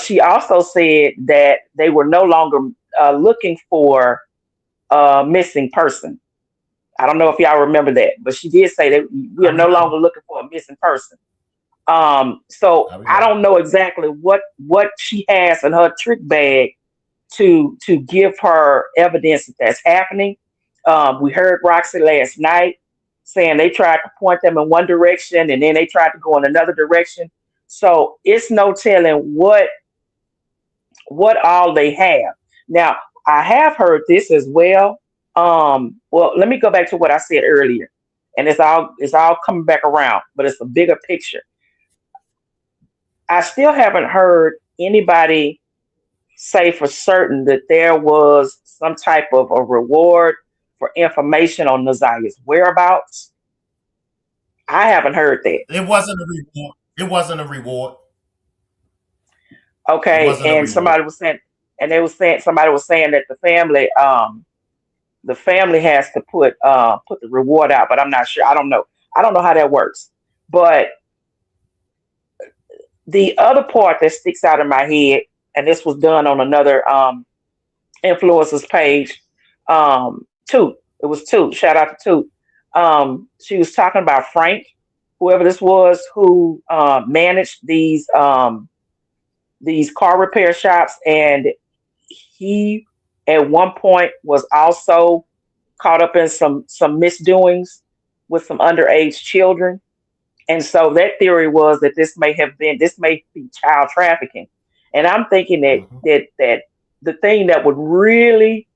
She also said that they were no longer looking for a missing person. I don't know if y'all remember that, but she did say that we are no longer looking for a missing person. So I don't know exactly what she has in her trick bag to give her evidence that that's happening. We heard Roxy last night saying they tried to point them in one direction and then they tried to go in another direction. So it's no telling what all they have. Now, I have heard this as well. Well, let me go back to what I said earlier. And it's all coming back around, but it's a bigger picture. I still haven't heard anybody say for certain that there was some type of a reward for information on Naziah's whereabouts. I haven't heard that. It wasn't a reward. It wasn't a reward. Okay, and somebody was saying that the family has to put the reward out, but I'm not sure. I don't know how that works. But the other part that sticks out in my head, and this was done on another influencer's page, Toot. It was Toot. Shout out to Toot. She was talking about Frank, whoever this was, who managed these car repair shops, and he at one point was also caught up in some misdoings with some underage children. And so that theory was that this may be child trafficking. And I'm thinking that the thing that would really,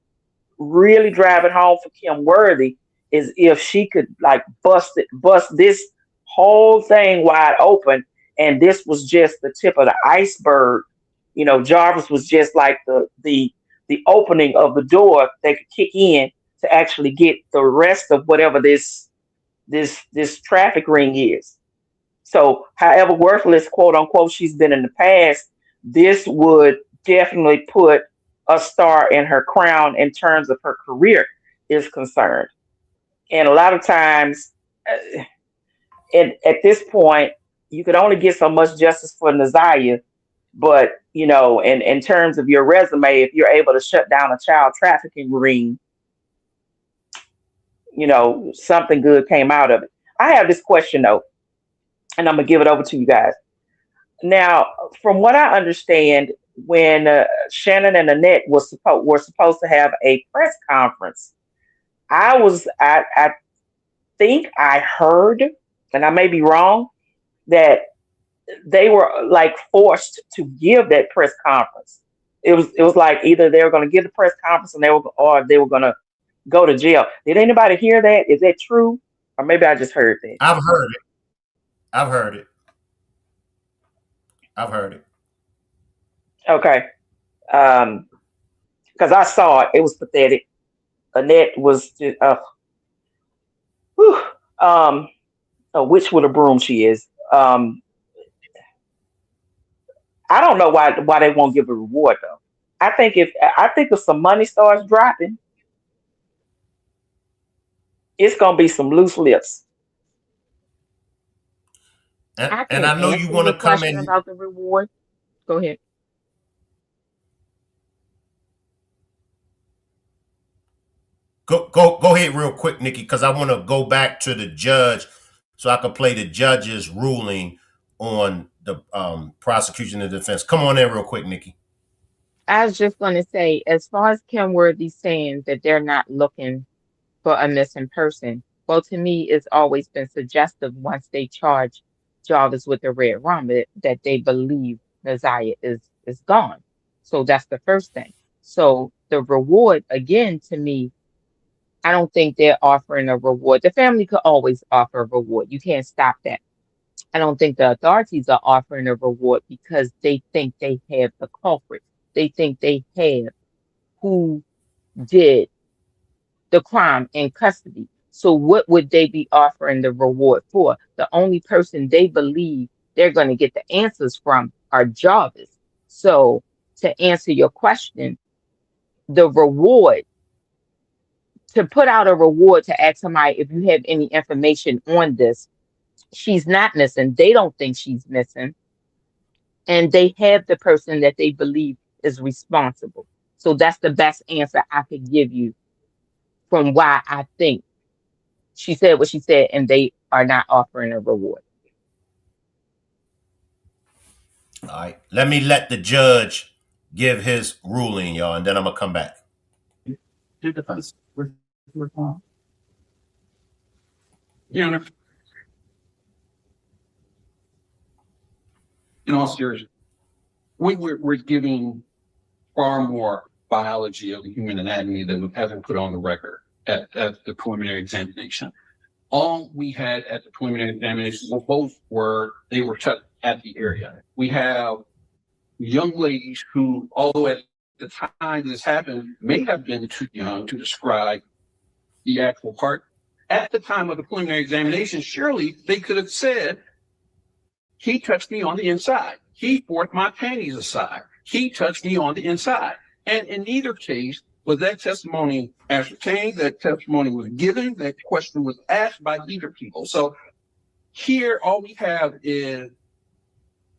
really drive it home for Kim Worthy is if she could like bust this whole thing wide open, and this was just the tip of the iceberg. You know, Jarvis was just like the opening of the door they could kick in to actually get the rest of whatever this traffic ring is. So, however worthless, quote unquote, she's been in the past, this would definitely put a star in her crown in terms of her career is concerned. And a lot of times, at this point, you could only get so much justice for Naziah. But, you know, in terms of your resume, if you're able to shut down a child trafficking ring, you know, something good came out of it. I have this question, though, and I'm going to give it over to you guys. Now, from what I understand, when Shannon and Annette were supposed to have a press conference, I think I heard, and I may be wrong, that they were like forced to give that press conference. It was like either they were going to give the press conference or they were going to go to jail. Did anybody hear that? Is that true? Or maybe I just heard that. I've heard it. Okay. Because I saw it. It was pathetic. Annette was just, a witch with a broom she is. I don't know why they won't give a reward though. I think if some money starts dropping, it's gonna be some loose lips. And I know you want to come in about the reward. Go ahead. Go ahead real quick, Nikki, because I want to go back to the judge so I can play the judge's ruling on the prosecution and defense. Come on in real quick, Nikki. I was just going to say, as far as Kim Worthy saying that they're not looking for a missing person, well, to me, it's always been suggestive once they charge Jarvis with the red rum that they believe Naziah is gone. So that's the first thing. So the reward, again, to me, I don't think they're offering a reward. The family could always offer a reward. You can't stop that. I don't think the authorities are offering a reward because they think they have the culprit. They think they have who did the crime in custody. So what would they be offering the reward for? The only person they believe they're going to get the answers from are Jarvis. So to answer your question, the reward, to put out a reward to ask somebody if you have any information on this, she's not missing. They don't think she's missing. And they have the person that they believe is responsible. So that's the best answer I could give you from why I think she said what she said and they are not offering a reward. All right. Let the judge give his ruling, y'all, and then I'm going to come back. Your Honor, in all seriousness, we're giving far more biology of the human anatomy than we've ever put on the record at the preliminary examination. All we had at the preliminary examination, they were touched at the area. We have young ladies who, although at the time this happened, may have been too young to describe the actual part. At the time of the preliminary examination, surely they could have said, he touched me on the inside. He forced my panties aside. He touched me on the inside. And in neither case was that testimony ascertained, that testimony was given, that question was asked by either people. So here, all we have is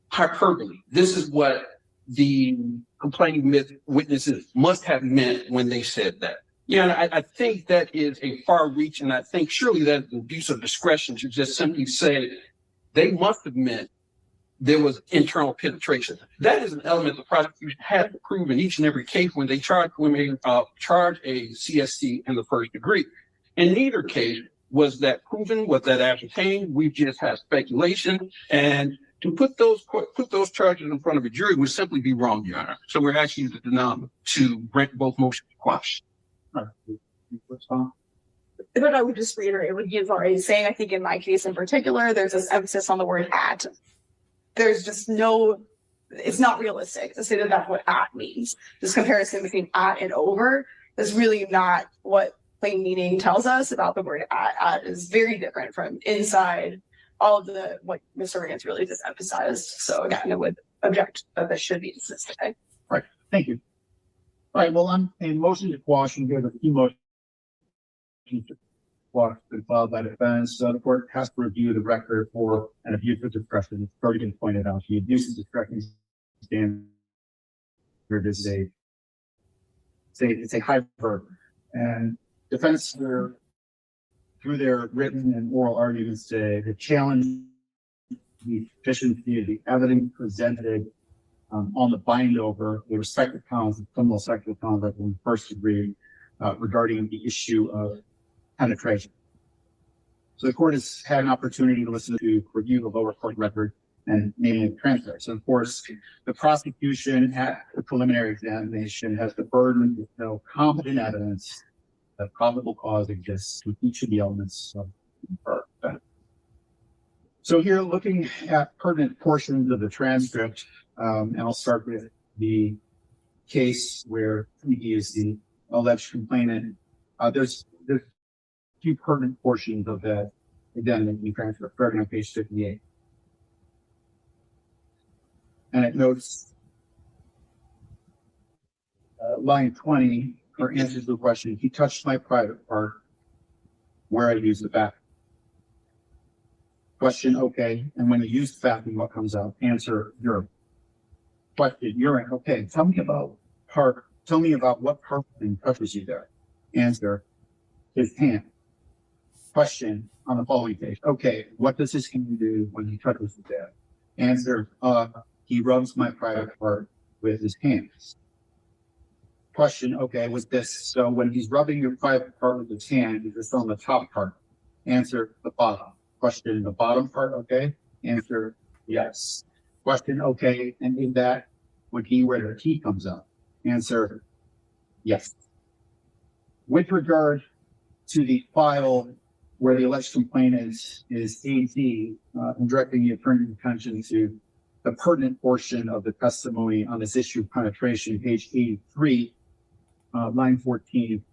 hyperbole. This is what the complaining witnesses must have meant when they said that. Yeah, and I think that is a far reach, and I think surely that abuse of discretion to just simply say they must have meant there was internal penetration. That is an element the prosecution had to prove in each and every case when they charge a CSC in the first degree. In neither case was that proven, was that ascertained. We just had speculation, and to put those charges in front of a jury would simply be wrong, Your Honor. So we're asking you to deny to grant both motions to quash. But I would just reiterate what he's already saying. I think in my case in particular, there's this emphasis on the word at. There's just it's not realistic to say that that's what at means. This comparison between at and over is really not what plain meaning tells us about the word at. At is very different from inside, all of what Mr. Rance really just emphasized. So again, I would object that this should be dismissed today. Right, thank you. All right, well, on a motion to quash, and give a few motions to quash been filed by defense. The court has to review the record for an abuse of discretion. It's already been pointed out. The abuse of discretion standard is it's a high burden. And defense, through their written and oral arguments today, the challenge the efficiency of the evidence presented on the bind over the respective counts of criminal sexual conduct in the first degree regarding the issue of penetration. So the court has had an opportunity to listen to review the lower court record and namely the transcript. So of course, the prosecution at the preliminary examination has the burden to show competent evidence that probable cause exists with each of the elements of the offense. So here, looking at pertinent portions of the transcript, and I'll start with the case where he is the alleged complainant. There's a few pertinent portions of that, again, in the transcript, starting on page 58. And it notes line 20, for answers to the question, he touched my private part where I use the bathroom. Question, okay, and when you use the bathroom, what comes out? Answer, urine. Question, urine, okay, tell me about what part touches you there. Answer, his hand. Question on the following page, okay, what does his hand do when he touches you there? Answer, he rubs my private part with his hands. Question, okay, was this, so when he's rubbing your private part with his hand, is this on the top part? Answer, the bottom. Question, the bottom part, okay? Answer, yes. Question, okay, and in that would be where the key comes out? Answer, yes. With regard to the file where the alleged complainant is AZ, I'm directing the attorney's attention to the pertinent portion of the testimony on this issue of penetration, page 83, line 14.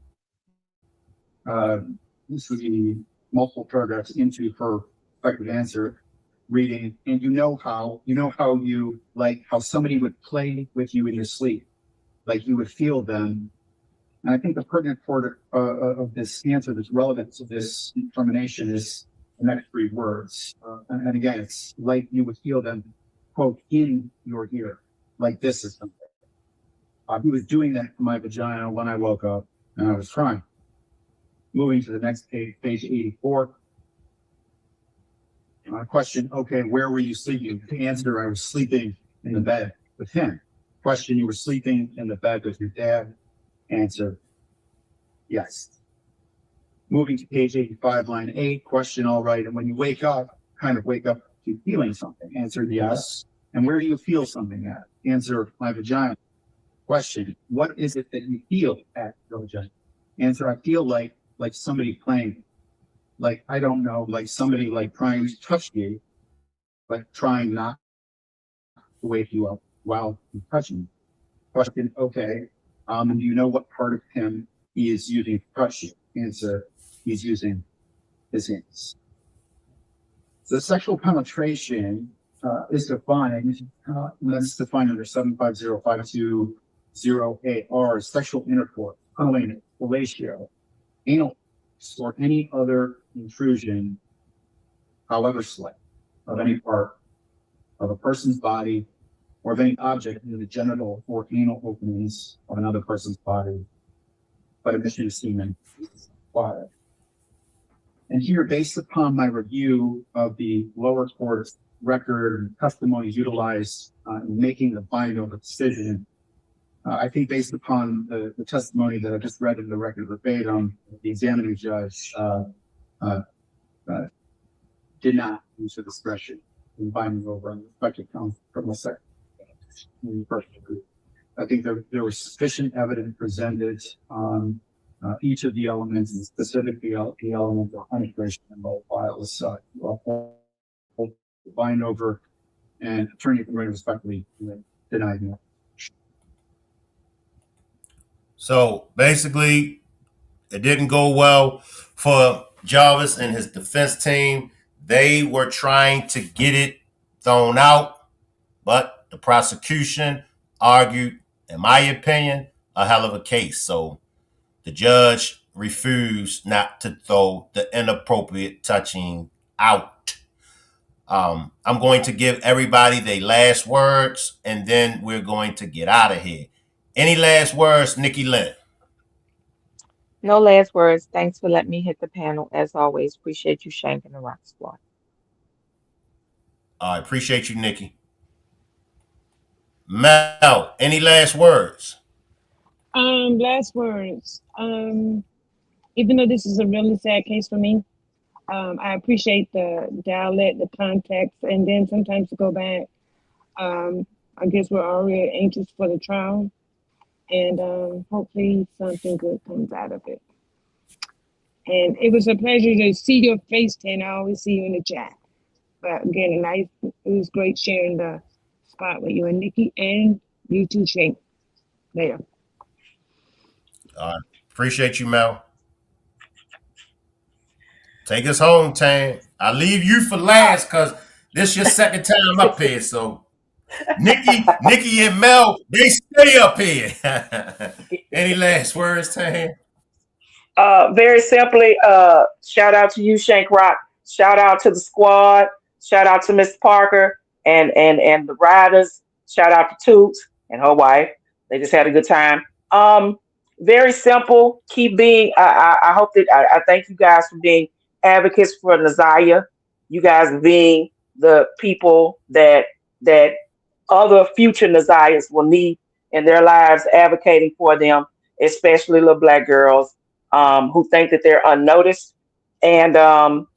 This would be multiple paragraphs into her effective answer, reading, and you know how you like how somebody would play with you in your sleep, like you would feel them. And I think the pertinent part of this answer that's relevant to this determination is the next three words. And again, it's like you would feel them, quote, in your ear, like this or something. He was doing that to my vagina when I woke up and I was crying. Moving to the next page, page 84. Question, okay, where were you sleeping? Answer, I was sleeping in the bed with him. Question, you were sleeping in the bed with your dad? Answer, yes. Moving to page 85, line 8. Question, all right, and when you wake up, kind of wake up to feeling something? Answer, yes. And where do you feel something at? Answer, my vagina. Question, what is it that you feel at your vagina? Answer, I feel like somebody playing, like, I don't know, like somebody like trying to touch you, but trying not to wake you up while you're touching. Question, okay, do you know what part of him he is using to touch you? Answer, he's using his hands. So sexual penetration is defined, that's defined under 7505208R, sexual intercourse, cunnilingus, fellatio, anal, or any other intrusion, however slight, of any part of a person's body or of any object into the genital or anal openings of another person's body but admission of semen is required. And here, based upon my review of the lower court's record and testimony utilized in making the final decision, I think based upon the testimony that I just read in the record verbatim, the examining judge did not use her discretion in binding over on the respective counsel from the second. I think there was sufficient evidence presented on each of the elements, and specifically the element of penetration in both files. Bind over, and attorney can respectfully deny that. So basically, it didn't go well for Jarvis and his defense team. They were trying to get it thrown out, but the prosecution argued, in my opinion, a hell of a case. So the judge refused not to throw the inappropriate touching out. I'm going to give everybody their last words, and then we're going to get out of here. Any last words, Nikki Lynn? No last words. Thanks for letting me hit the panel. As always, appreciate you, Shank and the Rock Squad. I appreciate you, Nikki. Mel, any last words? Last words. Even though this is a really sad case for me, I appreciate the dialect, the context, and then sometimes to go back. I guess we're already anxious for the trial, and hopefully something good comes out of it. And it was a pleasure to see your face, Tan. I always see you in the chat. But again, it was great sharing the spot with you and Nikki, and you too, Shank. Later. Appreciate you, Mel. Take us home, Tan. I leave you for last because this is your second time up here. So Nikki and Mel, they stay up here. Any last words, Tan? Very simply, shout out to you, Shank Rock. Shout out to the squad. Shout out to Miss Parker and the riders. Shout out to Toots and her wife. They just had a good time. Very simple. Keep being. I hope that I thank you guys for being advocates for Naziah. You guys being the people that other future Naziahs will need in their lives, advocating for them, especially little Black girls who think that they're unnoticed. And I'm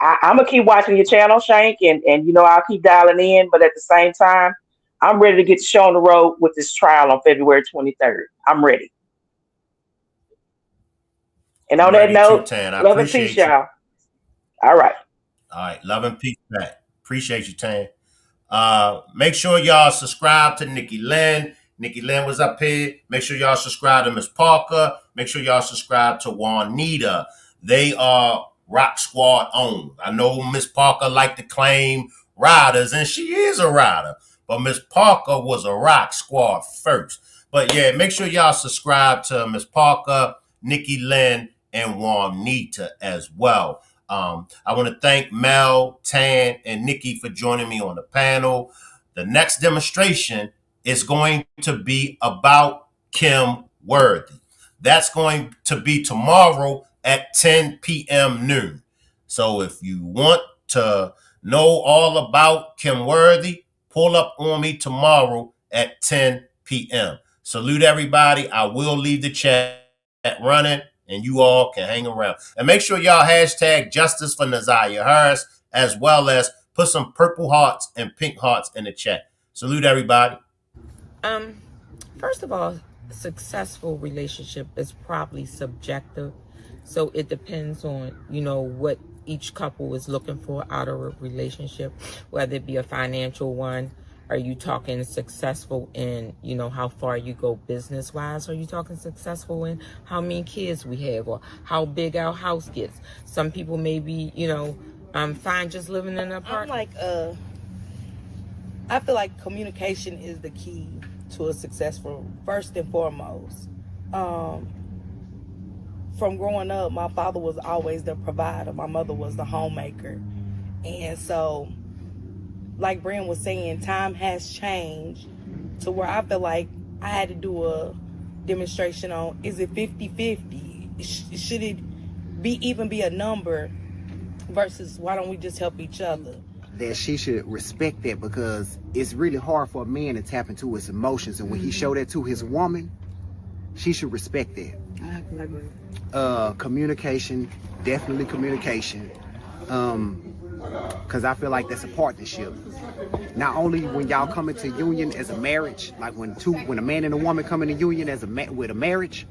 gonna keep watching your channel, Shank, and I'll keep dialing in. But at the same time, I'm ready to get the show on the road with this trial on February 23rd. I'm ready. And on that note, love and peace, y'all. All right. All right. Love and peace, Pat. Appreciate you, Tan. Make sure y'all subscribe to Nikki Lynn. Nikki Lynn was up here. Make sure y'all subscribe to Miss Parker. Make sure y'all subscribe to Juanita. They are Rock Squad owned. I know Miss Parker like to claim riders, and she is a rider. But Miss Parker was a Rock Squad first. But yeah, make sure y'all subscribe to Miss Parker, Nikki Lynn, and Juanita as well. I want to thank Mel, Tan, and Nikki for joining me on the panel. The next demonstration is going to be about Kim Worthy. That's going to be tomorrow at 10 p.m. noon. So if you want to know all about Kim Worthy, pull up on me tomorrow at 10 p.m. Salute everybody. I will leave the chat running, and you all can hang around. And make sure y'all hashtag justice for Naziah Harris, as well as put some purple hearts and pink hearts in the chat. Salute everybody. First of all, successful relationship is probably subjective. So it depends on, what each couple is looking for out of a relationship, whether it be a financial one. Are you talking successful in, how far you go business-wise? Are you talking successful in how many kids we have or how big our house gets? Some people may be, fine just living in an apartment. I feel like communication is the key to a successful, first and foremost. From growing up, my father was always the provider. My mother was the homemaker. And so, like Brian was saying, time has changed to where I feel like I had to do a demonstration on, is it 50-50? Should it even be a number versus why don't we just help each other? That she should respect that, because it's really hard for a man to tap into his emotions, and when he showed that to his woman, she should respect that. I agree. Communication, definitely communication, because I feel like that's a partnership. Not only when y'all come into union as a marriage, like when a man and a woman come into union as with a marriage,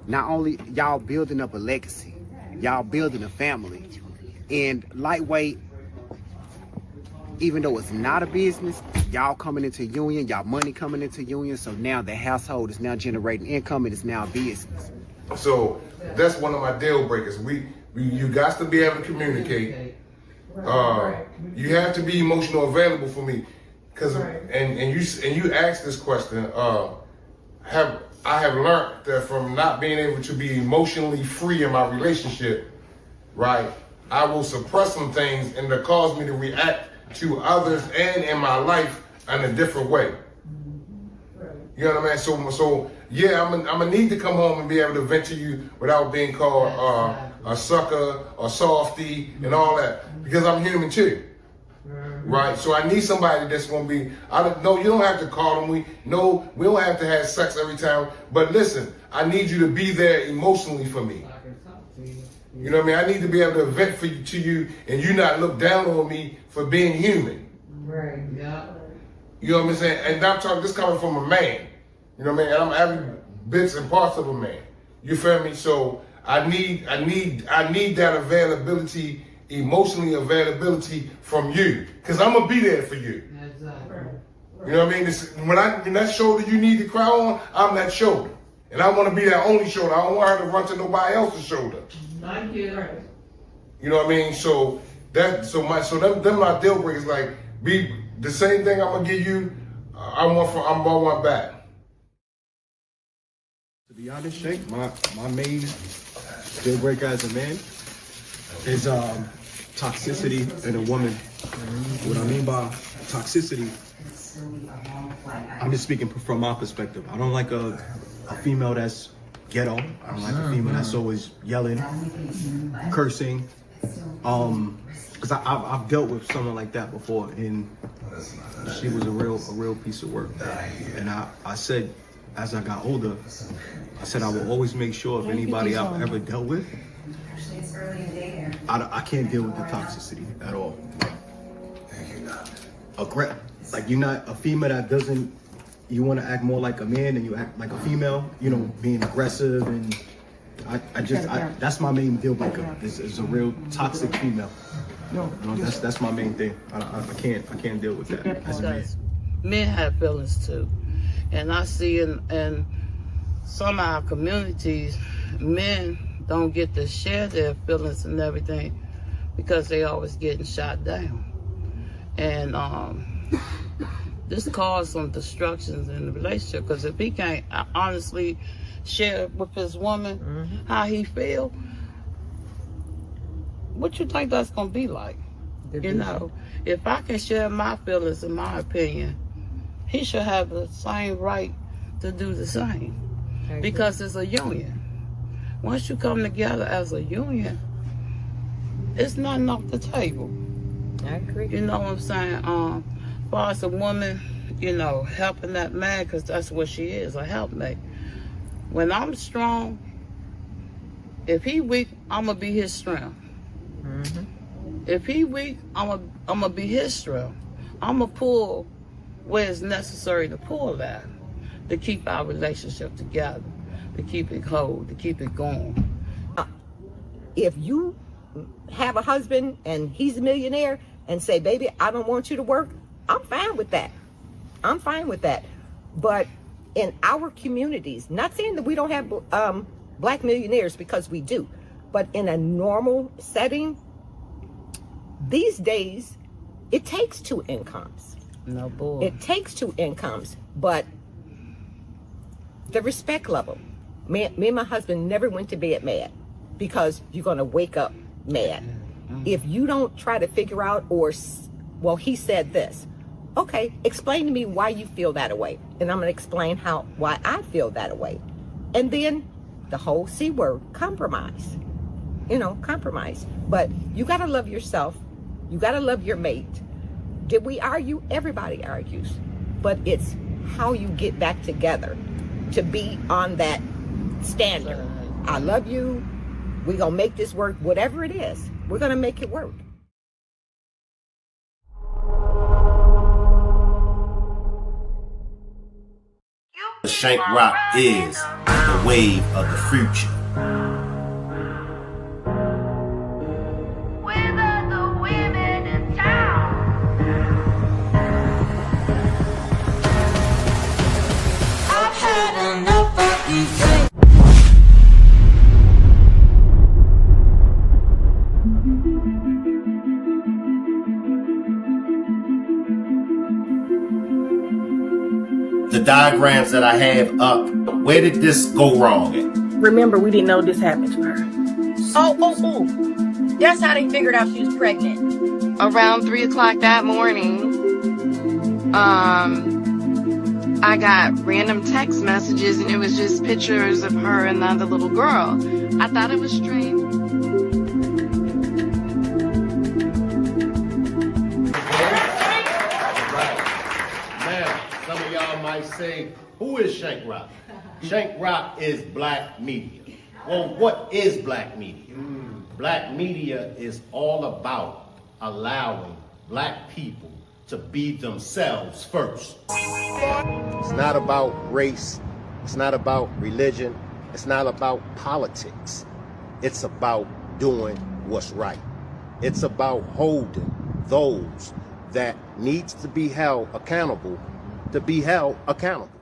not only y'all building up a legacy, y'all building a family. And lightweight, even though it's not a business, y'all coming into union, y'all money coming into union, so now the household is now generating income, and it's now a business. So that's one of my deal breakers. You got to be able to communicate. You have to be emotional available for me, because and you asked this question. I have learned that from not being able to be emotionally free in my relationship, right? I will suppress some things, and that cause me to react to others and in my life in a different way. You know what I mean? So yeah, I'm gonna need to come home and be able to vent to you without being called a sucker or softy and all that, because I'm human too, right? So I need somebody that's gonna be. No, you don't have to call them. We don't have to have sex every time. But listen, I need you to be there emotionally for me. You know what I mean? I need to be able to vent to you, and you not look down on me for being human. Right. Yeah. You know what I'm saying? And I'm talking this coming from a man. You know what I mean? And I'm every bits and parts of a man. You feel me? So I need that availability, emotionally availability from you, because I'm gonna be there for you. Exactly. You know what I mean? When that shoulder you need to cry on, I'm that shoulder, and I want to be that only shoulder. I don't want her to run to nobody else's shoulder. Thank you. You know what I mean? So them my deal breakers. Like, be the same thing I'm gonna give you. I want back. To be honest, Shank, my main deal breaker as a man is toxicity in a woman. What I mean by toxicity, I'm just speaking from my perspective. I don't like a female that's ghetto. I don't like a female that's always yelling, cursing. Because I've dealt with someone like that before, and she was a real piece of work. And I said, as I got older, I said I will always make sure if anybody I've ever dealt with, I can't deal with the toxicity at all. Like, you're not a female that doesn't, you want to act more like a man and you act like a female, you know, being aggressive, and that's my main deal breaker, is a real toxic female. That's my main thing. I can't deal with that as a man. Men have feelings too. And I see in some of our communities, men don't get to share their feelings and everything because they always getting shot down. And this caused some destructions in the relationship, because if he can't honestly share with his woman how he feel, what you think that's gonna be like? You know, if I can share my feelings and my opinion, he should have the same right to do the same, because it's a union. Once you come together as a union, it's nothing off the table. I agree. You know what I'm saying? As far as a woman, you know, helping that man, because that's what she is, a helpmate. When I'm strong, if he weak, I'm going to be his strength. If he weak, I'm gonna be his strength. I'm going to pull where it's necessary to pull that, to keep our relationship together, to keep it whole, to keep it going. If you have a husband and he's a millionaire and say, baby, I don't want you to work, I'm fine with that. I'm fine with that. But in our communities, not saying that we don't have black millionaires, because we do, but in a normal setting, these days, it takes two incomes. No boy. It takes two incomes, but the respect level. Me and my husband never went to bed mad, because you're going to wake up mad. If you don't try to figure out, well, he said this, Okay, explain to me why you feel that way. And I'm going to explain why I feel that way. And then the whole C word, compromise. Compromise. But you got to love yourself. You got to love your mate. Did we argue? Everybody argues. But it's how you get back together to be on that standard. I love you. We're going to make this work. Whatever it is, we're going to make it work. Shank Rock is the wave of the future. The diagrams that I have up, where did this go wrong at? Remember, we didn't know this happened to her. Oh. That's how they figured out she was pregnant. Around 3 o'clock that morning, I got random text messages and it was just pictures of her and the other little girl. I thought it was strange. Some of y'all might say, who is Shank Rock? Shank Rock is black media. Well, what is black media? Black media is all about allowing black people to be themselves first. It's not about race. It's not about religion. It's not about politics. It's about doing what's right. It's about holding those that needs to be held accountable to be held accountable.